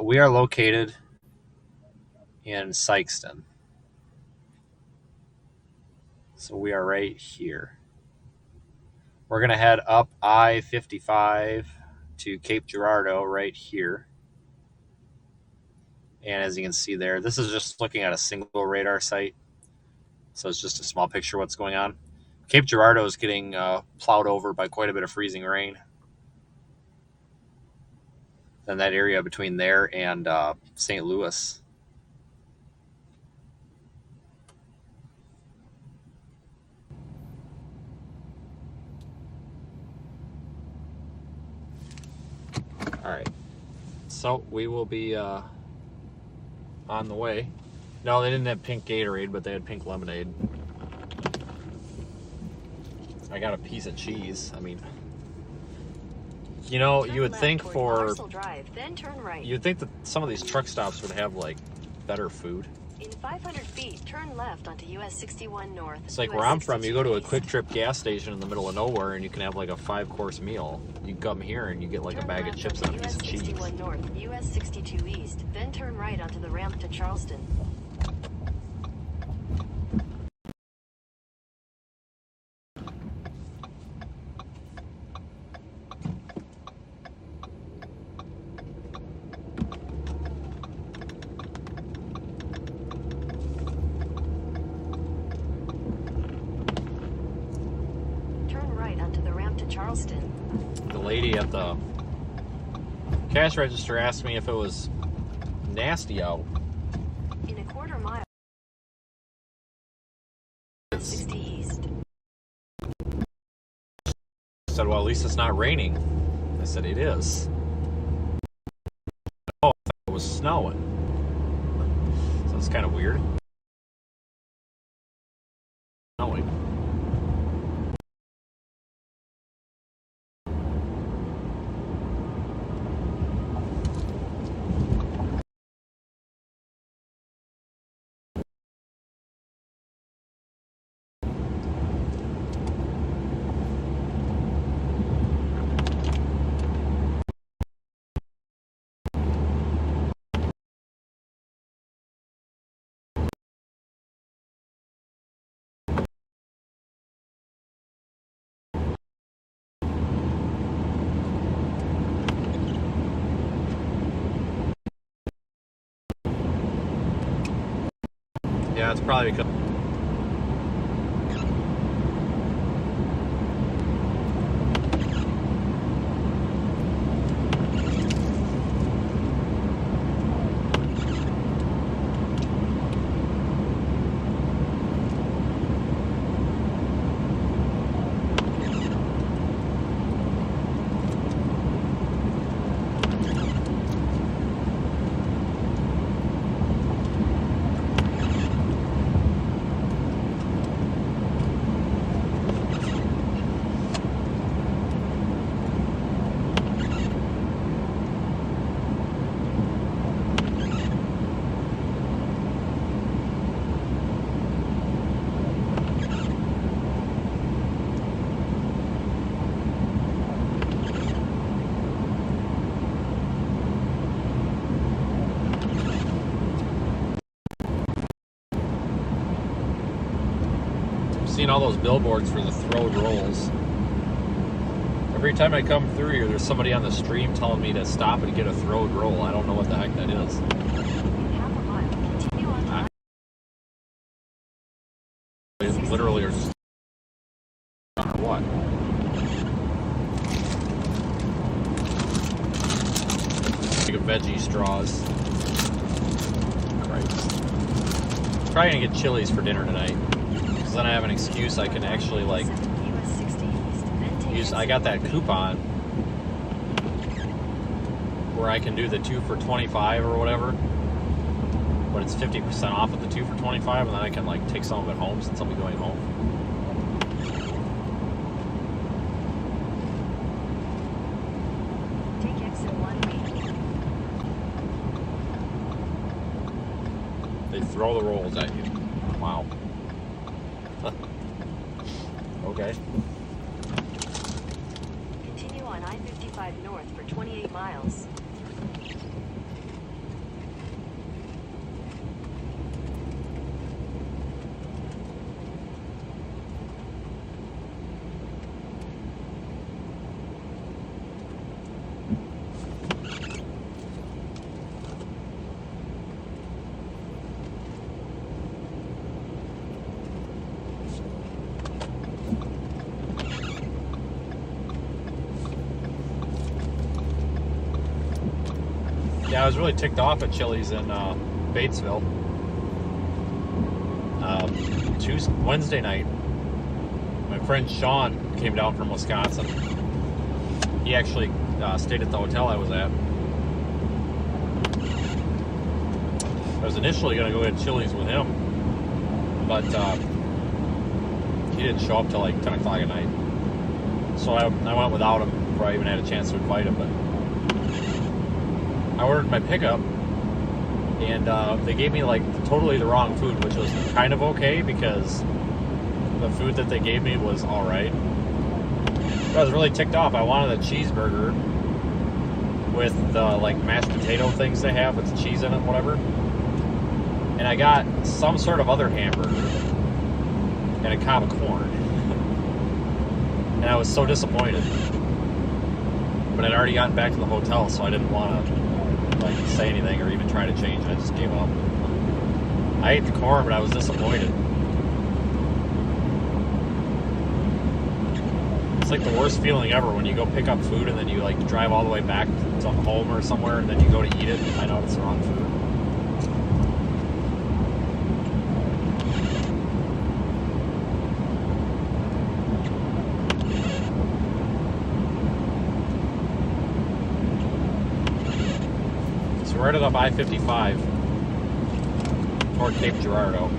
We are located in Sykeston. So we are right here. We're going to head up I-55 to Cape Girardeau right here. And as you can see there, this is just looking at a single radar site. So it's just a small picture of what's going on. Cape Girardeau is getting plowed over by quite a bit of freezing rain. And that area between there and St. Louis. All right. So we will be on the way. No, they didn't have pink Gatorade, but they had pink lemonade. I got a piece of cheese. I mean, you know, you would think for Drive, then turn right. you'd think that some of these truck stops would have like better food. In 500 feet, turn left onto US 61 North. It's like US where I'm from, you go to a 62 Quick Trip gas station in the middle of nowhere and you can have like a 5-course meal. You come here and you get like a Turn bag of left chips onto and a piece US of cheese. 61 North, US 62 East, then turn right onto the ramp to Charleston. Turn right onto the ramp to Charleston. The lady at the cash register asked me if it was nasty out. In a quarter mile, 60 East. I said, well, at least it's not raining. I said, it is. Oh, I thought it was snowing. So it's kind of weird. Snowing. Yeah, it's probably because seen all those billboards for the throwed rolls. Every time I come through here, there's somebody on the stream telling me to stop and get a throwed roll. I don't know what the heck that is. In half a mile, continue on to They literally are just or what? Big of veggie straws. Christ. Probably gonna get Chili's for dinner tonight. Because then I have an excuse I can actually like US 60 east, then take use. I exit got that 1. coupon where I can do the 2 for $25 or whatever. But it's 50% off of the 2 for $25, and then I can like take some of it home since I'll be going home. Take exit 1B. They throw the rolls at you. Wow. Okay. Continue on I-55 north for 28 miles. Yeah, I was really ticked off at Chili's in Batesville. Wednesday night, my friend Sean came down from Wisconsin. He actually stayed at the hotel I was at. I was initially going to go get Chili's with him, but he didn't show up till like 10 o'clock at night. So I went without him before I even had a chance to invite him. But I ordered my pickup, and they gave me like totally the wrong food, which was kind of okay because the food that they gave me was all right. But I was really ticked off. I wanted a cheeseburger with the like mashed potato things they have with the cheese in it, whatever. And I got some sort of other hamburger and a cob of corn. And I was so disappointed. But I'd already gotten back to the hotel, so I didn't want to like say anything or even try to change it. I just gave up. I ate the corn, but I was disappointed. It's like the worst feeling ever when you go pick up food and then you like drive all the way back to home or somewhere and then you go to eat it and find out it's the wrong food. Right up I-55 toward Cape Girardeau.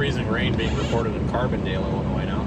freezing rain being reported in Carbondale, Illinois now.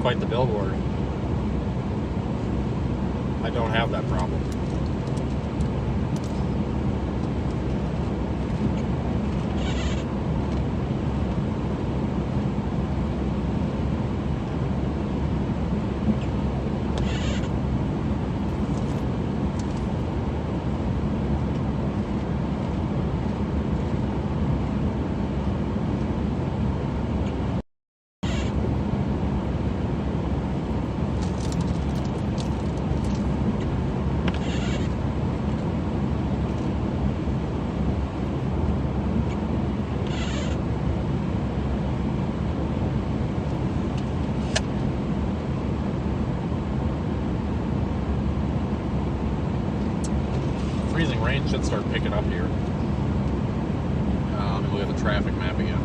Quite the billboard. I don't have that problem. Freezing rain should start picking up here. Let me look at the traffic map again.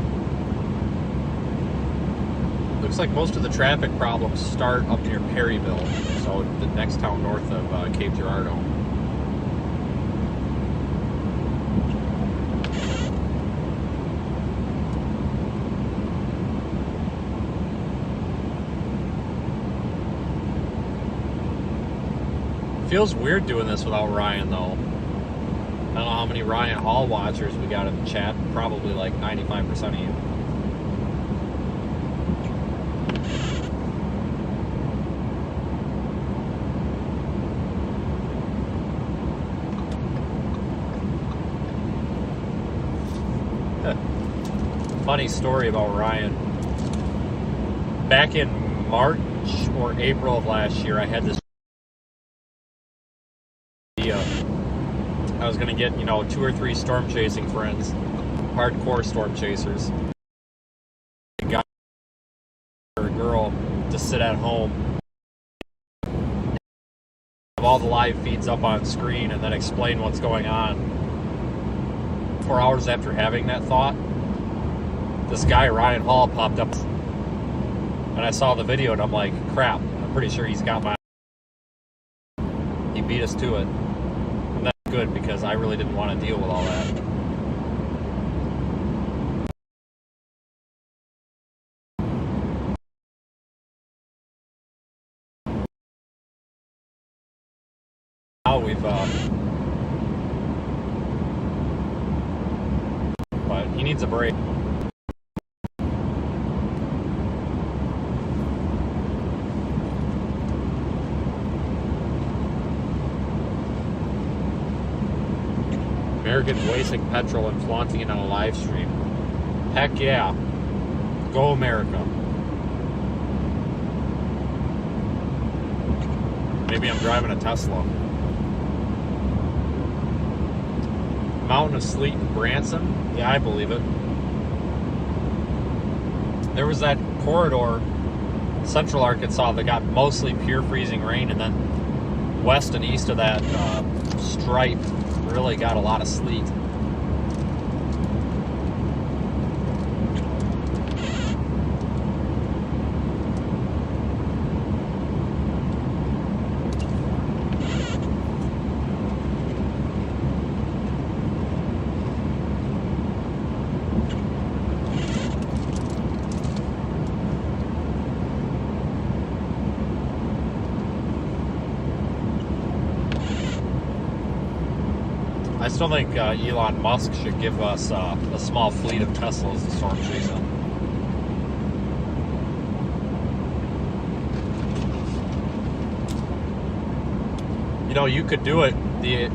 Looks like most of the traffic problems start up near Perryville, so the next town north of Cape Girardeau. Feels weird doing this without Ryan, though. I don't know how many Ryan Hall watchers we got in the chat. Probably like 95% of you. Funny story about Ryan. Back in March or April of last year, I had this idea. I was going to get, 2 or 3 storm chasing friends, hardcore storm chasers. A guy or a girl to sit at home, have all the live feeds up on screen, and then explain what's going on. 4 hours after having that thought, this guy, Ryan Hall, popped up. And I saw the video, and I'm like, crap, I'm pretty sure he's got my... He beat us to it. And that's good, because I really didn't want to deal with all that. Now we've... But he needs a break. Americans wasting petrol and flaunting it on a live stream. Heck yeah. Go America. Maybe I'm driving a Tesla. Mountain of Sleet in Branson? Yeah, I believe it. There was that corridor, central Arkansas, that got mostly pure freezing rain, and then west and east of that stripe really got a lot of sleet. still think Elon Musk should give us a small fleet of Teslas to storm chase them. You know, you could do it. The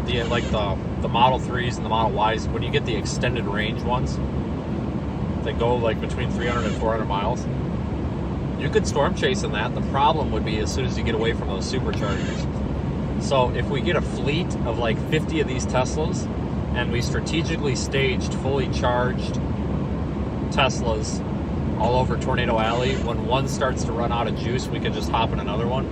Model 3s and the Model Ys, when you get the extended range ones, they go like between 300 and 400 miles. You could storm chase in that. The problem would be as soon as you get away from those superchargers. So if we get a fleet of like 50 of these Teslas, and we strategically staged, fully charged Teslas all over Tornado Alley, when one starts to run out of juice, we can just hop in another one.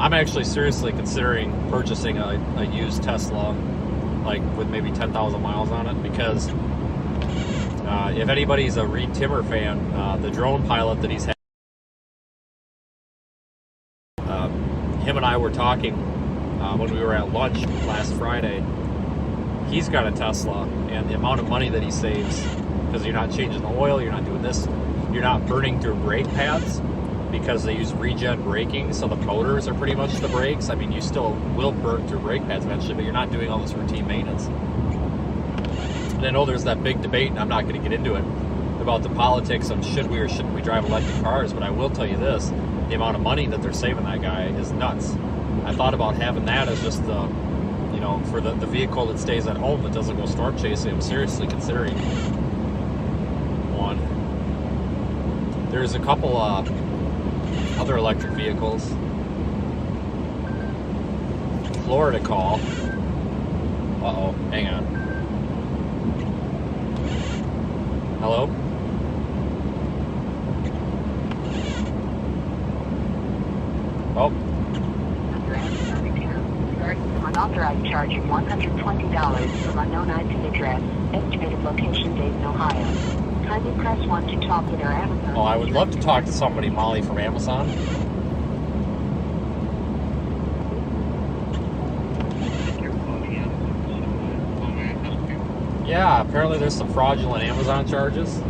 I'm actually seriously considering purchasing a used Tesla, like with maybe 10,000 miles on it, because if anybody's a Reed Timmer fan, the drone pilot that he's had, him and I were talking when we were at lunch last Friday. He's got a Tesla, and the amount of money that he saves, because you're not changing the oil, you're not doing this, you're not burning through brake pads, because they use regen braking, so the motors are pretty much the brakes. I mean, you still will burn through brake pads eventually, but you're not doing all this routine maintenance. And I know there's that big debate, and I'm not going to get into it, about the politics of should we or shouldn't we drive electric cars, but I will tell you this, the amount of money that they're saving that guy is nuts. I thought about having that as just the, you know, for the vehicle that stays at home that doesn't go storm chasing. I'm seriously considering one. There's a couple other electric vehicles. Florida call. Uh-oh, hang on. Hello? Oh. Unauthorized charge of $120 from unknown IP address. Estimated location, Dayton, Ohio. Kindly press 1 to talk with our Amazon. Oh, I would love to talk to somebody, Molly from Amazon. Yeah, apparently there's some fraudulent Amazon charges. Yes,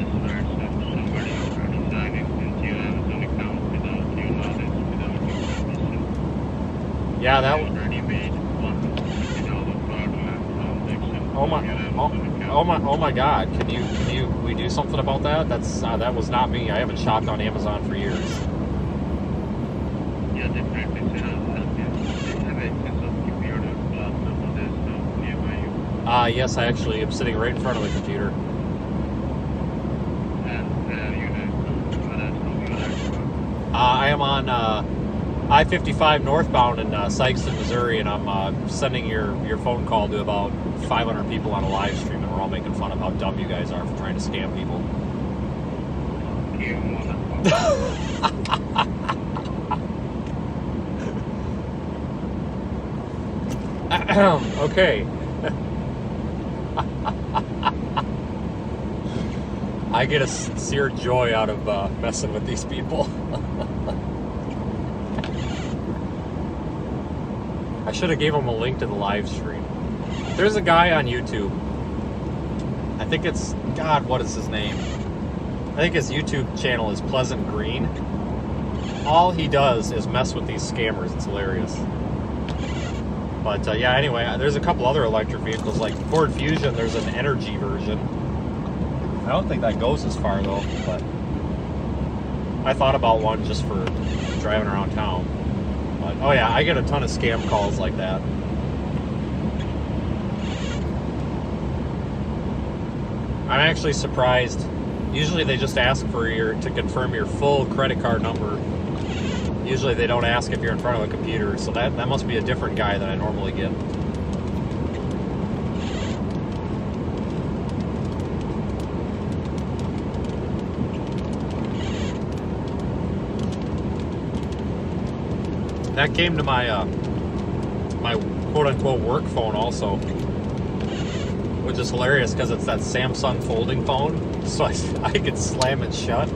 sir. Somebody already signed into your Amazon account without your knowledge, without your permission. Yeah, that You already made $150 fraudulent transaction Oh my, on your Amazon account. oh my God! Can we do something about that? That was not me. I haven't shopped on Amazon for years. Yeah, definitely, sir. I'll help you. They have access of computers, laptops, desktop nearby you. Yes, I actually am sitting right in front of the computer. And you know, what else will you like to? I am on I-55 northbound in Sikeston, Missouri, and I'm sending your phone call to about 500 people on a live stream, and we're all making fun of how dumb you guys are for trying to scam people. You motherfucker. Okay. I get a sincere joy out of messing with these people. I should have gave him a link to the live stream. There's a guy on YouTube. I think it's, God, what is his name? I think his YouTube channel is Pleasant Green. All he does is mess with these scammers. It's hilarious. But yeah, anyway, there's a couple other electric vehicles, like Ford Fusion. There's an energy version. I don't think that goes as far though, but I thought about one just for driving around town. But oh yeah, I get a ton of scam calls like that. I'm actually surprised. Usually they just ask for to confirm your full credit card number. Usually they don't ask if you're in front of a computer, so that must be a different guy than I normally get. That came to my my quote-unquote work phone also, which is hilarious because it's that Samsung folding phone, so I could slam it shut.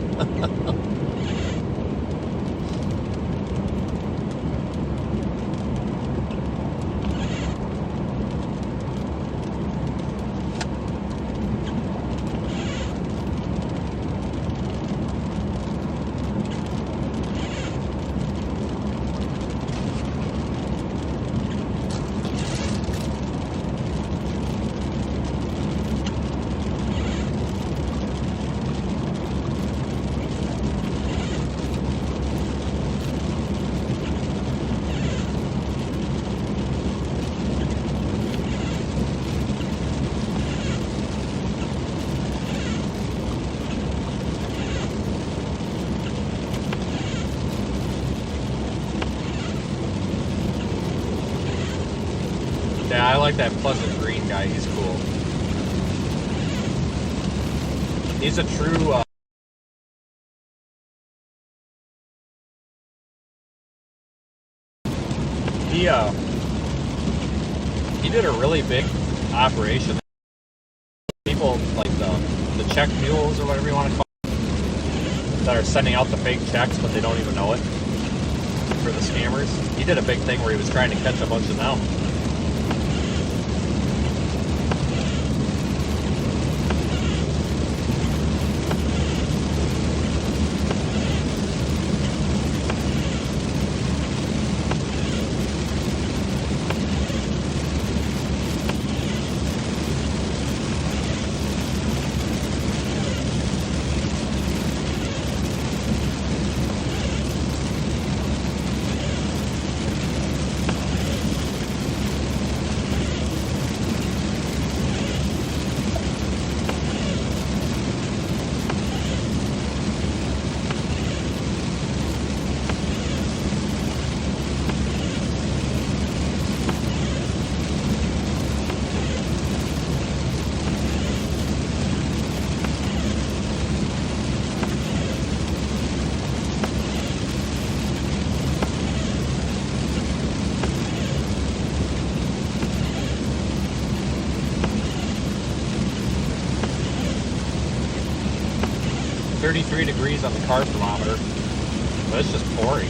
like that Pleasant Green guy. He's cool. He's a true... He did a really big operation. People like the check mules or whatever you want to call it, that are sending out the fake checks, but they don't even know it, for the scammers. He did a big thing where he was trying to catch a bunch of them. Degrees on the car thermometer, but it's just pouring.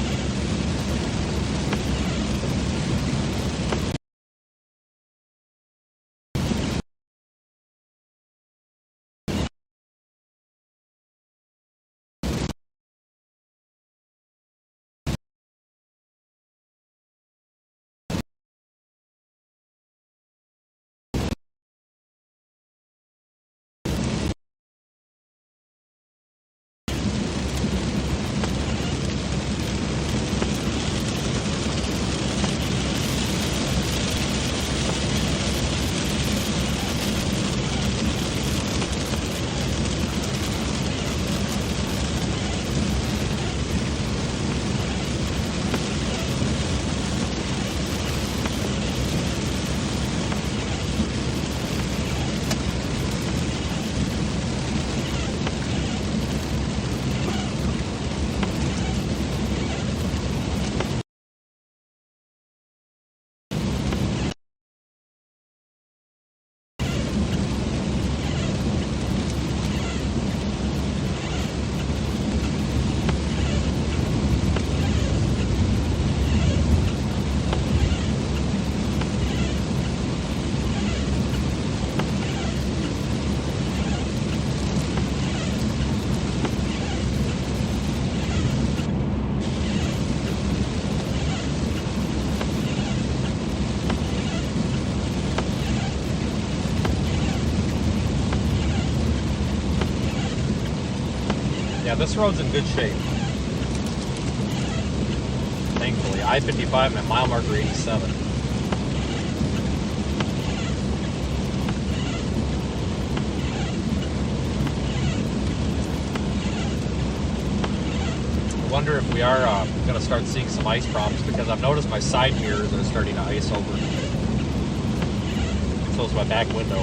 Yeah, this road's in good shape. Thankfully. I-55, I'm at mile marker 87. I wonder if we are going to start seeing some ice problems, because I've noticed my side mirrors are starting to ice over. So is my back window.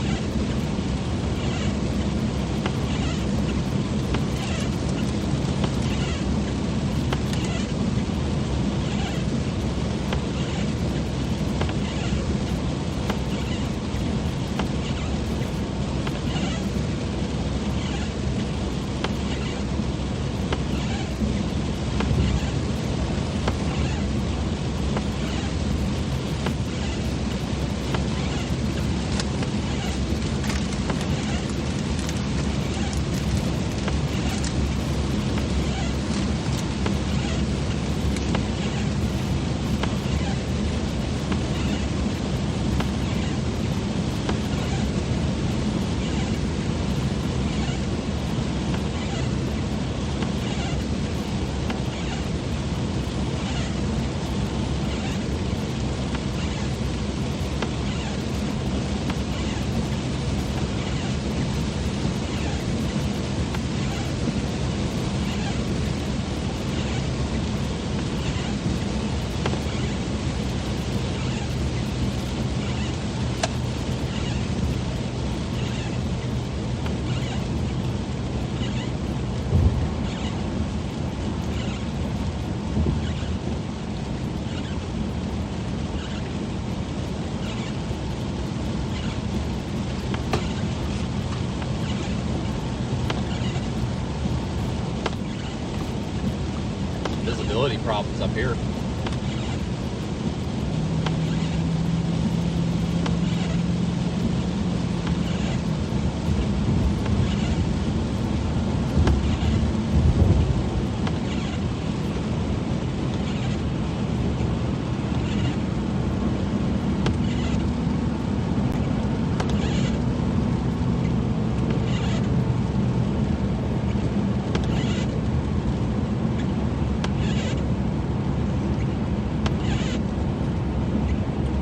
visibility problems up here.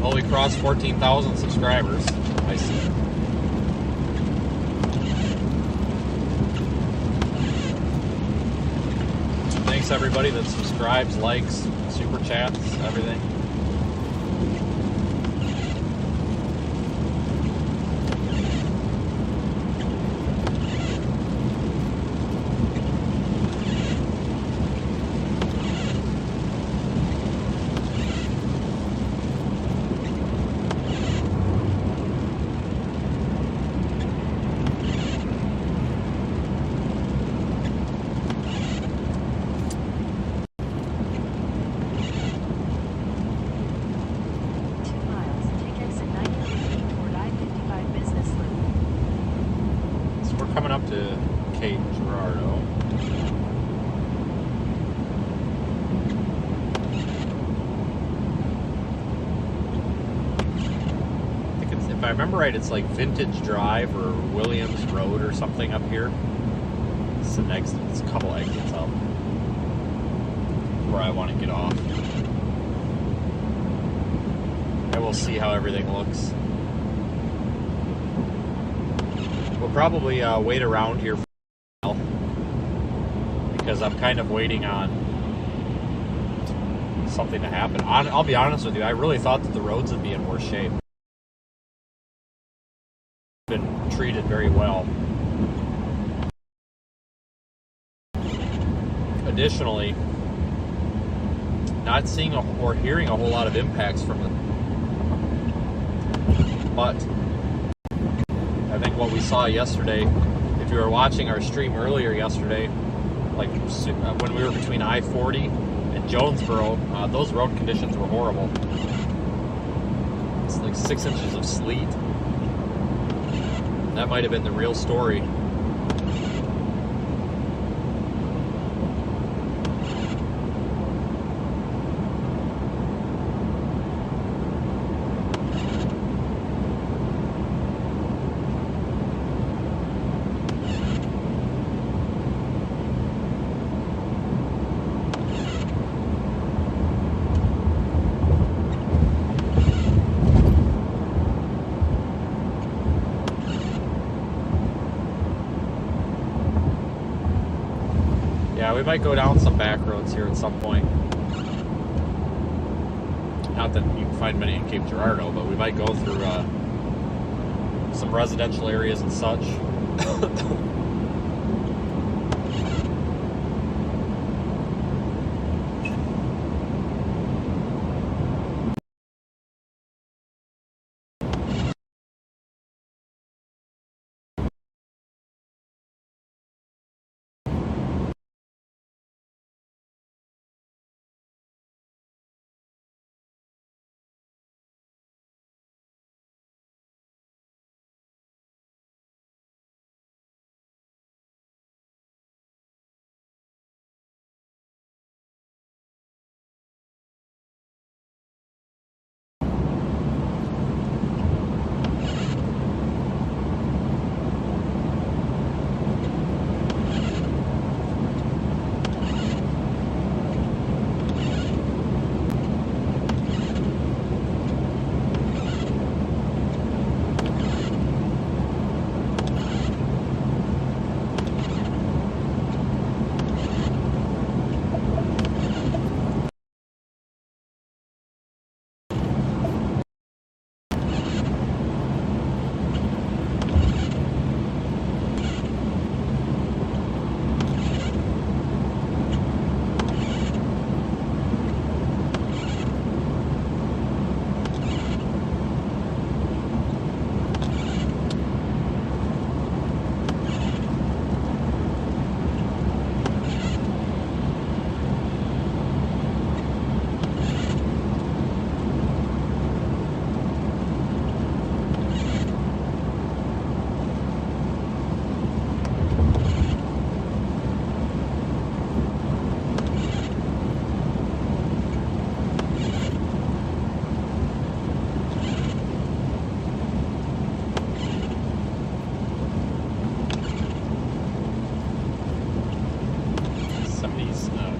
Well, we crossed 14,000 subscribers. I see. Thanks everybody that subscribes, likes, super chats, everything. Coming up to Cape Girardeau. I think it's, if I remember right, it's like Vintage Drive or Williams Road or something up here. It's an exit. It's a couple exits up where I want to get off. And we'll see how everything looks. We'll probably wait around here for a while because I'm kind of waiting on something to happen. I'll be honest with you, I really thought that the roads would be in worse shape. Been treated very well. Additionally, not seeing or hearing a whole lot of impacts from them. But I think what we saw yesterday, if you were watching our stream earlier yesterday, like when we were between I-40 and Jonesboro, those road conditions were horrible. It's like 6 inches of sleet. That might have been the real story. Yeah, we might go down some back roads here at some point. Not that you can find many in Cape Girardeau, but we might go through some residential areas and such.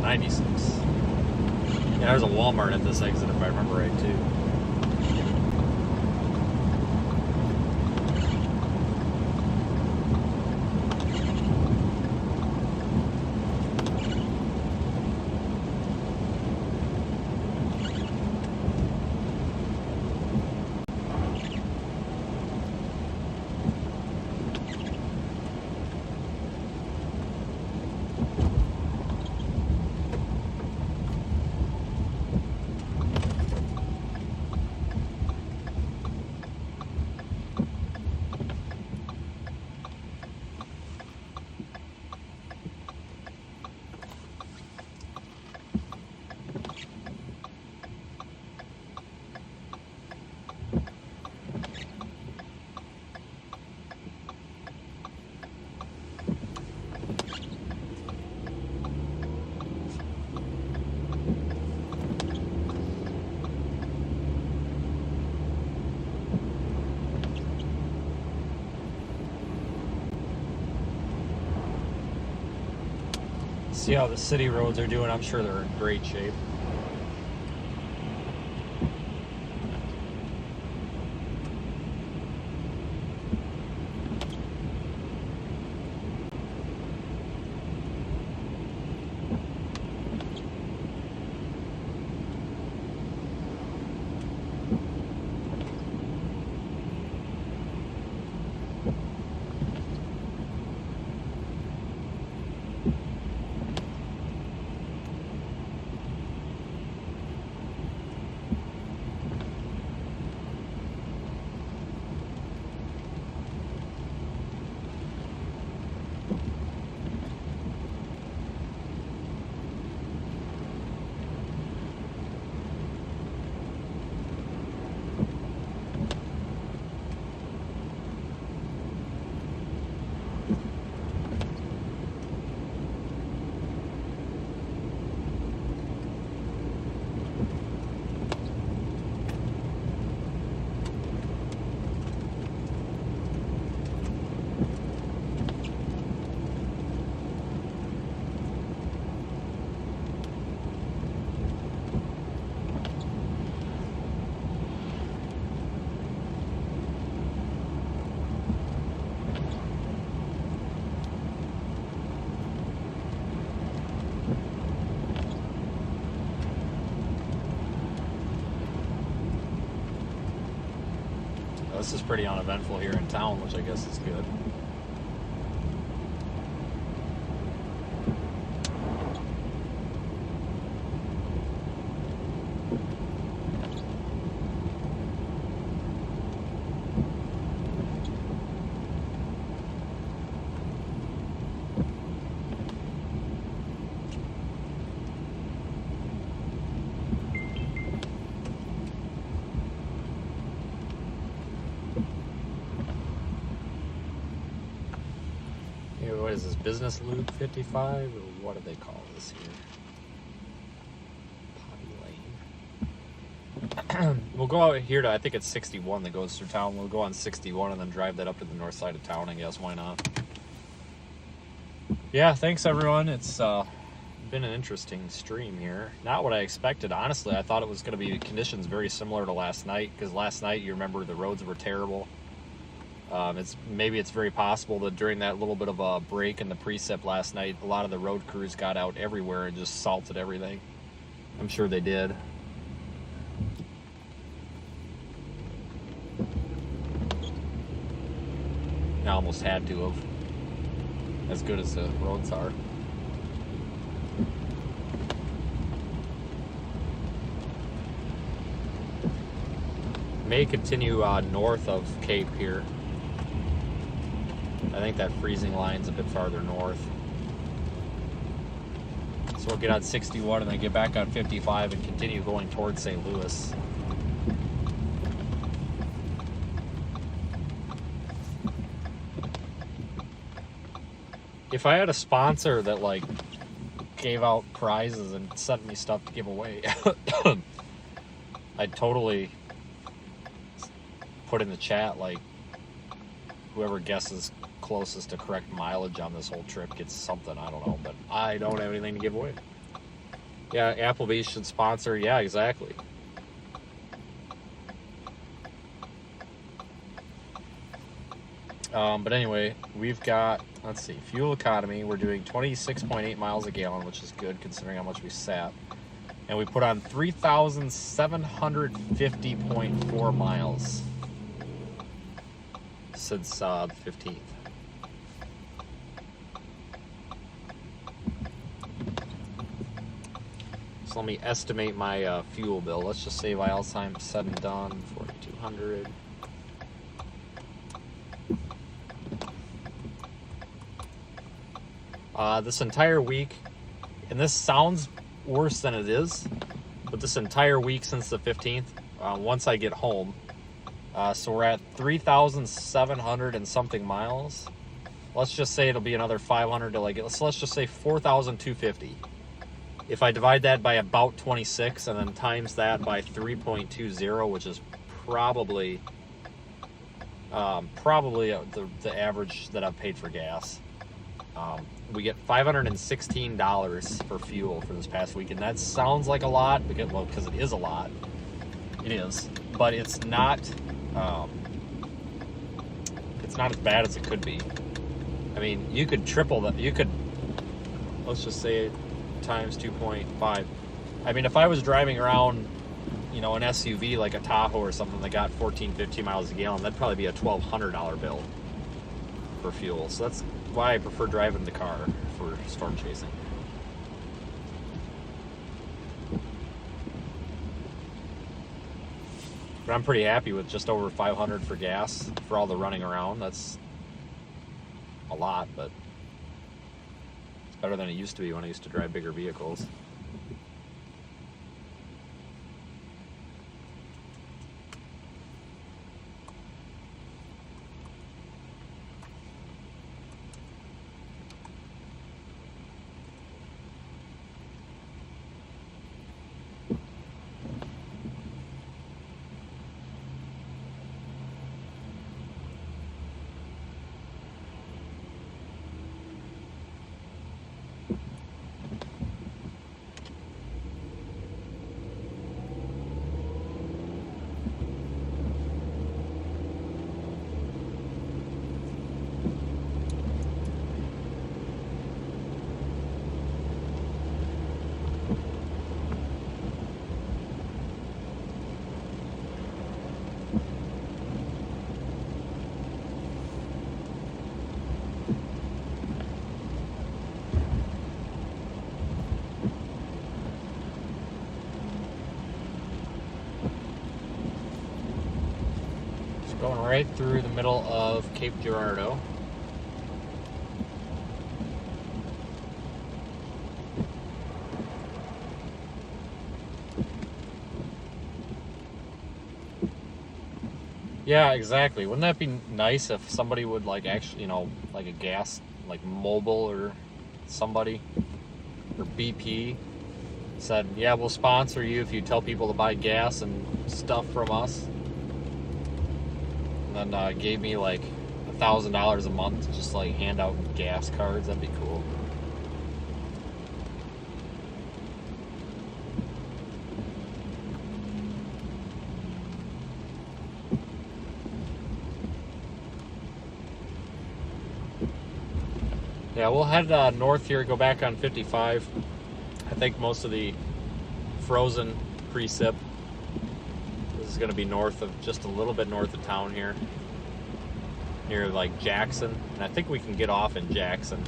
96. Yeah, there's a Walmart at this exit if I remember right too. See how the city roads are doing. I'm sure they're in great shape. This is pretty uneventful here in town, which I guess is good. What is this, Business Loop 55, or what do they call this here? Potty Lane. We'll go out here to, I think it's 61 that goes through town. We'll go on 61 and then drive that up to the north side of town, I guess. Why not? Yeah, thanks everyone. It's been an interesting stream here. Not what I expected, honestly. I thought it was going to be conditions very similar to last night, because last night, you remember, the roads were terrible. Maybe it's very possible that during that little bit of a break in the precip last night, a lot of the road crews got out everywhere and just salted everything. I'm sure they did. I almost had to have, as good as the roads are. May continue north of Cape here. I think that freezing line's a bit farther north. So we'll get on 61 and then get back on 55 and continue going towards St. Louis. If I had a sponsor that like gave out prizes and sent me stuff to give away, I'd totally put in the chat like whoever guesses closest to correct mileage on this whole trip gets something. I don't know, but I don't have anything to give away. Yeah, Applebee's should sponsor. Yeah, exactly. But anyway, we've got, let's see, fuel economy. We're doing 26.8 miles a gallon, which is good considering how much we sat. And we put on 3,750.4 miles since the 15th. So let me estimate my fuel bill. Let's just say by all time said and done, 4,200. This entire week, and this sounds worse than it is, but this entire week since the 15th, once I get home, so we're at 3,700 and something miles. Let's just say it'll be another 500 to so let's just say 4,250. If I divide that by about 26 and then times that by 3.20, which is probably the average that I've paid for gas. We get $516 for fuel for this past week, and that sounds like a lot because it is a lot. It is, but it's not. It's not as bad as it could be. I mean, you could triple that. You could, let's just say, times 2.5. I mean, if I was driving around, an SUV like a Tahoe or something that got 14, 15 miles a gallon, that'd probably be a $1,200 bill for fuel. So that's why I prefer driving the car for storm chasing. But I'm pretty happy with just over 500 for gas for all the running around. That's a lot, but it's better than it used to be when I used to drive bigger vehicles. Going right through the middle of Cape Girardeau. Yeah, exactly. Wouldn't that be nice if somebody would actually, like a gas, like Mobil or somebody, or BP said, yeah, we'll sponsor you if you tell people to buy gas and stuff from us. And then gave me like $1,000 a month to just hand out gas cards. That'd be cool. Yeah, we'll head north here, go back on 55. I think most of the frozen precip is going to be north of, just a little bit north of town here, near Jackson, and I think we can get off in Jackson.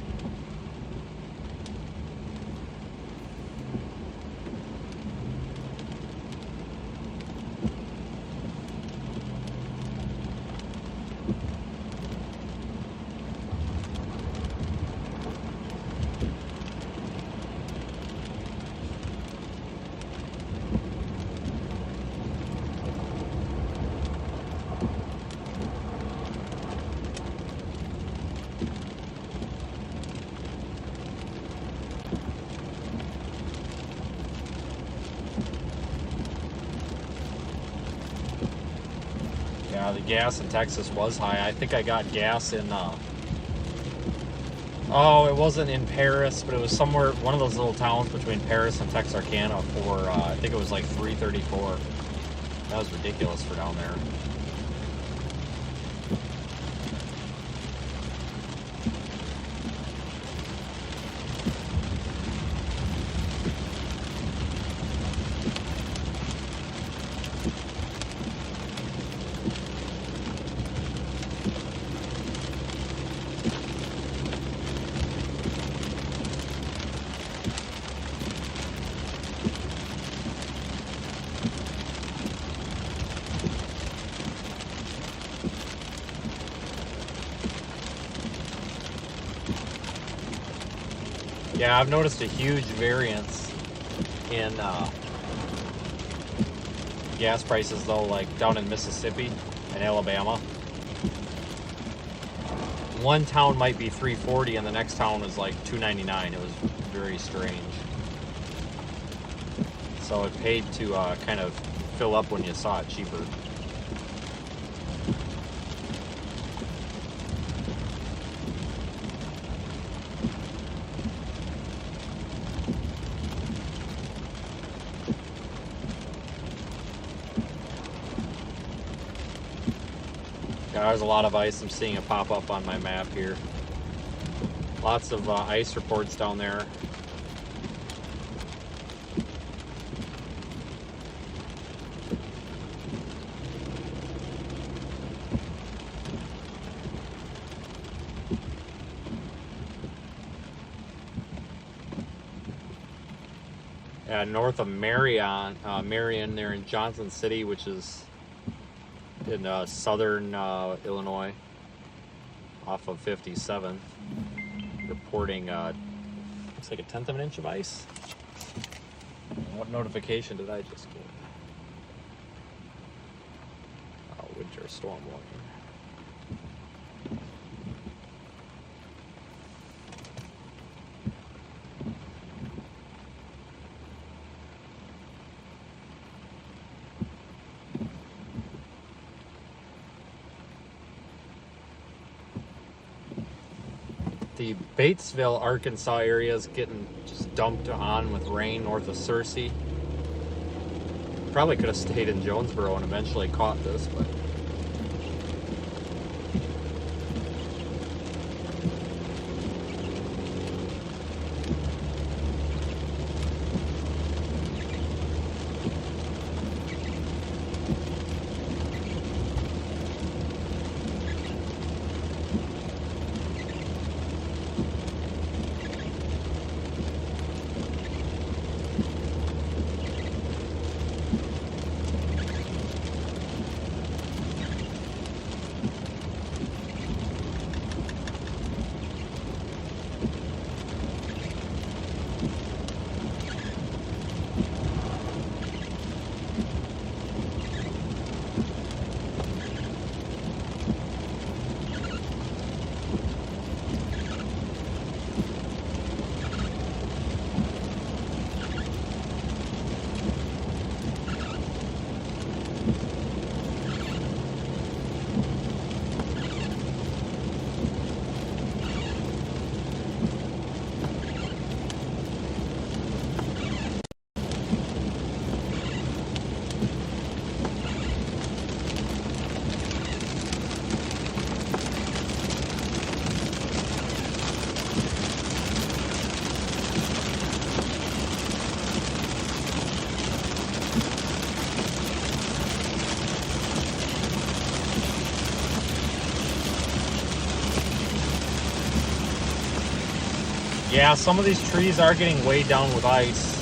The gas in Texas was high. I think I got gas in Oh, it wasn't in Paris, but it was somewhere, one of those little towns between Paris and Texarkana for, I think it was like $334. That was ridiculous for down there. Yeah, I've noticed a huge variance in gas prices though, like down in Mississippi and Alabama. One town might be $3.40 and the next town is like $2.99. It was very strange. So it paid to kind of fill up when you saw it cheaper. Yeah, there's a lot of ice. I'm seeing it pop up on my map here. Lots of ice reports down there. North of Marion there in Johnson City, which is in southern Illinois, off of 57th, reporting looks like a 1/10 of an inch of ice. What notification did I just get? Oh, winter storm warning. The Batesville, Arkansas area is getting just dumped on with rain north of Searcy. Probably could have stayed in Jonesboro and eventually caught this, but yeah, some of these trees are getting weighed down with ice.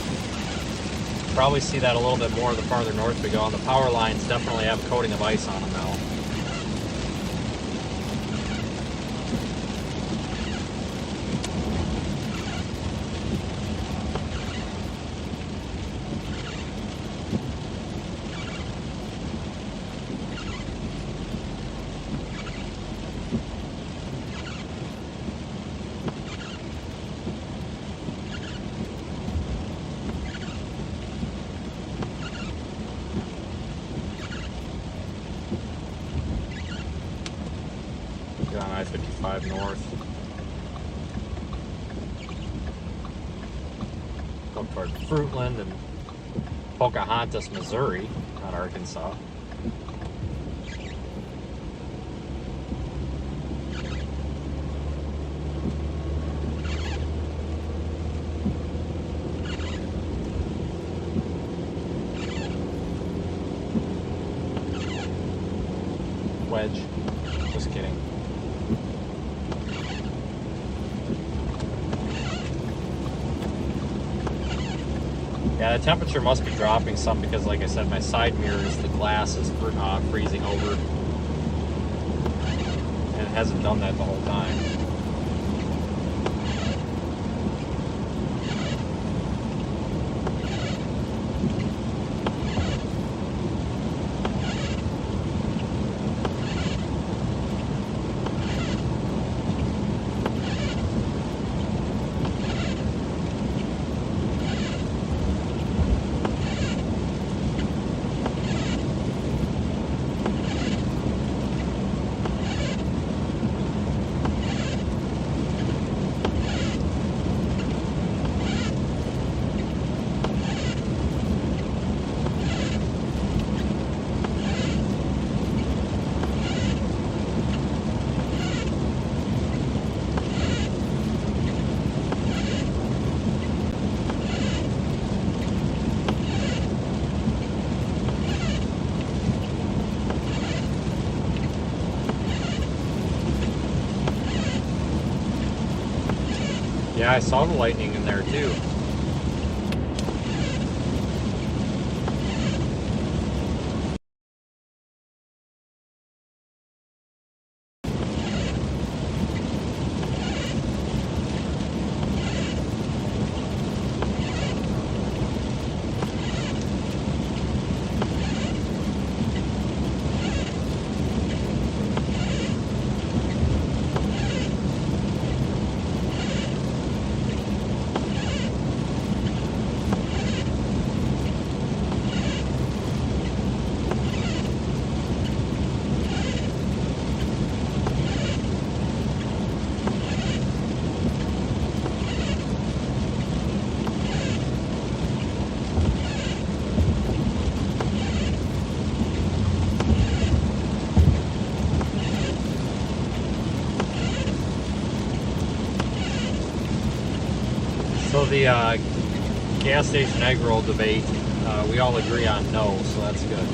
Probably see that a little bit more the farther north we go. And the power lines definitely have a coating of ice on them now. On I-55 north. up toward Fruitland and Pocahontas, Missouri, not Arkansas. Wedge. Just kidding. Yeah, the temperature must be dropping some because, like I said, my side mirrors, the glass is freezing over. And it hasn't done that the whole time. Yeah, I saw the lightning in there too. So the gas station egg roll debate, we all agree on no, so that's good.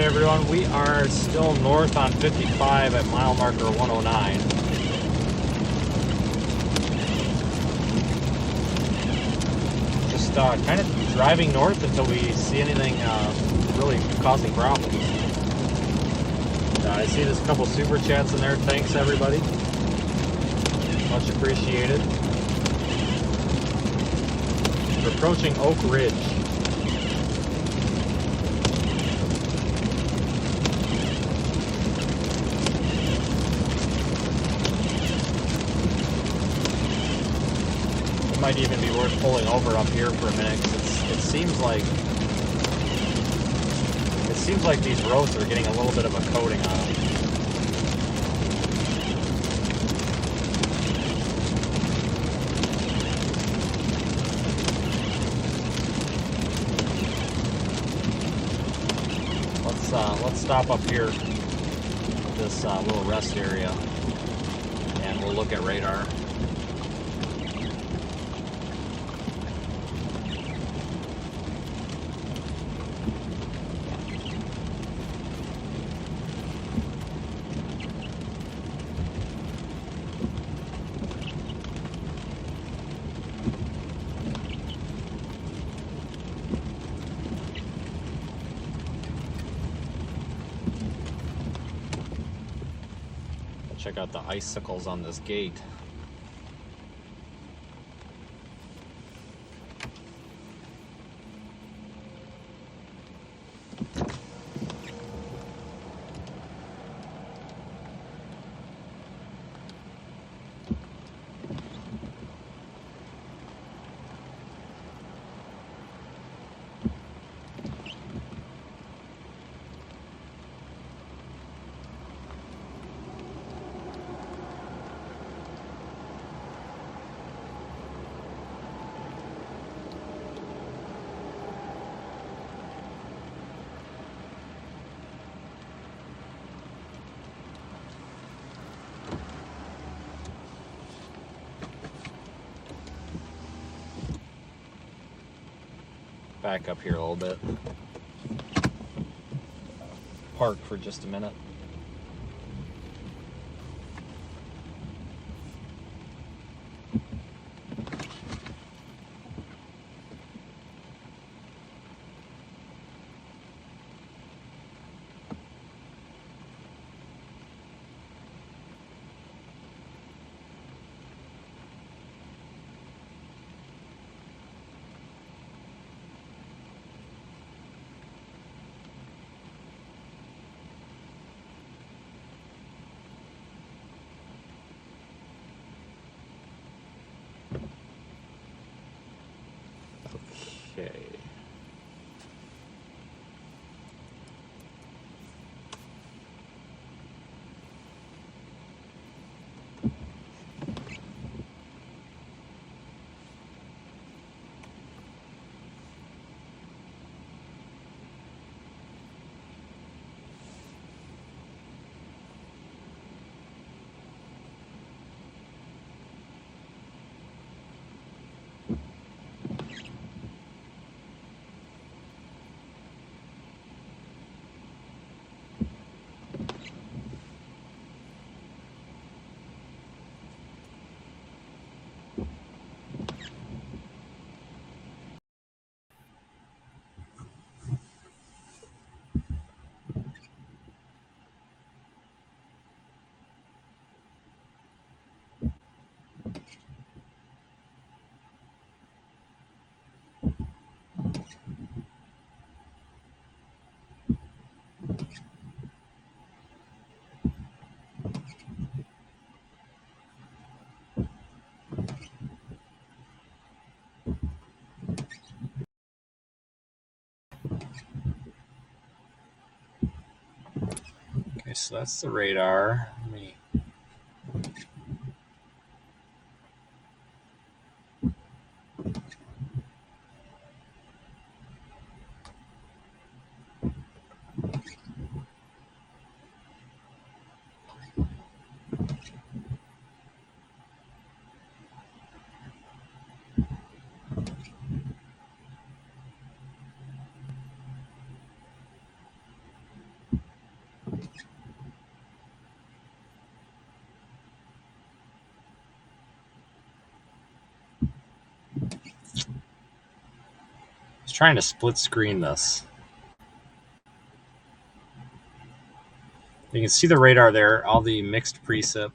everyone. We are still north on 55 at mile marker 109. Just kind of driving north until we see anything really causing problems. I see there's a couple super chats in there. Thanks, everybody. Much appreciated. We're approaching Oak Ridge. It might even be worth pulling over up here for a minute, because it seems like these roads are getting a little bit of a coating on them. Let's stop up here at this little rest area, and we'll look at radar. Check out the icicles on this gate. Back up here a little bit. Park for just a minute. Okay. Okay, so that's the radar. Let me trying to split screen this. You can see the radar there, all the mixed precip.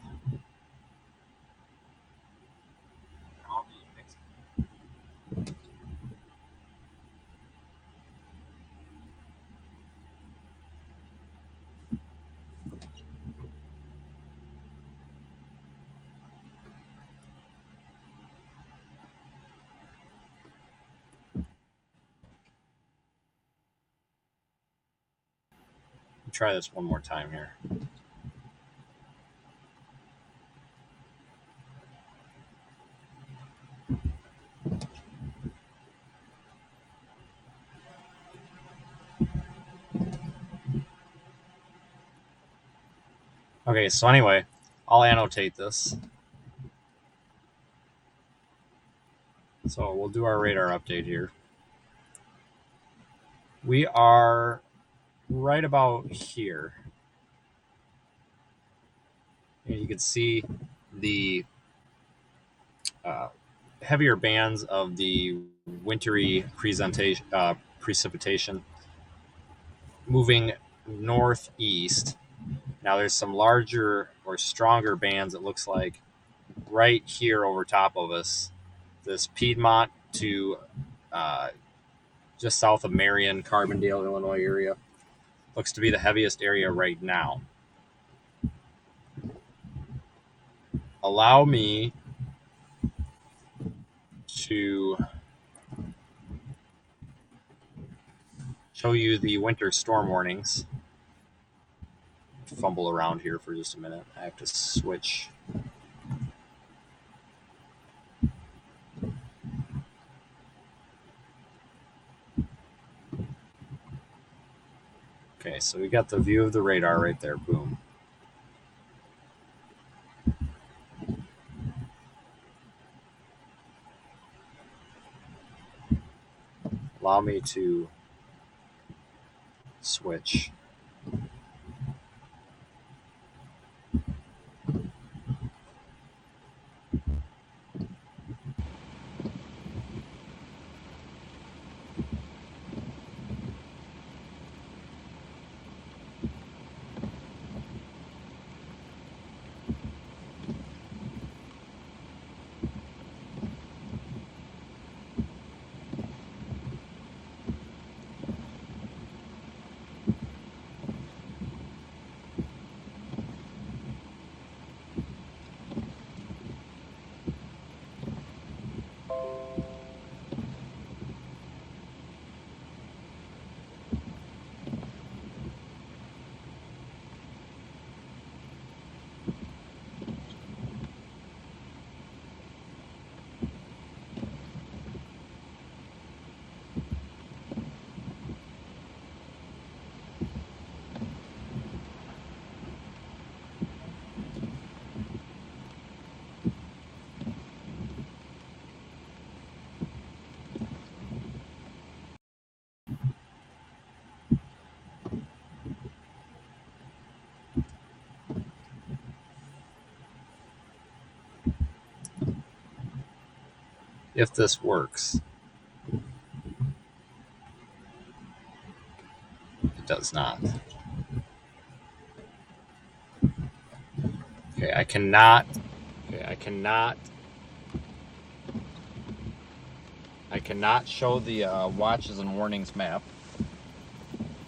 Try this one more time here. Okay, so anyway, I'll annotate this. So we'll do our radar update here. We are right about here. And you can see the heavier bands of the wintry precipitation moving northeast. Now there's some larger or stronger bands, it looks like, right here over top of us. This Piedmont to just south of Marion, Carbondale, Illinois area. Looks to be the heaviest area right now. Allow me to show you the winter storm warnings. Fumble around here for just a minute. I have to switch. Okay, so we got the view of the radar right there. Boom. Allow me to switch. If this works. It does not. Okay, I cannot show the watches and warnings map.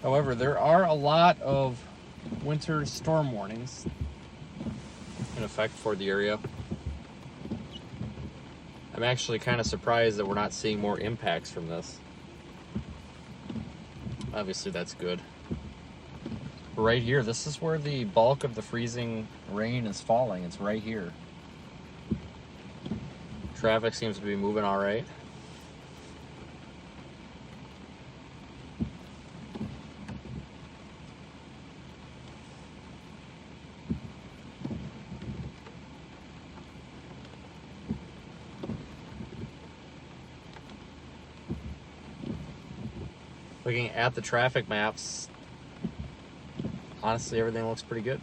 However, there are a lot of winter storm warnings in effect for the area. I'm actually kind of surprised that we're not seeing more impacts from this. Obviously, that's good. Right here, this is where the bulk of the freezing rain is falling. It's right here. Traffic seems to be moving all right. Looking at the traffic maps, honestly, everything looks pretty good.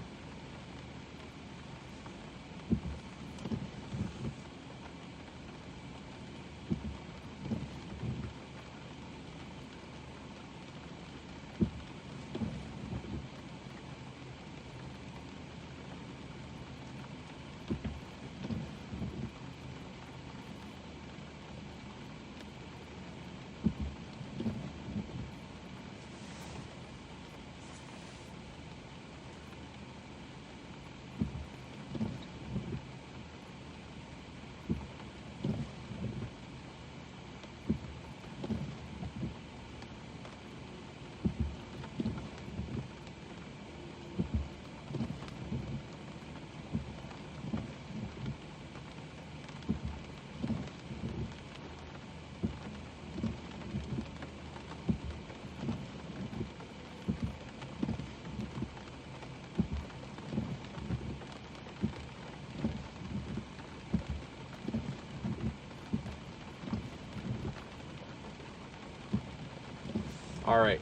All right.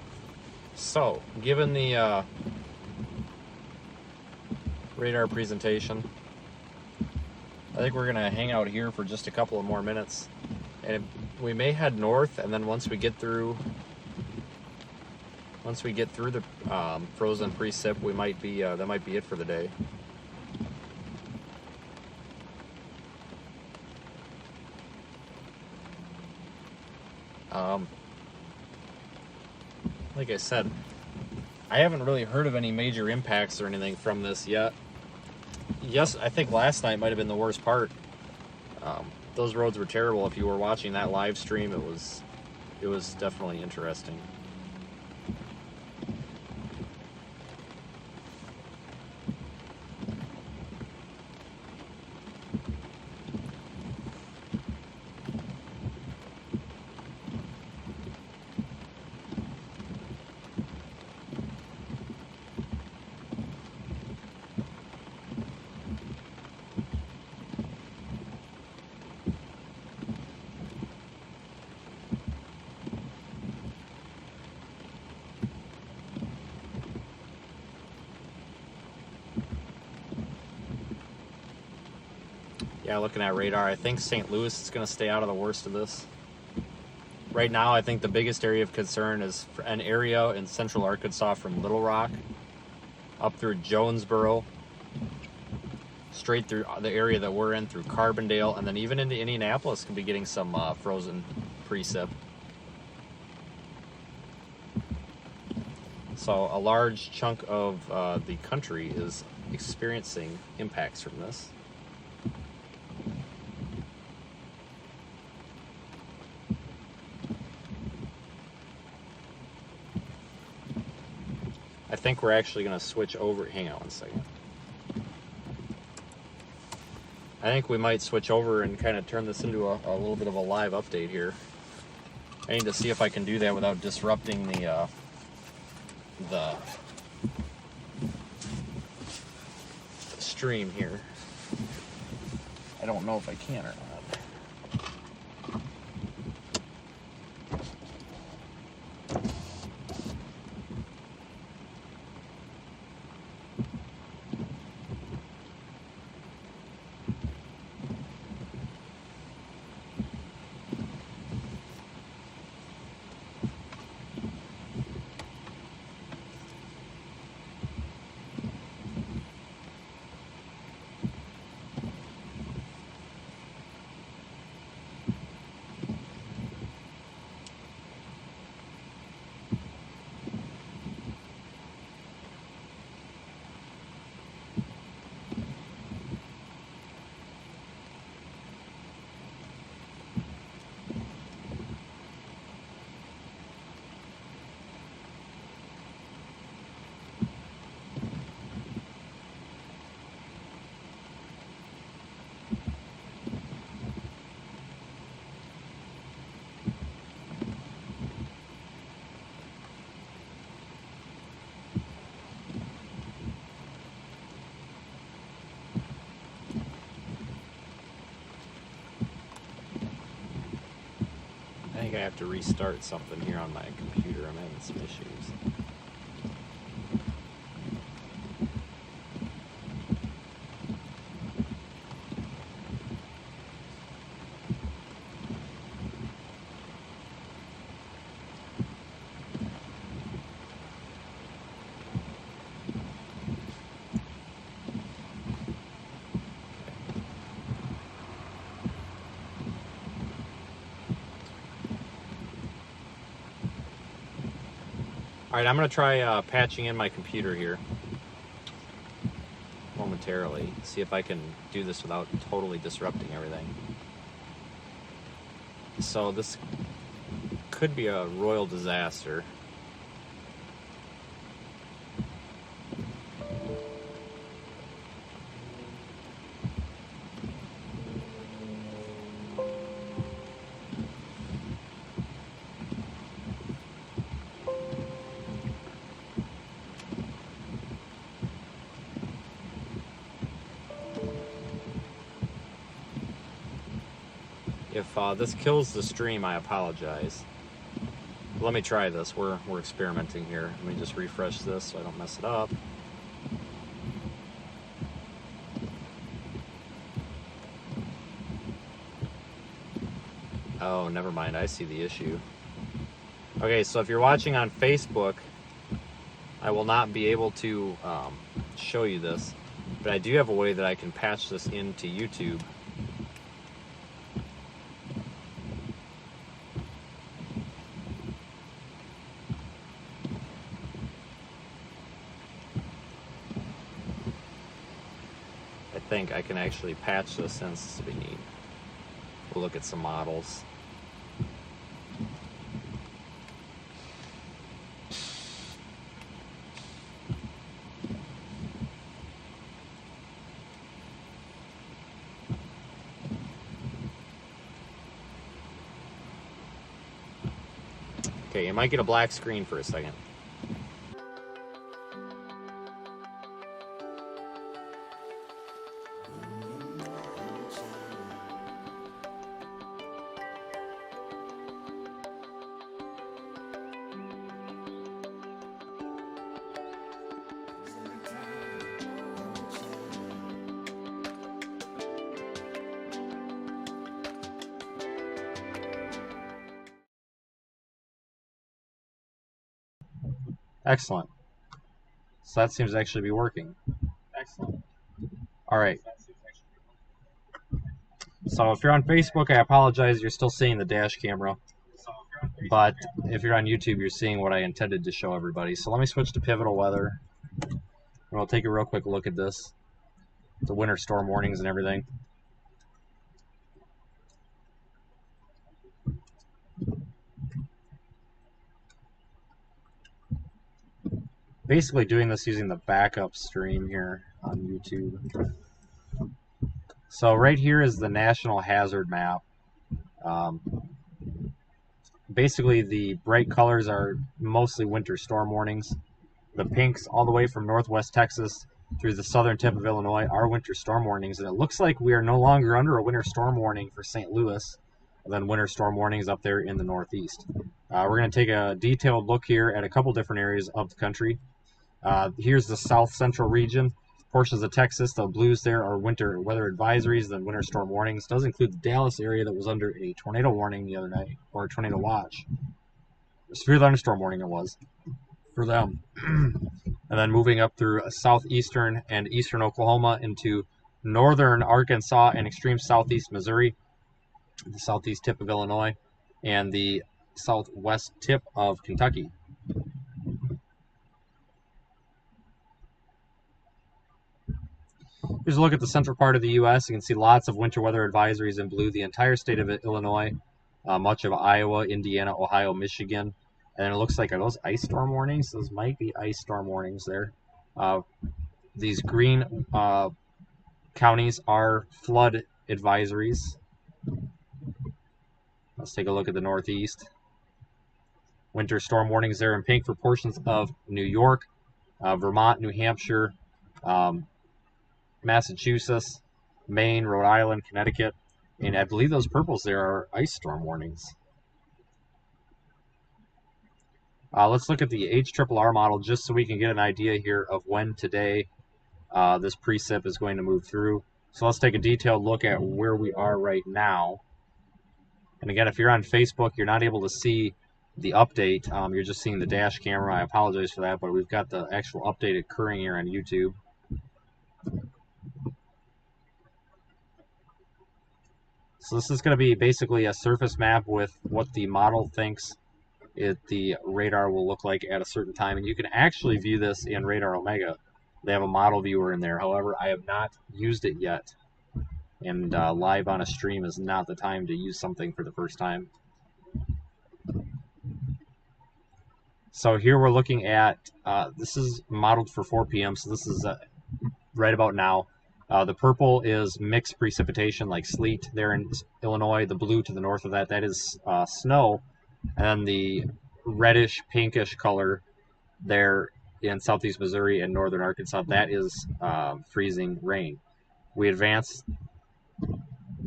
So, given the radar presentation, I think we're gonna hang out here for just a couple of more minutes, and we may head north. And then once we get through the frozen precip, we might be that might be it for the day. Like I said, I haven't really heard of any major impacts or anything from this yet. Yes, I think last night might have been the worst part. Those roads were terrible. If you were watching that live stream, it was definitely interesting. Yeah, looking at radar, I think St. Louis is going to stay out of the worst of this. Right now, I think the biggest area of concern is an area in central Arkansas from Little Rock up through Jonesboro, straight through the area that we're in through Carbondale, and then even into Indianapolis can be getting some frozen precip. So a large chunk of the country is experiencing impacts from this. I think we're actually going to switch over. Hang on one second. I think we might switch over and kind of turn this into a little bit of a live update here. I need to see if I can do that without disrupting the stream here. I don't know if I can or not. I think I have to restart something here on my computer. I'm having some issues. All right, I'm going to try patching in my computer here momentarily, see if I can do this without totally disrupting everything. So this could be a royal disaster. If this kills the stream, I apologize. Let me try this. We're experimenting here. Let me just refresh this so I don't mess it up. Oh, never mind. I see the issue. Okay, so if you're watching on Facebook, I will not be able to show you this, but I do have a way that I can patch this into YouTube. I think I can actually patch this since we need. We'll look at some models. Okay, you might get a black screen for a second. Excellent. So that seems to actually be working. Excellent. All right. So if you're on Facebook, I apologize. You're still seeing the dash camera. But if you're on YouTube, you're seeing what I intended to show everybody. So let me switch to pivotal weather. And we'll take a real quick look at this. The winter storm warnings and everything. Basically doing this using the backup stream here on YouTube. So right here is the national hazard map. Basically the bright colors are mostly winter storm warnings. The pinks all the way from northwest Texas through the southern tip of Illinois are winter storm warnings, and it looks like we are no longer under a winter storm warning for St. Louis, and then winter storm warnings up there in the northeast. We're going to take a detailed look here at a couple different areas of the country. Here's the south central region, portions of Texas. The blues there are winter weather advisories, then winter storm warnings. It does include the Dallas area that was under a tornado warning the other night, or a tornado watch. A severe thunderstorm warning it was for them. And then moving up through southeastern and eastern Oklahoma into northern Arkansas and extreme southeast Missouri, the southeast tip of Illinois, and the southwest tip of Kentucky. Here's a look at the central part of the U.S. You can see lots of winter weather advisories in blue, the entire state of Illinois, much of Iowa, Indiana, Ohio, Michigan. And it looks like, are those ice storm warnings? Those might be ice storm warnings there. These green counties are flood advisories. Let's take a look at the Northeast. Winter storm warnings there in pink for portions of New York, Vermont, New Hampshire, Massachusetts, Maine, Rhode Island, Connecticut. And I believe those purples there are ice storm warnings. Let's look at the HRRR model just so we can get an idea here of when today this precip is going to move through. So let's take a detailed look at where we are right now. And again, if you're on Facebook, you're not able to see the update. You're just seeing the dash camera. I apologize for that, but we've got the actual update occurring here on YouTube. So this is going to be basically a surface map with what the model thinks the radar will look like at a certain time, and you can actually view this in Radar Omega. They have a model viewer in there. However, I have not used it yet, and live on a stream is not the time to use something for the first time. So here we're looking at, this is modeled for 4 p.m., so this is right about now. The purple is mixed precipitation like sleet there in Illinois. The blue to the north of that is snow. And then the reddish pinkish color there in southeast Missouri and northern Arkansas, that is freezing rain. We advance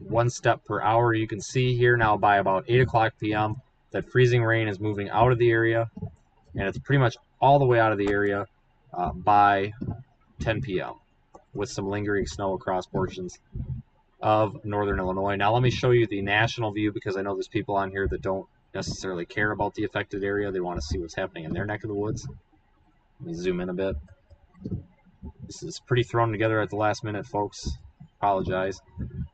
1 step per hour. You can see here now by about 8 o'clock p.m., that freezing rain is moving out of the area, and it's pretty much all the way out of the area by 10 p.m. with some lingering snow across portions of northern Illinois. Now let me show you the national view, because I know there's people on here that don't necessarily care about the affected area. They want to see what's happening in their neck of the woods. Let me zoom in a bit. This is pretty thrown together at the last minute, folks. Apologize.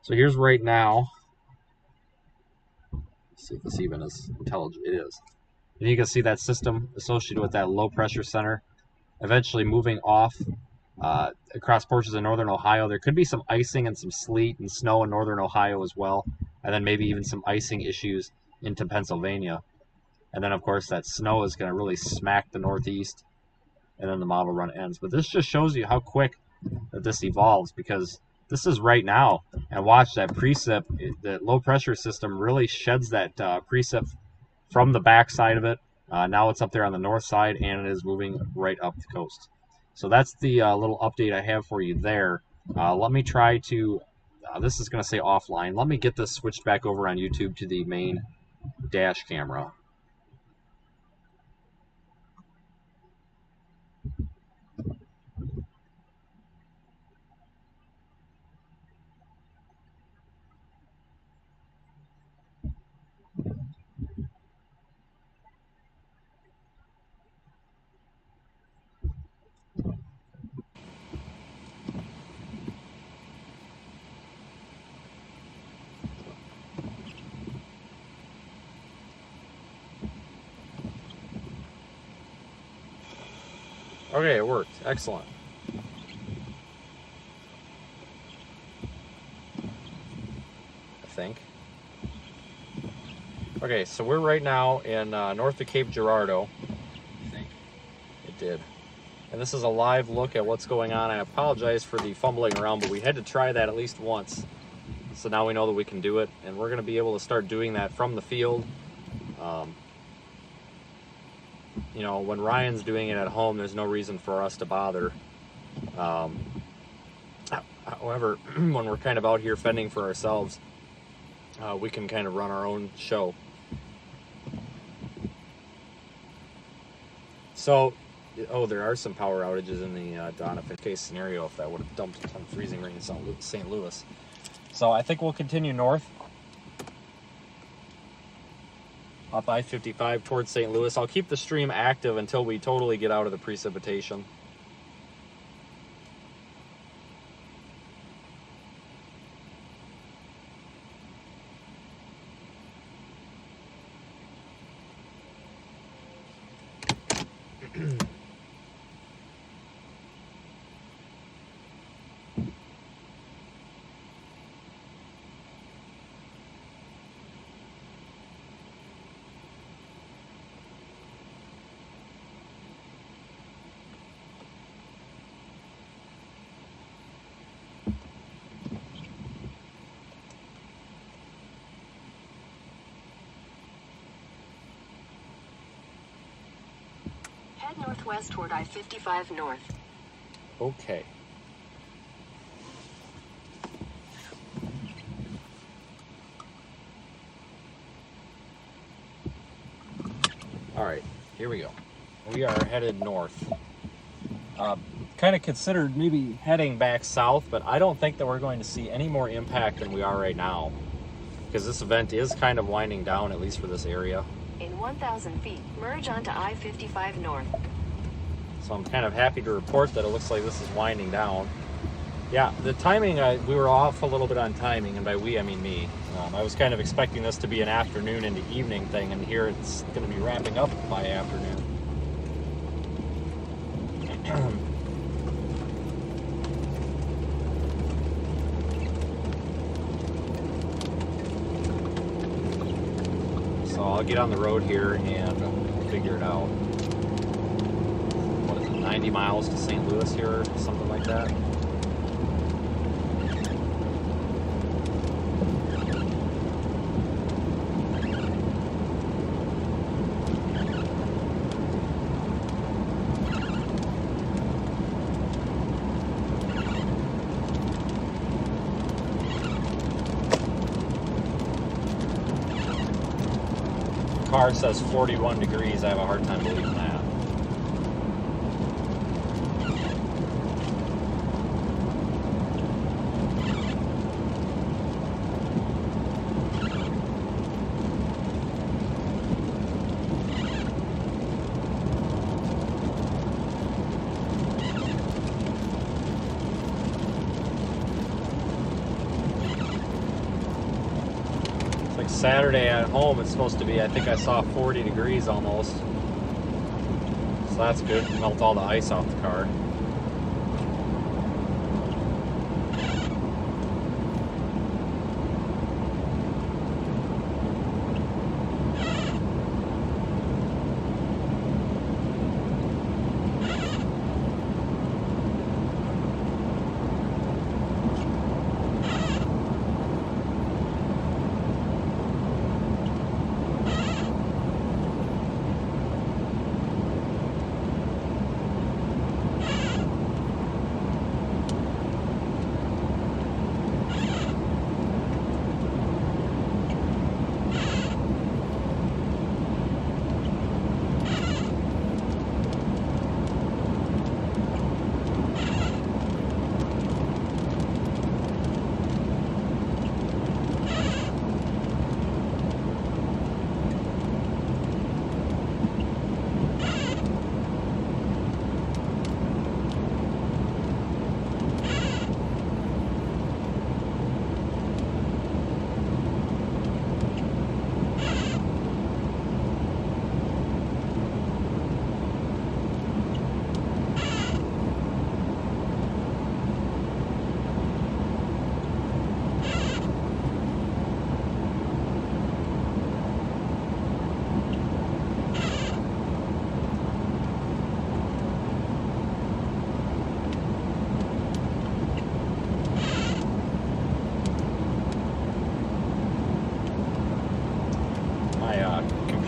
So here's right now. Let's see if this even is intelligent. It is. And you can see that system associated with that low pressure center eventually moving off across portions of northern Ohio. There could be some icing and some sleet and snow in northern Ohio as well, and then maybe even some icing issues into Pennsylvania. And then, of course, that snow is going to really smack the northeast, and then the model run ends. But this just shows you how quick that this evolves, because this is right now. And watch that precip. The low pressure system really sheds that precip from the back side of it. Now it's up there on the north side, and it is moving right up the coast. So that's the little update I have for you there. Let me try to, this is going to say offline. Let me get this switched back over on YouTube to the main dash camera. Okay, it worked. Excellent. I think. Okay, so we're right now in north of Cape Girardeau. I think it did. And this is a live look at what's going on. I apologize for the fumbling around, but we had to try that at least once. So now we know that we can do it, and we're going to be able to start doing that from the field. You know, when Ryan's doing it at home, there's no reason for us to bother. However, when we're kind of out here fending for ourselves, we can kind of run our own show. So, oh, there are some power outages in the Donovan case scenario if that would have dumped a ton of freezing rain in St. Louis. So I think we'll continue north up I-55 towards St. Louis. I'll keep the stream active until we totally get out of the precipitation. Head northwest toward I-55 north. Okay. All right, here we go. We are headed north. Kind of considered maybe heading back south, but I don't think that we're going to see any more impact than we are right now, because this event is kind of winding down, at least for this area. In 1,000 feet, merge onto I-55 north. So I'm kind of happy to report that it looks like this is winding down. Yeah, the timing, we were off a little bit on timing, and by we, I mean me. I was kind of expecting this to be an afternoon into evening thing, and here it's going to be wrapping up by afternoon. So I'll get on the road here and figure it out. What is it, 90 miles to St. Louis here, or something like that? car says 41 degrees. I have a hard time believing that. Saturday at home, it's supposed to be, I think I saw 40 degrees almost. So that's good. Melt all the ice off the car.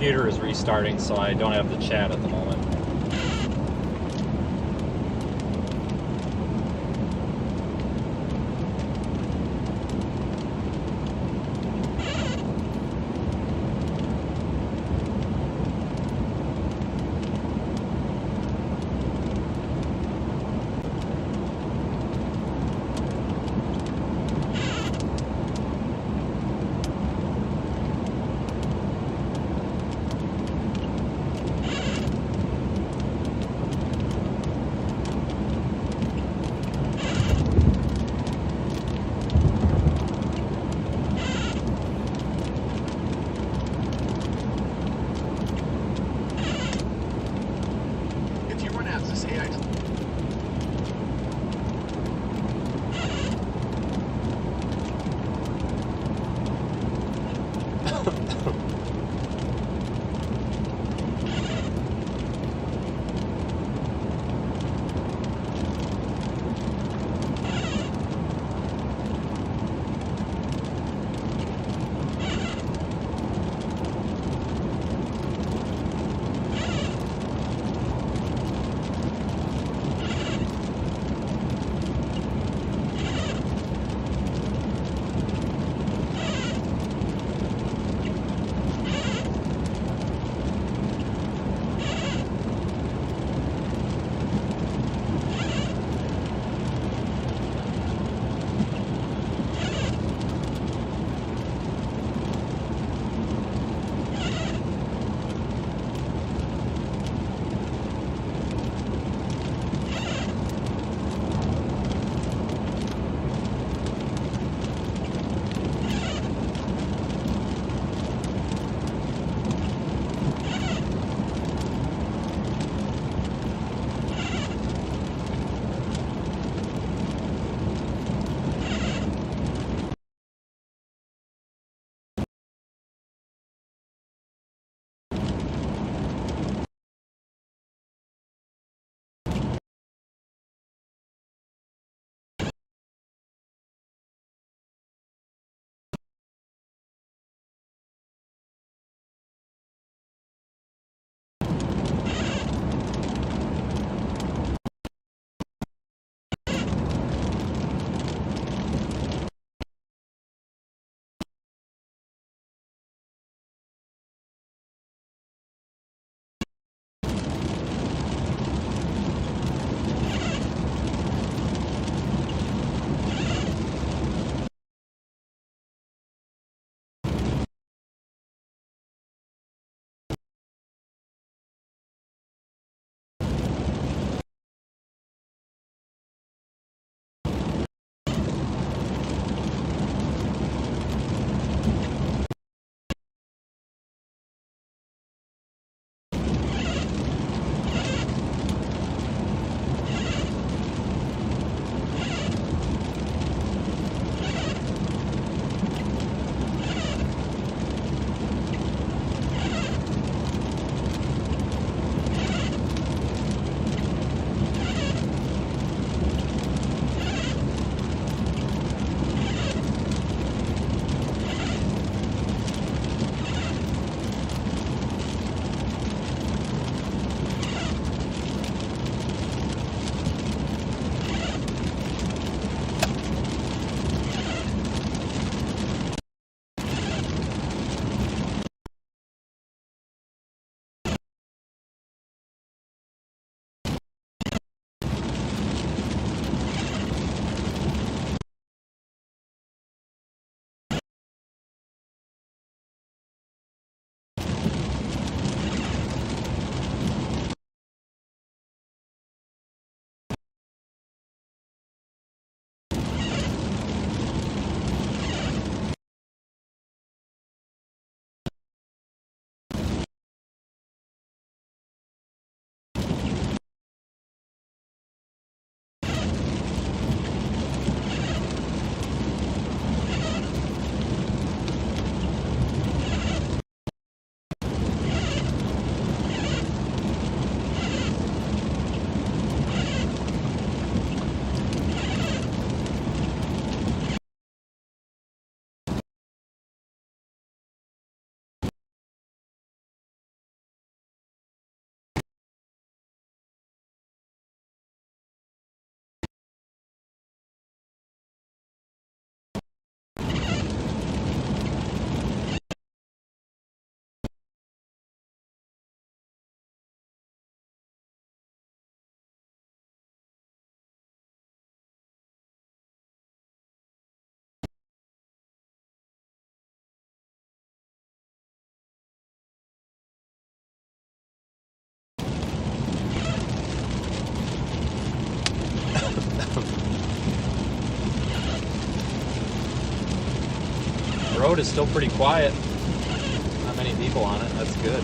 Computer is restarting, so I don't have the chat at the moment. road is still pretty quiet. Not many people on it. That's good.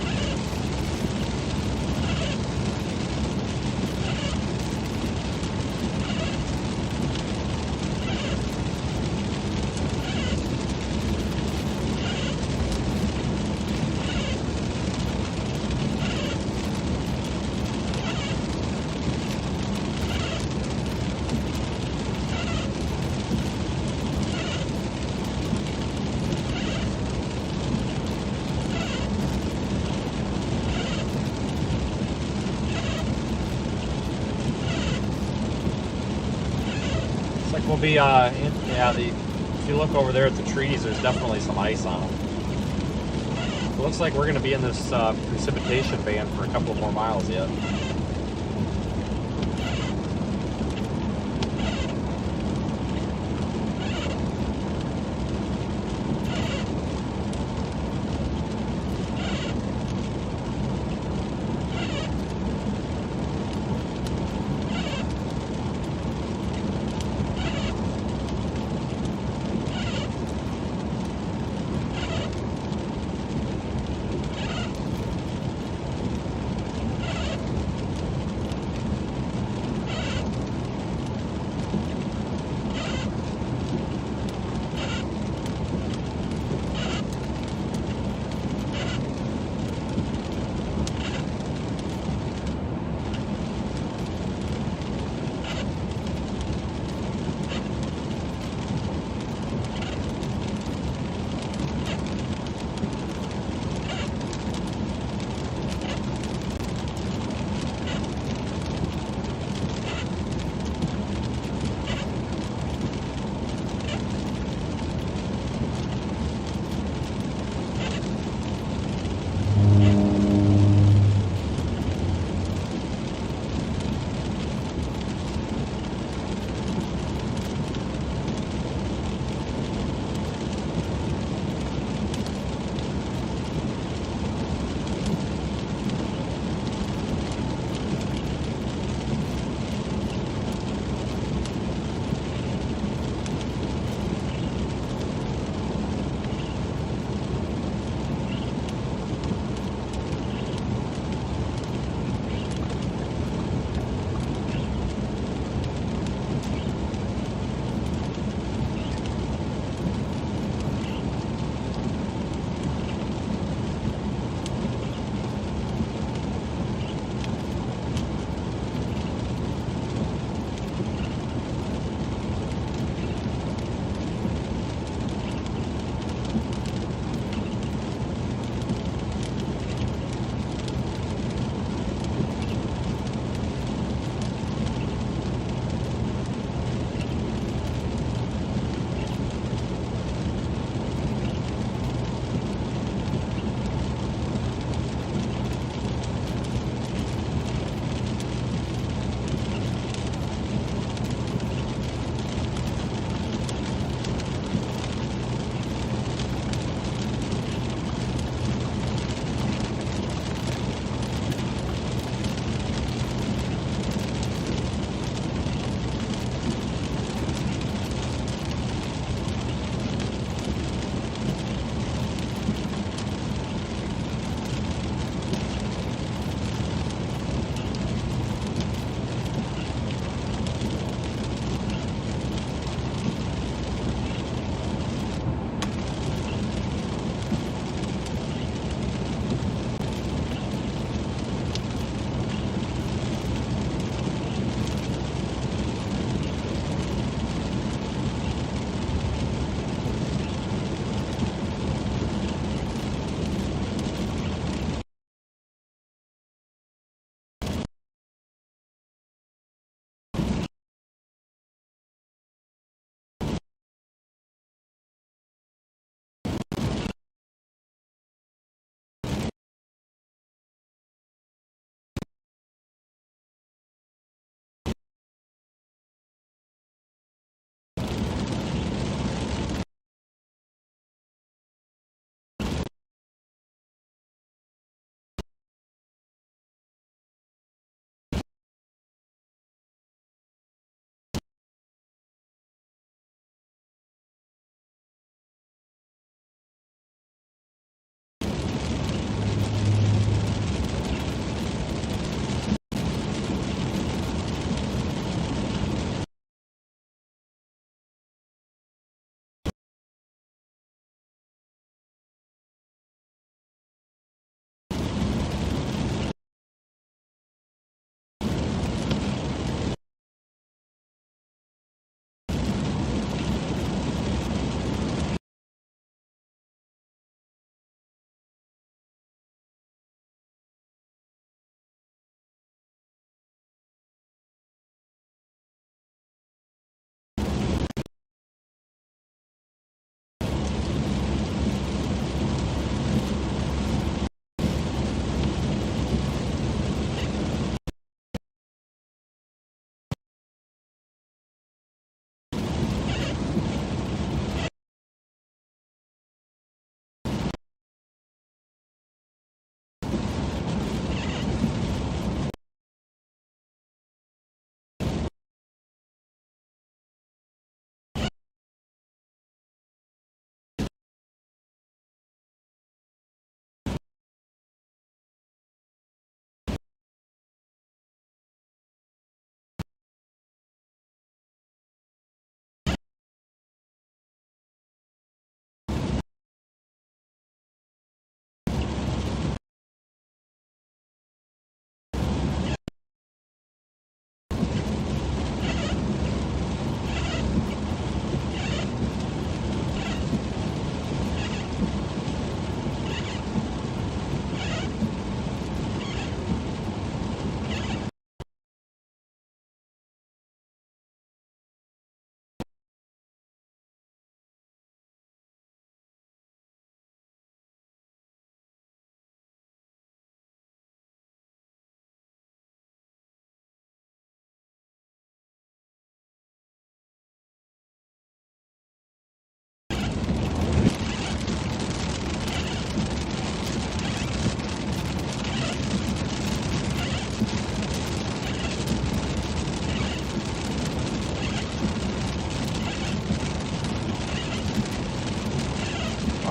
We'll be, if you look over there at the trees, there's definitely some ice on them. It looks like we're going to be in this precipitation band for a couple more miles yet.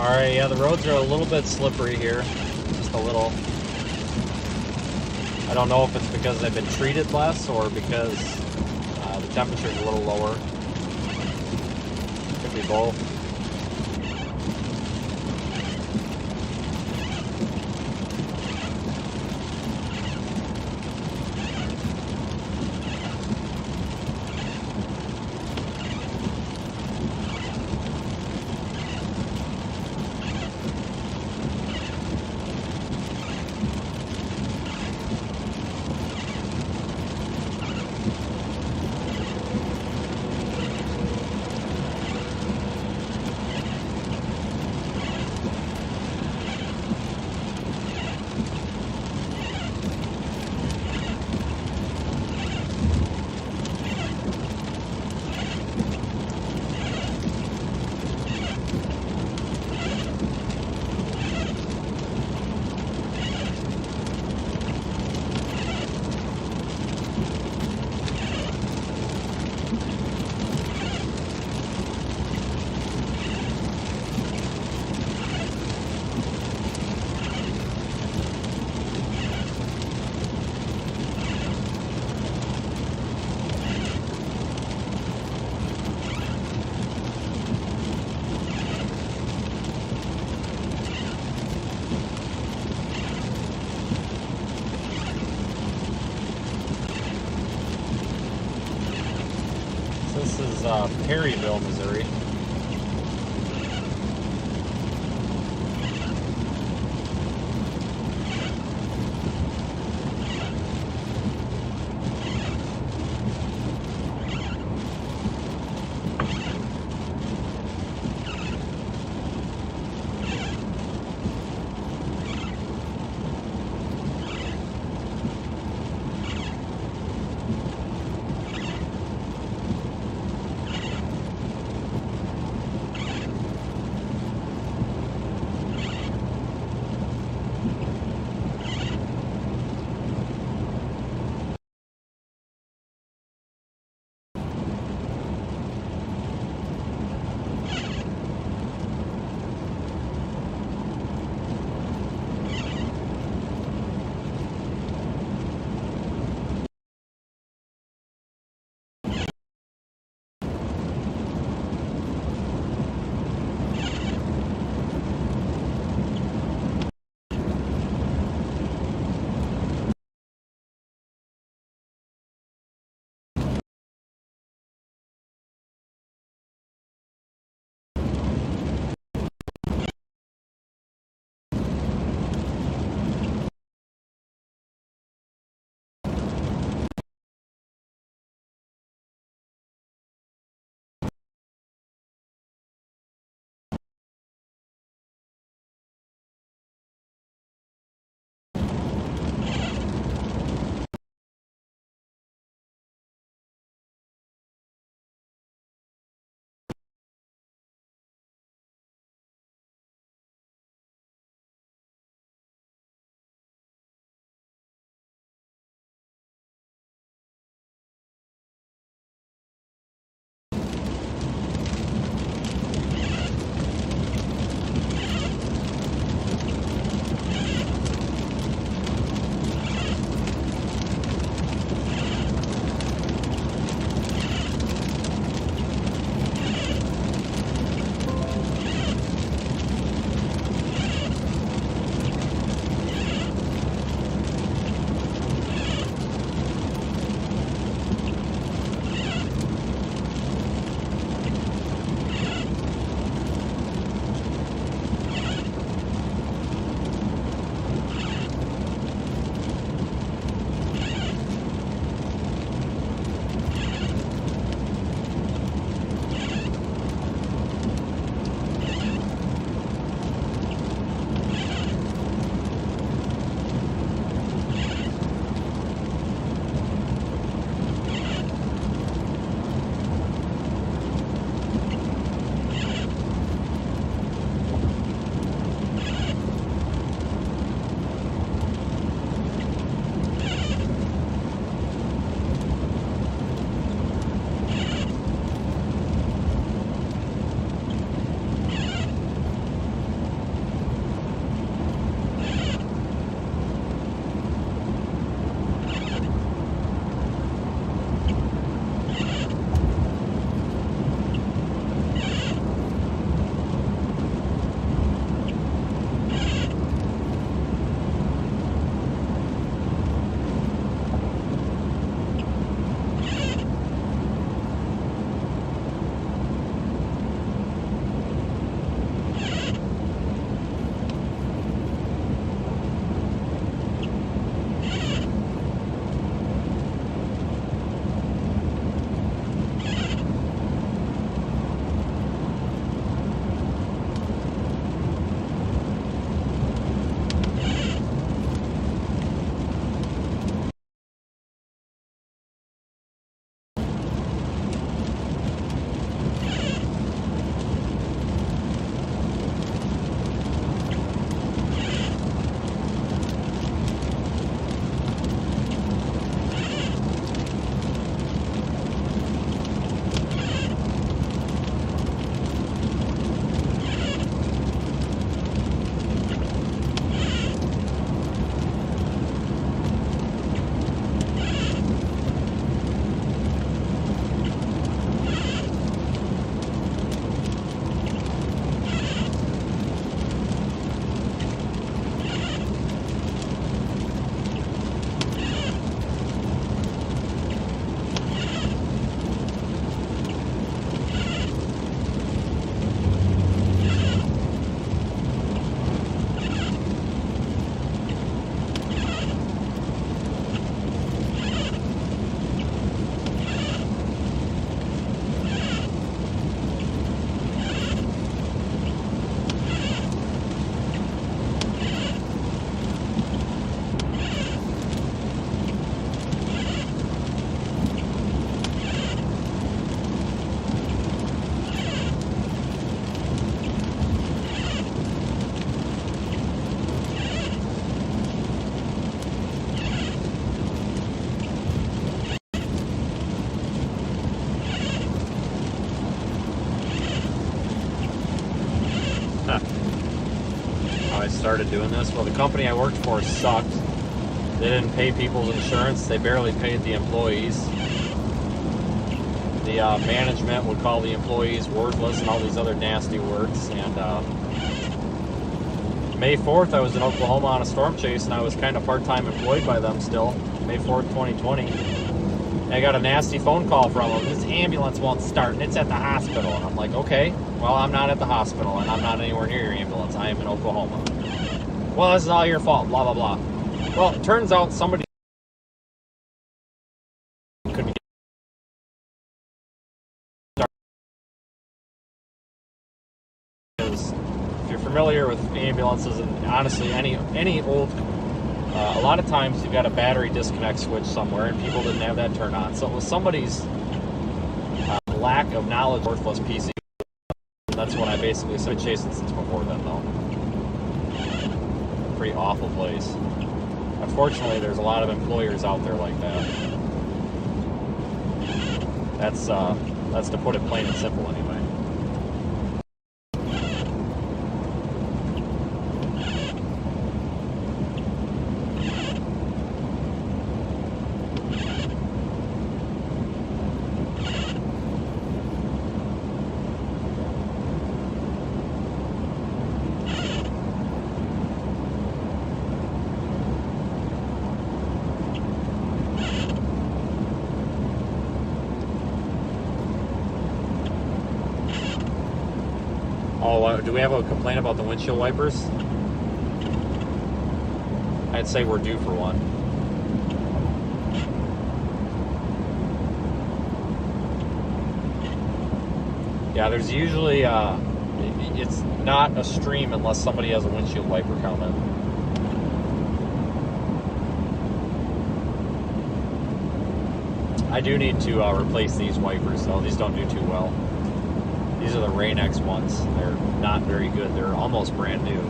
Alright, yeah, the roads are a little bit slippery here. Just a little. I don't know if it's because they've been treated less or because the temperature's a little lower. Could be both. This is Perryville, Missouri. started doing this? Well, the company I worked for sucked. They didn't pay people's insurance. They barely paid the employees. The management would call the employees worthless and all these other nasty words. And May 4th, I was in Oklahoma on a storm chase, and I was kind of part-time employed by them still. May 4th, 2020. And I got a nasty phone call from them. This ambulance won't start, and it's at the hospital. And I'm like, okay, well, I'm not at the hospital, and I'm not anywhere near your ambulance. I am in Oklahoma. Well, this is all your fault, blah, blah, blah. Well, it turns out somebody couldn't get started. If you're familiar with ambulances, and honestly, any old, a lot of times you've got a battery disconnect switch somewhere, and people didn't have that turned on. So it was somebody's lack of knowledge, worthless PC. That's when I basically started chasing since before then, though. Pretty awful place. Unfortunately, there's a lot of employers out there like that. That's to put it plain and simple, anyway. Oh, do we have a complaint about the windshield wipers? I'd say we're due for one. Yeah, there's usually, it's not a stream unless somebody has a windshield wiper comment. I do need to replace these wipers, though. These don't do too well. These are the Rain-X ones. They're not very good. They're almost brand new.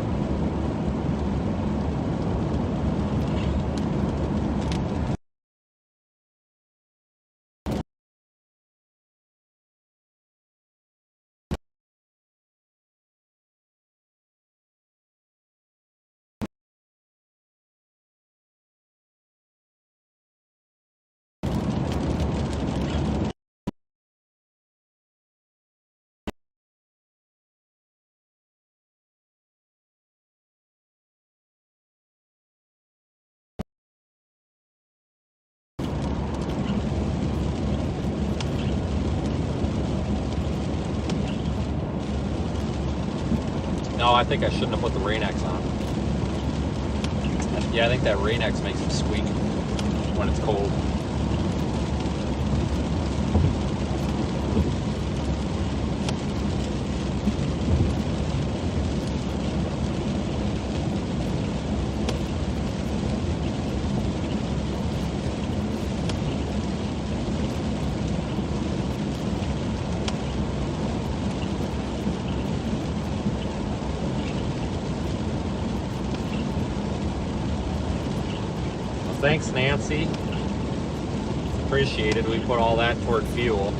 No, I think I shouldn't have put the Rain-X on. Yeah, I think that Rain-X makes them squeak when it's cold. Thanks, Nancy. Appreciated. We put all that toward fuel.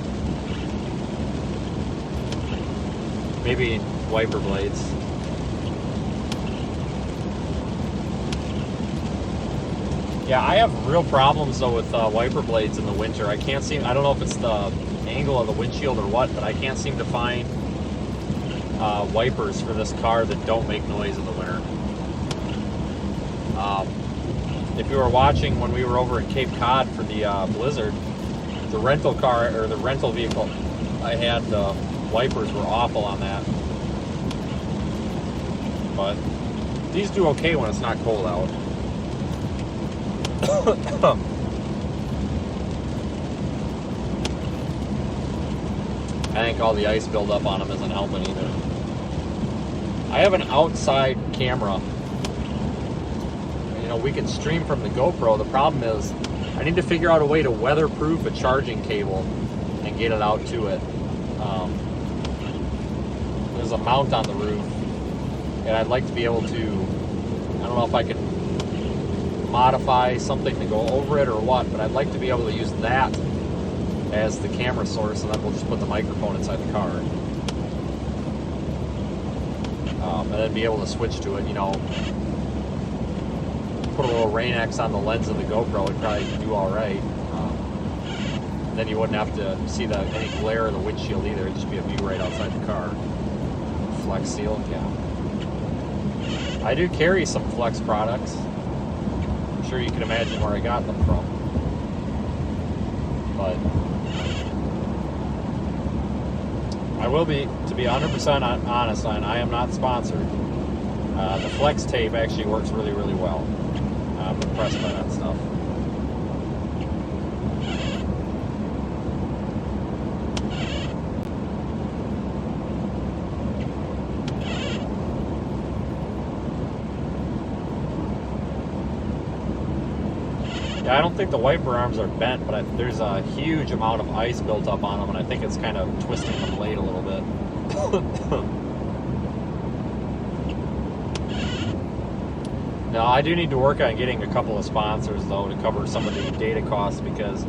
Maybe wiper blades. Yeah, I have real problems though with wiper blades in the winter. I can't seem, I don't know if it's the angle of the windshield or what, but I can't seem to find wipers for this car that don't make noise in the winter. If you were watching when we were over in Cape Cod for the blizzard, the rental car or the rental vehicle I had, the wipers were awful on that. But these do okay when it's not cold out. I think all the ice buildup on them isn't helping either. I have an outside camera. You know, we can stream from the GoPro. The problem is I need to figure out a way to weatherproof a charging cable and get it out to it. There's a mount on the roof, and I'd like to be able to, I don't know if I can modify something to go over it or what, but I'd like to be able to use that as the camera source, and then we'll just put the microphone inside the car. and then be able to switch to it. You know, put a little rain X on the lens of the GoPro, it'd probably do all right. Then you wouldn't have to see any glare of the windshield either. It'd just be a view right outside the car. Flex Seal, yeah. I do carry some Flex products. I'm sure you can imagine where I got them from. But I will be, to be 100% honest, and I am not sponsored. The Flex tape actually works really, really well. I'm impressed by that stuff. Yeah, I don't think the wiper arms are bent, but there's a huge amount of ice built up on them, and I think it's kind of twisting the blade a little bit. Now, I do need to work on getting a couple of sponsors, though, to cover some of the data costs, because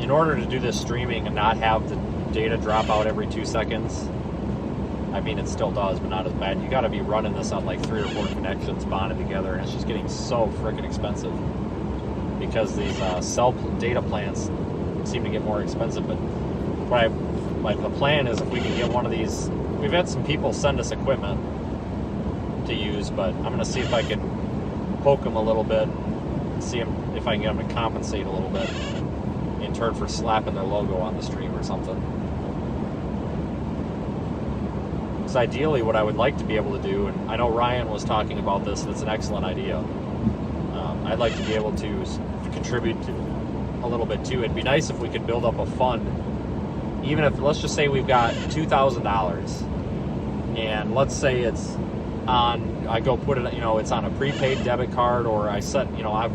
in order to do this streaming and not have the data drop out every 2 seconds, I mean, it still does, but not as bad. You got to be running this on like 3 or 4 connections bonded together, and it's just getting so freaking expensive because these cell data plans seem to get more expensive. But the plan is, if we can get one of these, we've had some people send us equipment to use, but I'm going to see if I can poke them a little bit, see if I can get them to compensate a little bit in turn for slapping their logo on the stream or something. Because ideally what I would like to be able to do, and I know Ryan was talking about this, and it's an excellent idea, I'd like to be able to contribute to a little bit too. It'd be nice if we could build up a fund, even if, let's just say we've got $2,000, and let's say it's on, I go put it, you know, it's on a prepaid debit card, or I set, you know, I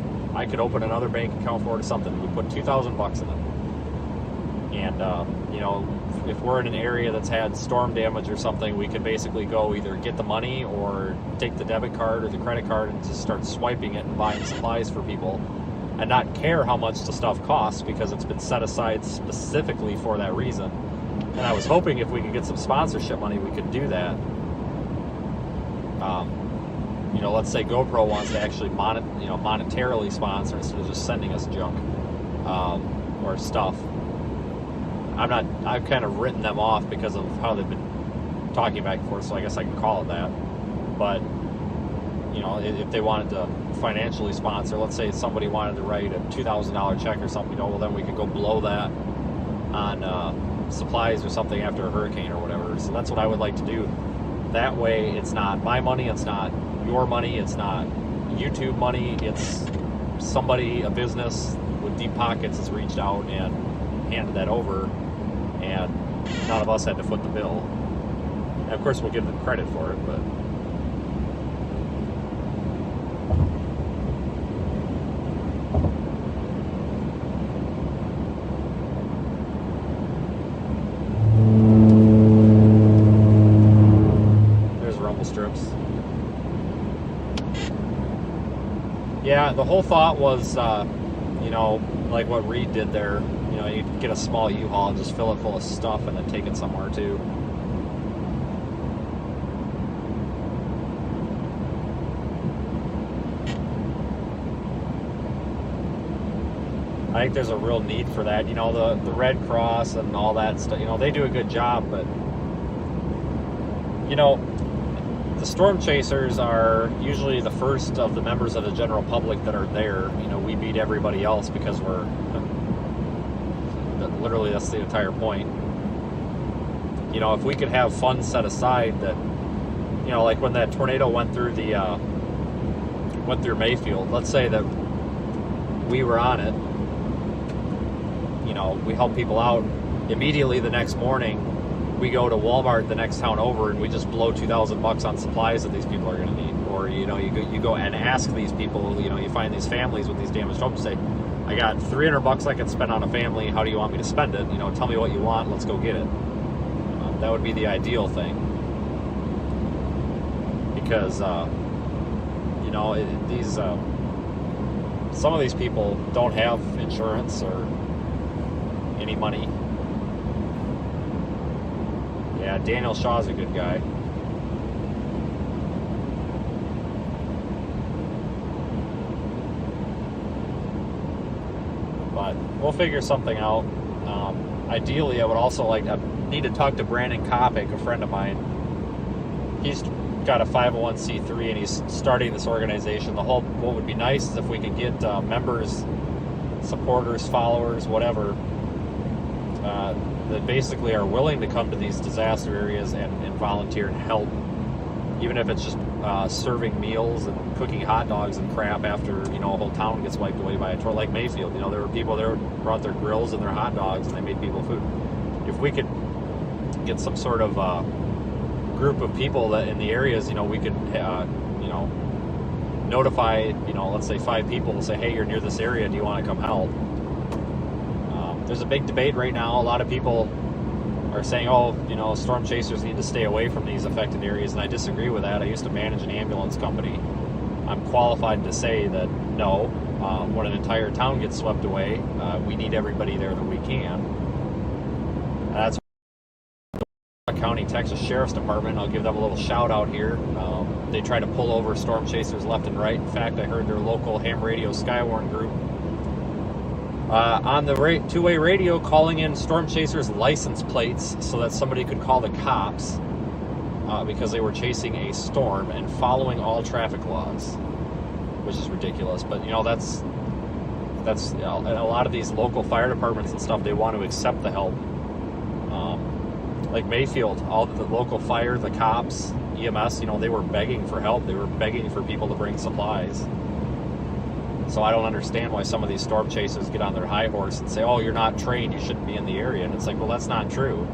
could open another bank account for it or something. We put $2,000 in it, and you know, if we're in an area that's had storm damage or something, we could basically go either get the money or take the debit card or the credit card and just start swiping it and buying supplies for people, and not care how much the stuff costs because it's been set aside specifically for that reason. And I was hoping if we could get some sponsorship money, we could do that. You know, let's say GoPro wants to actually monetarily sponsor instead of just sending us junk or stuff. I've kind of written them off because of how they've been talking back and forth, so I guess I can call it that. But, you know, if they wanted to financially sponsor, let's say somebody wanted to write a $2,000 check or something, you know, well, then we could go blow that on supplies or something after a hurricane or whatever. So that's what I would like to do. That way, it's not my money, it's not your money, it's not YouTube money, it's somebody, a business with deep pockets has reached out and handed that over, and none of us had to foot the bill. And of course, we'll give them credit for it, but there's rumble strips. Yeah, the whole thought was, you know, like what Reed did there. You know, you get a small U-Haul and just fill it full of stuff and then take it somewhere too. I think there's a real need for that. You know, the Red Cross and all that stuff, you know, they do a good job, but, you know, the storm chasers are usually the first of the members of the general public that are there. You know, we beat everybody else because we're, literally that's the entire point. You know, if we could have funds set aside that, you know, like when that tornado went through Mayfield, let's say that we were on it, you know, we help people out. Immediately the next morning, we go to Walmart the next town over and we just blow $2,000 on supplies that these people are going to need. Or, you know, you go and ask these people, you know, you find these families with these damaged homes, say, I got $300 I can spend on a family, how do you want me to spend it? You know, tell me what you want, let's go get it. That would be the ideal thing. Because, you know, some of these people don't have insurance or any money. Yeah, Daniel Shaw's a good guy. But we'll figure something out. Ideally, I would also need to talk to Brandon Kopic, a friend of mine. He's got a 501c3 and he's starting this organization. What would be nice is if we could get members, supporters, followers, whatever, that basically are willing to come to these disaster areas and volunteer and help, even if it's just serving meals and cooking hot dogs and crap after a whole town gets wiped away by a tornado, like Mayfield. There were people there who brought their grills and their hot dogs and they made people food. If we could get some sort of group of people that in the areas, we could notify, let's say 5 people and say, hey, you're near this area, do you want to come help? There's a big debate right now. A lot of people are saying, storm chasers need to stay away from these affected areas, and I disagree with that. I used to manage an ambulance company. I'm qualified to say that no, when an entire town gets swept away, we need everybody there that we can. That's the County, Texas Sheriff's Department. I'll give them a little shout out here. They try to pull over storm chasers left and right. In fact, I heard their local ham radio Skywarn group on the two-way radio calling in storm chasers' license plates so that somebody could call the cops because they were chasing a storm and following all traffic laws, which is ridiculous. But that's a lot of these local fire departments and stuff, they want to accept the help. Like Mayfield, all the local fire, the cops, EMS, they were begging for help. They were begging for people to bring supplies. So I don't understand why some of these storm chasers get on their high horse and say, oh, you're not trained, you shouldn't be in the area. And it's like, well, that's not true.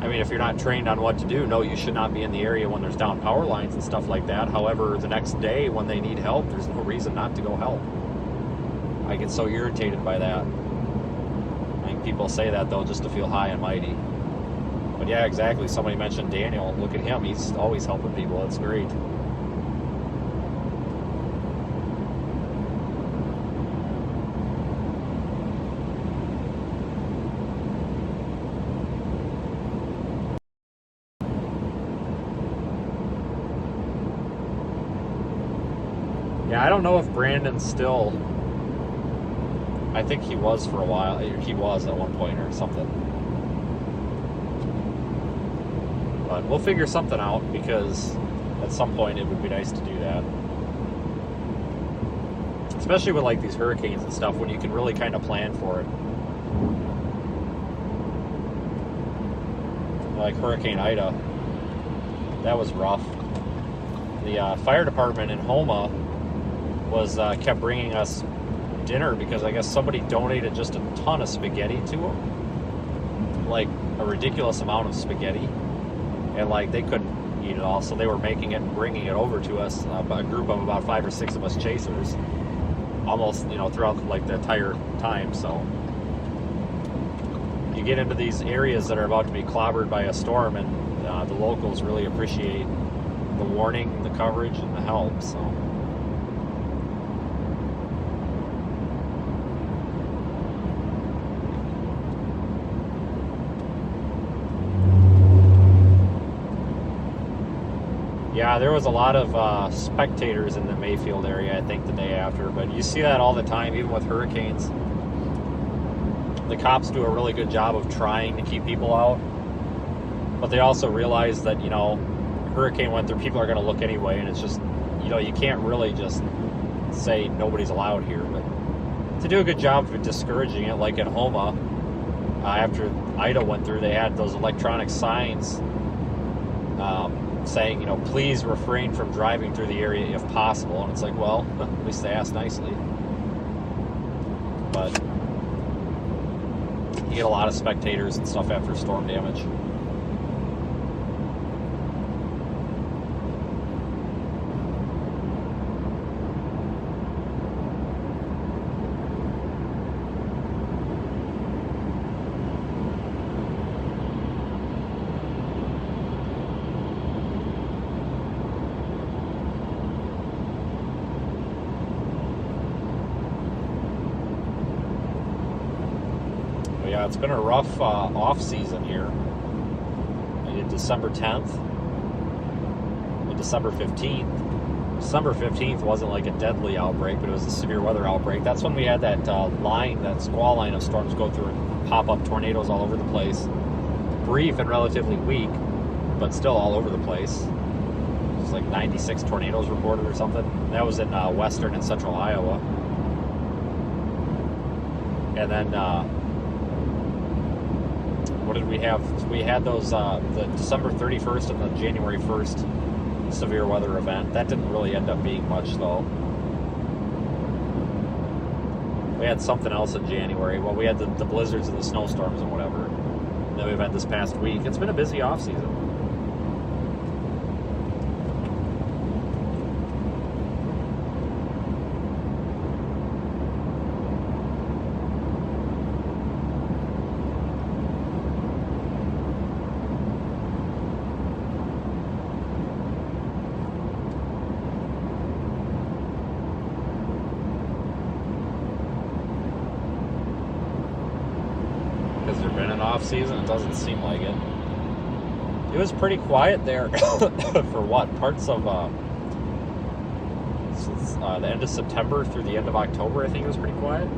I mean, if you're not trained on what to do, no, you should not be in the area when there's down power lines and stuff like that. However, the next day when they need help, there's no reason not to go help. I get so irritated by that. I think people say that, though, just to feel high and mighty. But yeah, exactly. Somebody mentioned Daniel. Look at him. He's always helping people. That's great. Yeah, I don't know if Brandon's still... I think he was for a while. He was at one point or something. But we'll figure something out because at some point it would be nice to do that. Especially with these hurricanes and stuff, when you can really kind of plan for it. Like Hurricane Ida. That was rough. The fire department in Houma kept bringing us dinner because I guess somebody donated just a ton of spaghetti to them. Like a ridiculous amount of spaghetti. And they couldn't eat it all, so they were making it and bringing it over to us, a group of about 5 or 6 of us chasers, almost, throughout the entire time. So you get into these areas that are about to be clobbered by a storm, and the locals really appreciate the warning, the coverage, and the help. So. Yeah, there was a lot of spectators in the Mayfield area, I think, the day after. But you see that all the time, even with hurricanes. The cops do a really good job of trying to keep people out. But they also realize that, hurricane went through, people are going to look anyway. And it's just, you can't really just say nobody's allowed here. But to do a good job of discouraging it, like at Houma, after Ida went through, they had those electronic signs saying, please refrain from driving through the area if possible. And it's like, well, at least they asked nicely. But you get a lot of spectators and stuff after storm damage. Yeah, it's been a rough off-season here. I did December 10th and December 15th, December 15th wasn't like a deadly outbreak, but it was a severe weather outbreak. That's when we had that that squall line of storms go through and pop up tornadoes all over the place. Brief and relatively weak, but still all over the place. It was like 96 tornadoes reported or something. That was in western and central Iowa. And then, what did we have? We had those, the December 31st and the January 1st severe weather event. That didn't really end up being much, though. We had something else in January. Well, we had the blizzards and the snowstorms and whatever. And then we've had this past week. It's been a busy off season. Has there been an off season? It doesn't seem like it. It was pretty quiet there for what? Parts of since the end of September through the end of October, I think it was pretty quiet.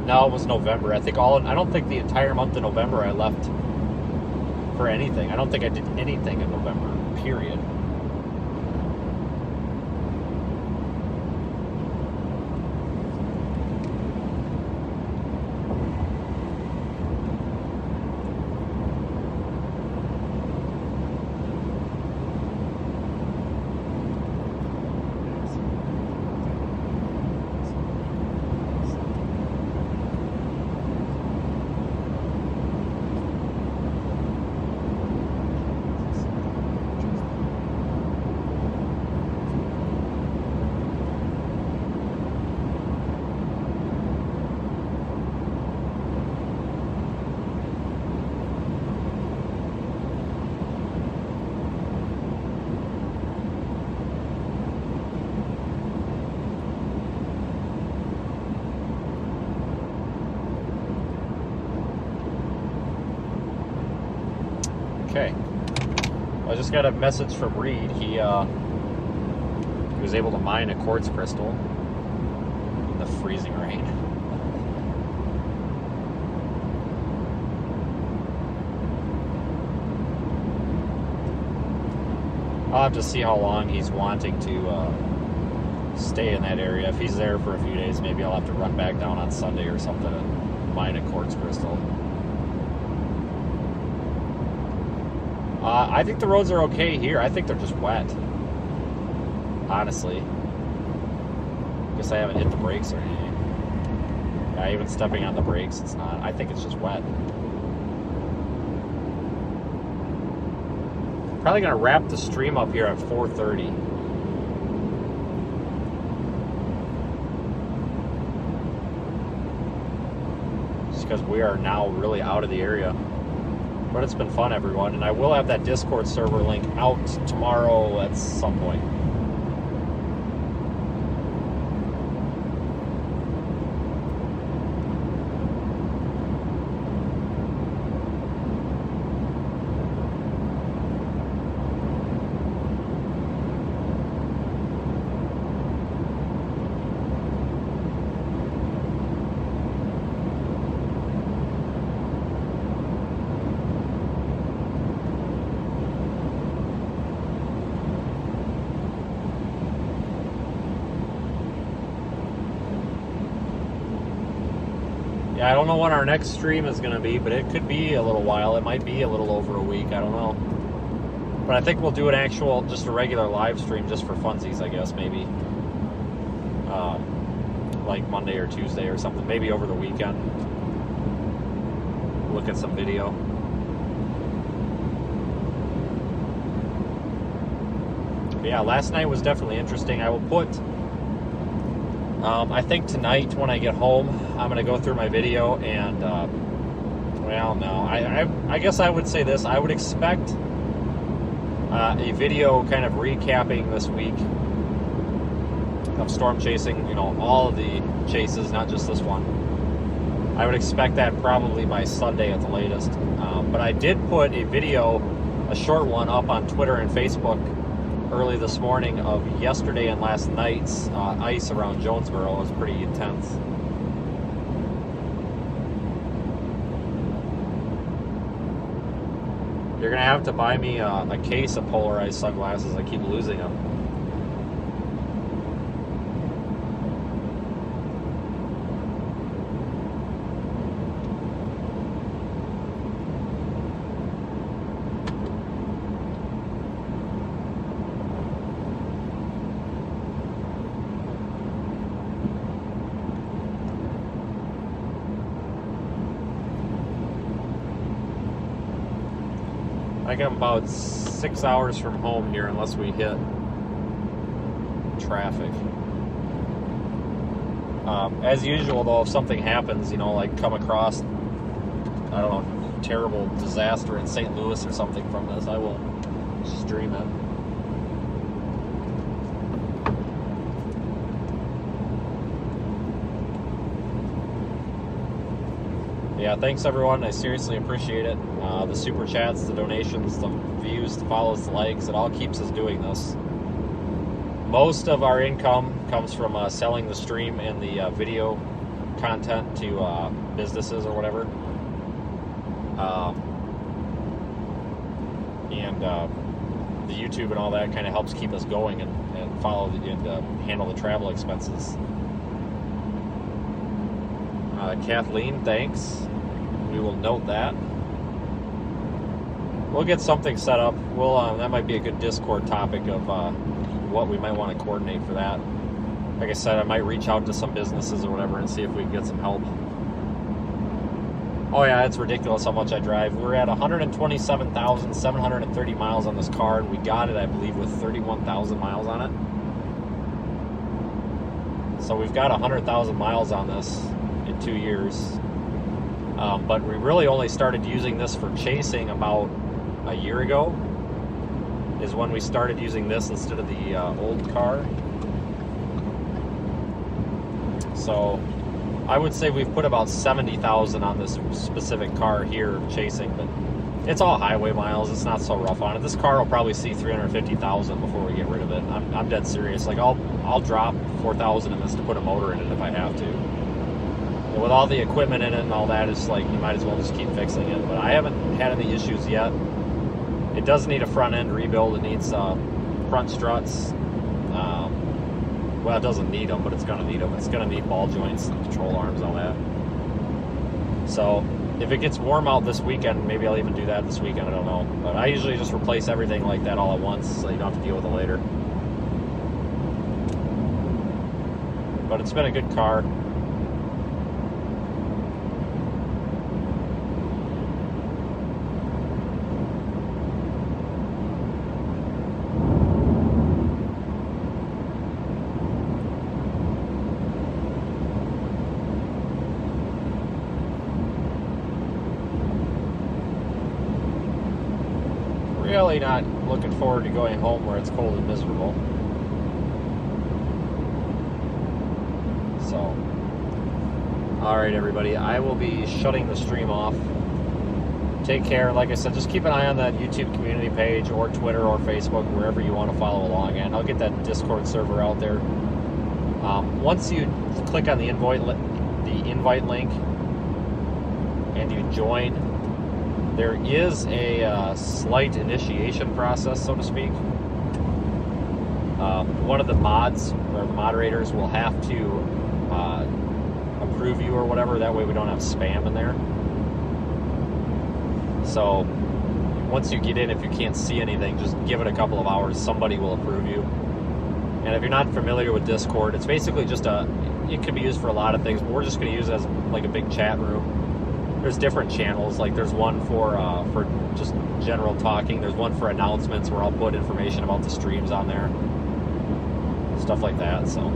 No, it was November. I don't think the entire month of November I left for anything. I don't think I did anything in November, period. Okay. Well, I just got a message from Reed. He was able to mine a quartz crystal in the freezing rain. I'll have to see how long he's wanting to stay in that area. If he's there for a few days, maybe I'll have to run back down on Sunday or something and mine a quartz crystal. I think the roads are okay here. I think they're just wet. Honestly. Guess I haven't hit the brakes or anything. Yeah, even stepping on the brakes, it's not. I think it's just wet. Probably gonna wrap the stream up here at 4:30. Just because we are now really out of the area. But it's been fun, everyone, and I will have that Discord server link out tomorrow at some point. Yeah, I don't know when our next stream is going to be, but it could be a little while. It might be a little over a week. I don't know. But I think we'll do an actual, just a regular live stream just for funsies, I guess, maybe. Like Monday or Tuesday or something. Maybe over the weekend. Look at some video. But yeah, last night was definitely interesting. I will put... I think tonight when I get home, I'm going to go through my video and, well, no. I guess I would say this. I would expect a video kind of recapping this week of storm chasing, you know, all of the chases, not just this one. I would expect that probably by Sunday at the latest. But I did put a video, a short one, up on Twitter and Facebook early this morning of yesterday and last night's ice around Jonesboro. It was pretty intense. You're going to have to buy me a case of polarized sunglasses. I keep losing them. I think I'm about 6 hours from home here unless we hit traffic. As usual, though, if something happens, you know, like come across, I don't know, terrible disaster in St. Louis or something from this, I will stream it. Yeah, thanks everyone. I seriously appreciate it. The super chats, the donations, the views, the follows, the likes, it all keeps us doing this. Most of our income comes from selling the stream and the video content to businesses or whatever. And the YouTube and all that kind of helps keep us going and follow and handle the travel expenses. Kathleen, thanks. We will note that. We'll get something set up. That might be a good Discord topic of what we might want to coordinate for that. Like I said, I might reach out to some businesses or whatever and see if we can get some help. Oh yeah, it's ridiculous how much I drive. We're at 127,730 miles on this car, and we got it, I believe, with 31,000 miles on it. So we've got 100,000 miles on this in 2 years. But we really only started using this for chasing about a year ago, is when we started using this instead of the old car. So I would say we've put about 70,000 on this specific car here chasing, but it's all highway miles. It's not so rough on it. This car will probably see 350,000 before we get rid of it. I'm dead serious. Like I'll drop 4,000 in this to put a motor in it if I have to. And with all the equipment in it and all that, it's like you might as well just keep fixing it. But I haven't had any issues yet. It does need a front end rebuild. It needs front struts. Well, it doesn't need them, but it's going to need them. It's going to need ball joints and control arms and all that. So if it gets warm out this weekend, maybe I'll even do that this weekend. I don't know. But I usually just replace everything like that all at once so you don't have to deal with it later. But it's been a good car. Really not looking forward to going home where it's cold and miserable. So, alright everybody, I will be shutting the stream off. Take care. Like I said, just keep an eye on that YouTube community page or Twitter or Facebook, wherever you want to follow along, and I'll get that Discord server out there. Once you click on the invite link and you join, there is a slight initiation process, so to speak. One of the mods or the moderators will have to approve you or whatever. That way we don't have spam in there. So once you get in, if you can't see anything, just give it a couple of hours. Somebody will approve you. And if you're not familiar with Discord, it's basically just it can be used for a lot of things, but we're just going to use it as like a big chat room. There's different channels. Like there's one for just general talking. There's one for announcements where I'll put information about the streams on there, stuff like that. So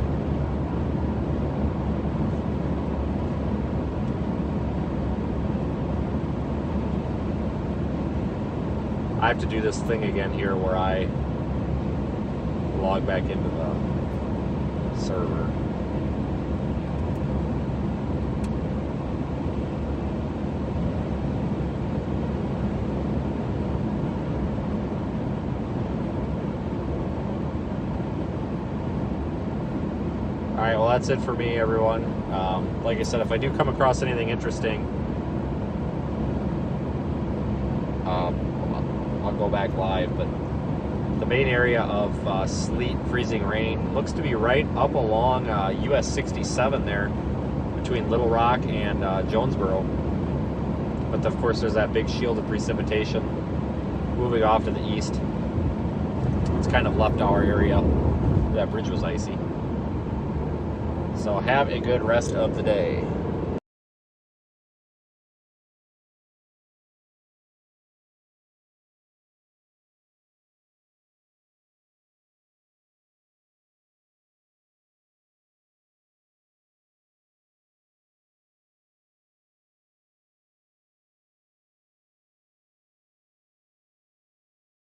I have to do this thing again here where I log back into the server. right, well, that's it for me, everyone. Like I said, if I do come across anything interesting, I'll go back live. But the main area of sleet, freezing rain looks to be right up along US 67 there between Little Rock and Jonesboro. But of course, there's that big shield of precipitation moving off to the east. It's kind of left our area. That bridge was icy. So have a good rest of the day.